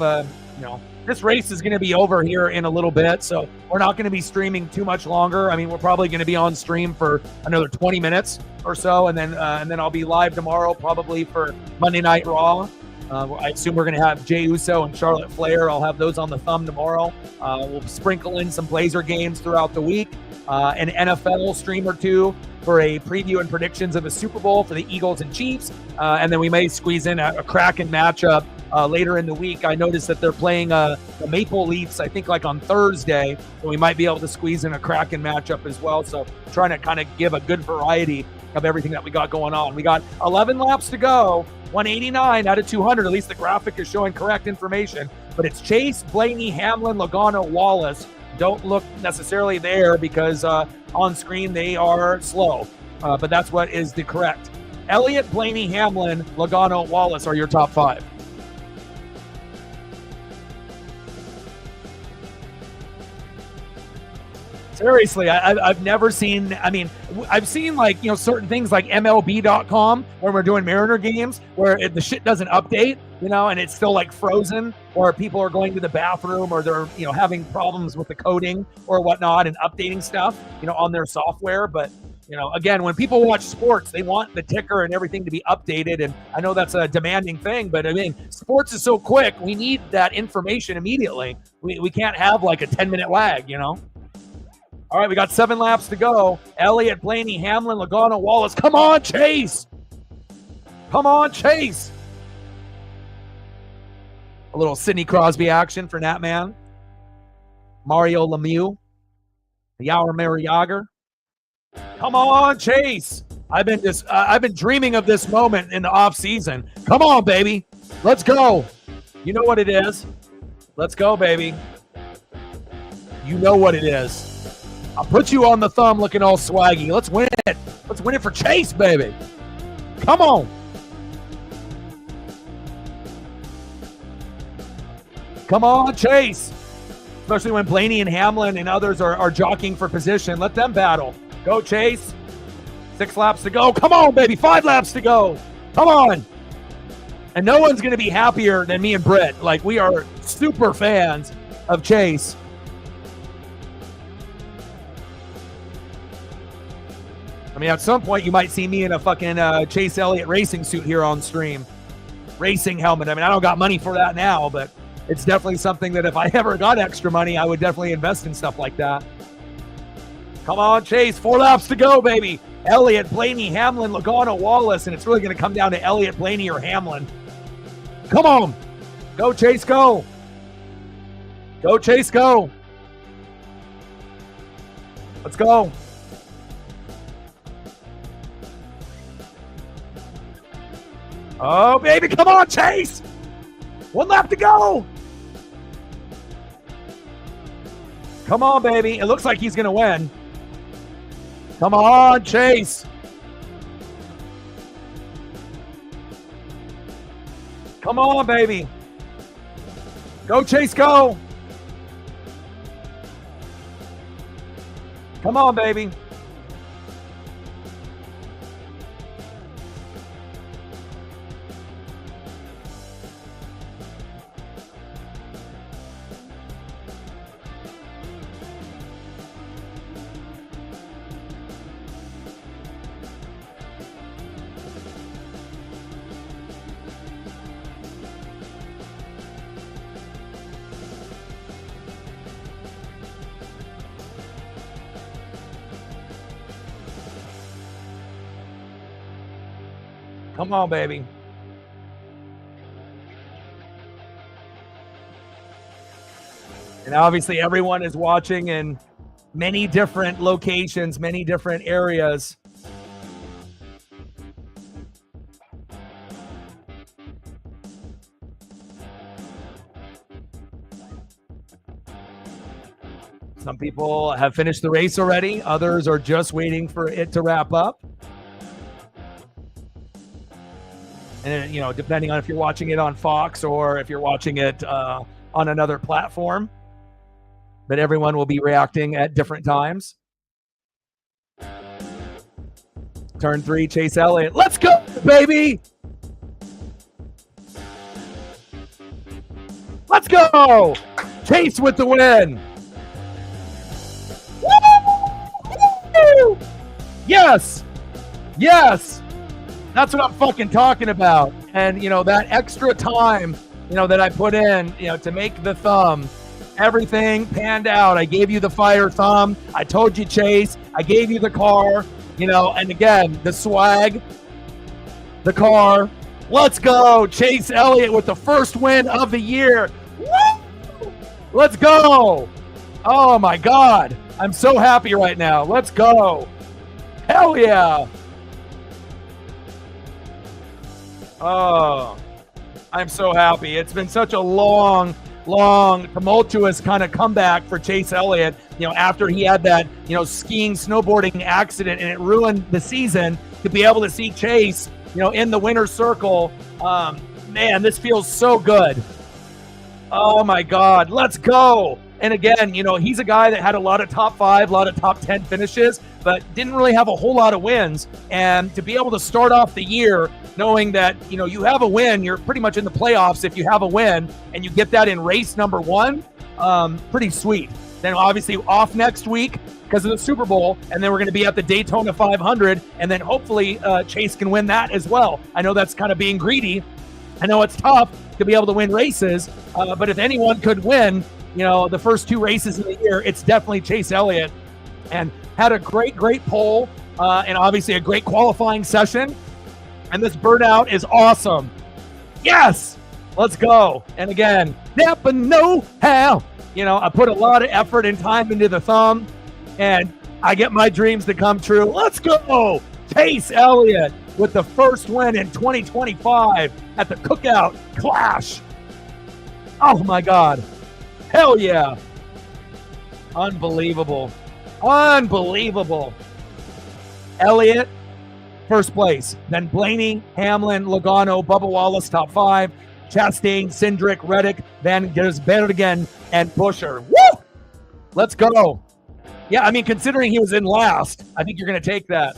Speaker 1: this race is going to be over here in a little bit, so we're not going to be streaming too much longer. I mean, we're probably going to be on stream for another 20 minutes or so, and then I'll be live tomorrow, probably for Monday Night Raw. I assume we're going to have Jey Uso and Charlotte Flair. I'll have those on the thumb tomorrow. We'll sprinkle in some Blazer games throughout the week. an NFL stream or two for a preview and predictions of the Super Bowl for the Eagles and Chiefs. And then we may squeeze in a Kraken matchup later in the week. I noticed that they're playing the Maple Leafs, I think, like on Thursday. So we might be able to squeeze in a Kraken matchup as well. So trying to kind of give a good variety of everything that we got going on. We got 11 laps to go, 189 out of 200. At least the graphic is showing correct information. But it's Chase, Blaney, Hamlin, Logano, Wallace. Don't look necessarily there because on screen they are slow. But that's what is the correct. Elliott, Blaney, Hamlin, Logano, Wallace are your top 5. Seriously, I've never seen, I mean, I've seen like, certain things like MLB.com when we're doing Mariner games where the shit doesn't update, and it's still like frozen, or people are going to the bathroom, or they're, having problems with the coding or whatnot and updating stuff, on their software. But, again, when people watch sports, they want the ticker and everything to be updated. And I know that's a demanding thing, but I mean, sports is so quick. We need that information immediately. We can't have like a 10-minute lag, All right, we got 7 laps to go. Elliott, Blaney, Hamlin, Logano, Wallace. Come on, Chase. Come on, Chase. A little Sidney Crosby action for Nat Man. Mario Lemieux. Jaromir Jagr. Come on, Chase. I've been dreaming of this moment in the off season. Come on, baby. Let's go. You know what it is. Let's go, baby. You know what it is. I'll put you on the thumb looking all swaggy. Let's win it. Let's win it for Chase, baby. Come on. Come on, Chase. Especially when Blaney and Hamlin and others are jockeying for position. Let them battle. Go, Chase. 6 laps to go. Come on, baby. 5 laps to go. Come on. And no one's going to be happier than me and Britt. Like, we are super fans of Chase. I mean, at some point, you might see me in a fucking Chase Elliott racing suit here on stream. Racing helmet. I mean, I don't got money for that now, but it's definitely something that if I ever got extra money, I would definitely invest in stuff like that. Come on, Chase. 4 laps to go, baby. Elliott, Blaney, Hamlin, Logano, Wallace, and it's really going to come down to Elliott, Blaney, or Hamlin. Come on. Go, Chase, go. Go, Chase, go. Let's go. Oh, baby, come on, Chase! 1 lap to go! Come on, baby. It looks like he's going to win. Come on, Chase. Come on, baby. Go, Chase, go. Come on, baby. Come on, baby. And obviously everyone is watching in many different locations, many different areas. Some people have finished the race already. Others are just waiting for it to wrap up. And, you know, depending on if you're watching it on Fox or if you're watching it on another platform. But everyone will be reacting at different times. Turn 3, Chase Elliott. Let's go, baby! Let's go! Chase with the win! Woo! Yes! Yes! That's what I'm fucking talking about. And, you know, that extra time, you know, that I put in, you know, to make the thumb Everything panned out. I gave you the fire thumb. I told you, Chase. I gave you the car, and again, the swag, the car. Let's go. Chase Elliott with the first win of the year. Woo! Let's go. Oh, my God. I'm so happy right now. Let's go. Hell yeah. Oh, I'm so happy. It's been such a long, tumultuous kind of comeback for Chase Elliott, after he had that, skiing, snowboarding accident and it ruined the season. To be able to see Chase, in the winner's circle, man, this feels so good. Oh my God, let's go. And again, he's a guy that had a lot of top 5, a lot of top 10 finishes, but didn't really have a whole lot of wins. And to be able to start off the year knowing that, you have a win, you're pretty much in the playoffs if you have a win, and you get that in race number 1, pretty sweet. Then obviously off next week because of the Super Bowl, and then we're going to be at the Daytona 500, and then hopefully Chase can win that as well. I know that's kind of being greedy. I know it's tough to be able to win races, but if anyone could win, the first 2 races in the year, it's definitely Chase Elliott. And had a great pole, and obviously a great qualifying session. And this burnout is awesome. Yes, let's go. And again, Napa know-how. I put a lot of effort and time into the thumb, and I get my dreams to come true. Let's go. Chase Elliott with the first win in 2025 at the Cookout Clash. Oh my God. Hell yeah. Unbelievable. Elliott, first place. Then Blaney, Hamlin, Logano, Bubba Wallace, top 5. Chastain, Cindric, Reddick, Van Gisbergen, and Buescher. Woo! Let's go. Yeah, I mean, considering he was in last, I think you're going to take that.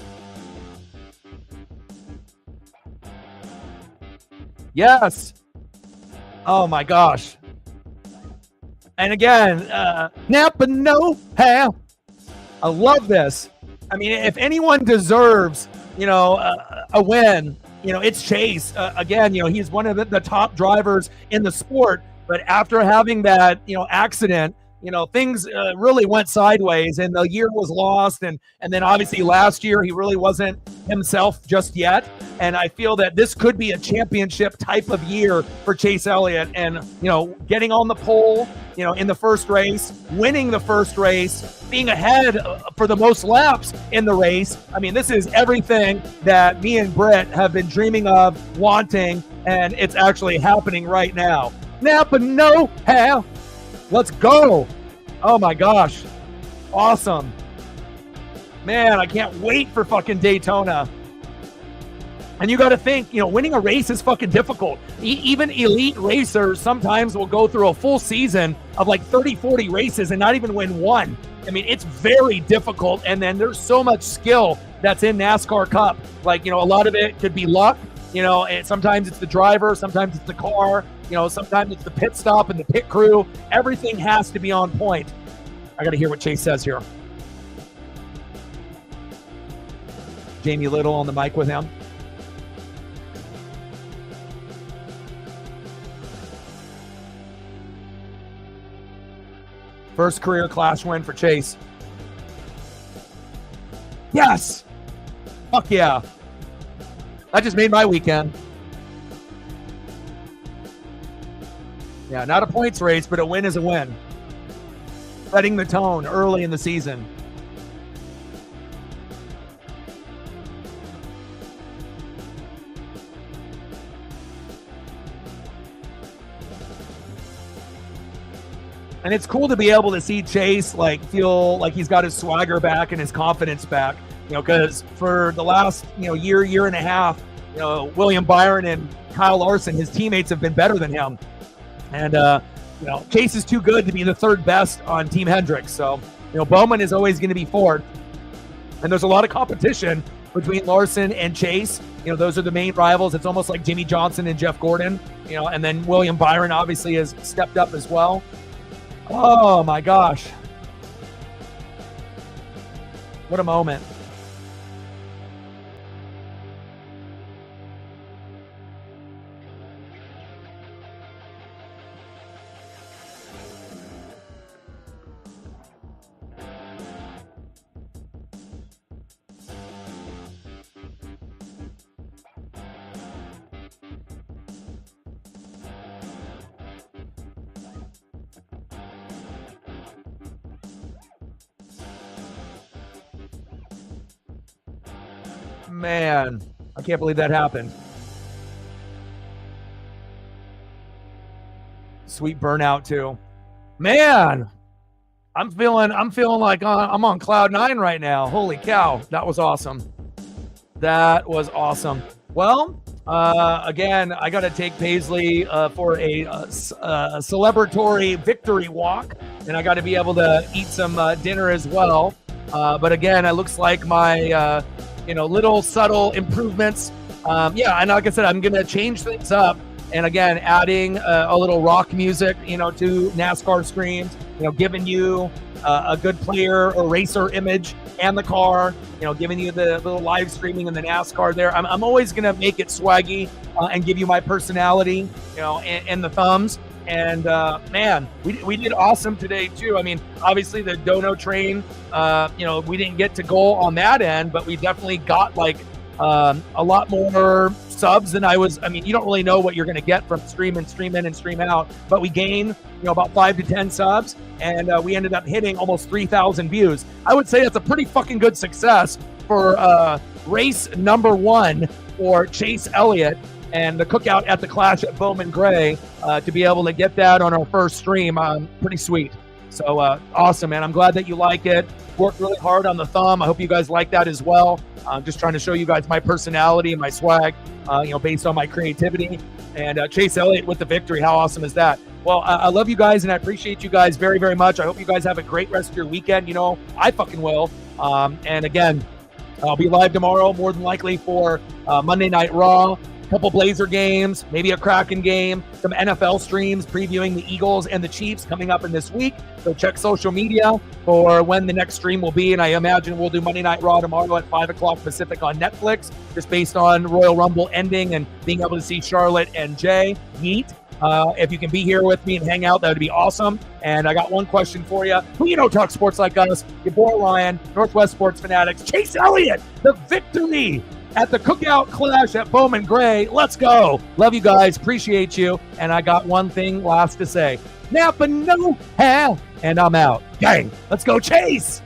Speaker 1: Yes. Oh my gosh. And again, Napa know-how. I love this. I mean, if anyone deserves, a win, it's Chase. Again, he's one of the top drivers in the sport. But after having that, accident, things really went sideways, and the year was lost. And then obviously last year, he really wasn't himself just yet. And I feel that this could be a championship type of year for Chase Elliott. And, getting on the pole, in the first race, winning the first race, being ahead for the most laps in the race. I mean, this is everything that me and Britt have been dreaming of, wanting, and it's actually happening right now. Napa know-how. Let's go. Oh my gosh. Awesome. Man, I can't wait for fucking Daytona. And you got to think, winning a race is fucking difficult. Even elite racers sometimes will go through a full season of like 30, 40 races and not even win one. I mean, it's very difficult. And then there's so much skill that's in NASCAR Cup. Like, a lot of it could be luck. And sometimes it's the driver, sometimes it's the car, sometimes it's the pit stop and the pit crew. Everything has to be on point. I got to hear what Chase says here. Jamie Little on the mic with him. First career Clash win for Chase. Yes! Fuck yeah. That just made my weekend. Yeah, not a points race, but a win is a win. Setting the tone early in the season. And it's cool to be able to see Chase feel like he's got his swagger back and his confidence back, because for the last, year and a half, William Byron and Kyle Larson, his teammates have been better than him. And, Chase is too good to be the third best on Team Hendrick. So, Bowman is always going to be fourth. And there's a lot of competition between Larson and Chase. Those are the main rivals. It's almost like Jimmy Johnson and Jeff Gordon, and then William Byron obviously has stepped up as well. Oh my gosh. What a moment. Man, I can't believe that happened. Sweet burnout too. Man, I'm feeling like I'm on cloud 9 right now. Holy cow, that was awesome. That was awesome. Well, again, I got to take Paisley for a celebratory victory walk, and I got to be able to eat some dinner as well. But again, it looks like my little subtle improvements. Yeah, and like I said, I'm gonna change things up. And again, adding a little rock music, to NASCAR streams, giving you a good player or racer image and the car, giving you the little live streaming and the NASCAR there. I'm always going to make it swaggy and give you my personality, and the thumbs. And man, we did awesome today too. I mean, obviously the dono train, we didn't get to goal on that end, but we definitely got like a lot more subs than you don't really know what you're going to get from stream in and stream out, but we gained about 5 to 10 subs, and we ended up hitting almost 3,000 views. I would say that's a pretty fucking good success for race number 1 for Chase Elliott and the cookout at the Clash at Bowman Gray, to be able to get that on our first stream. Pretty sweet. So awesome, man. I'm glad that you like it. Worked really hard on the thumb. I hope you guys like that as well. I'm just trying to show you guys my personality and my swag, based on my creativity. And Chase Elliott with the victory. How awesome is that? Well, I love you guys, and I appreciate you guys very, very much. I hope you guys have a great rest of your weekend. I fucking will. And again, I'll be live tomorrow, more than likely, for Monday Night Raw. Couple Blazer games, maybe a Kraken game, some NFL streams previewing the Eagles and the Chiefs coming up in this week. So check social media for when the next stream will be. And I imagine we'll do Monday Night Raw tomorrow at 5 o'clock Pacific on Netflix, just based on Royal Rumble ending and being able to see Charlotte and Jay meet. If you can be here with me and hang out, that would be awesome. And I got one question for you. Who talk sports like us? Your boy Ryan, Northwest Sports Fanatics. Chase Elliott, the victory at the Cookout Clash at Bowman Gray. Let's go. Love you guys. Appreciate you. And I got one thing last to say. Napa no hell. And I'm out. Gang. Let's go Chase.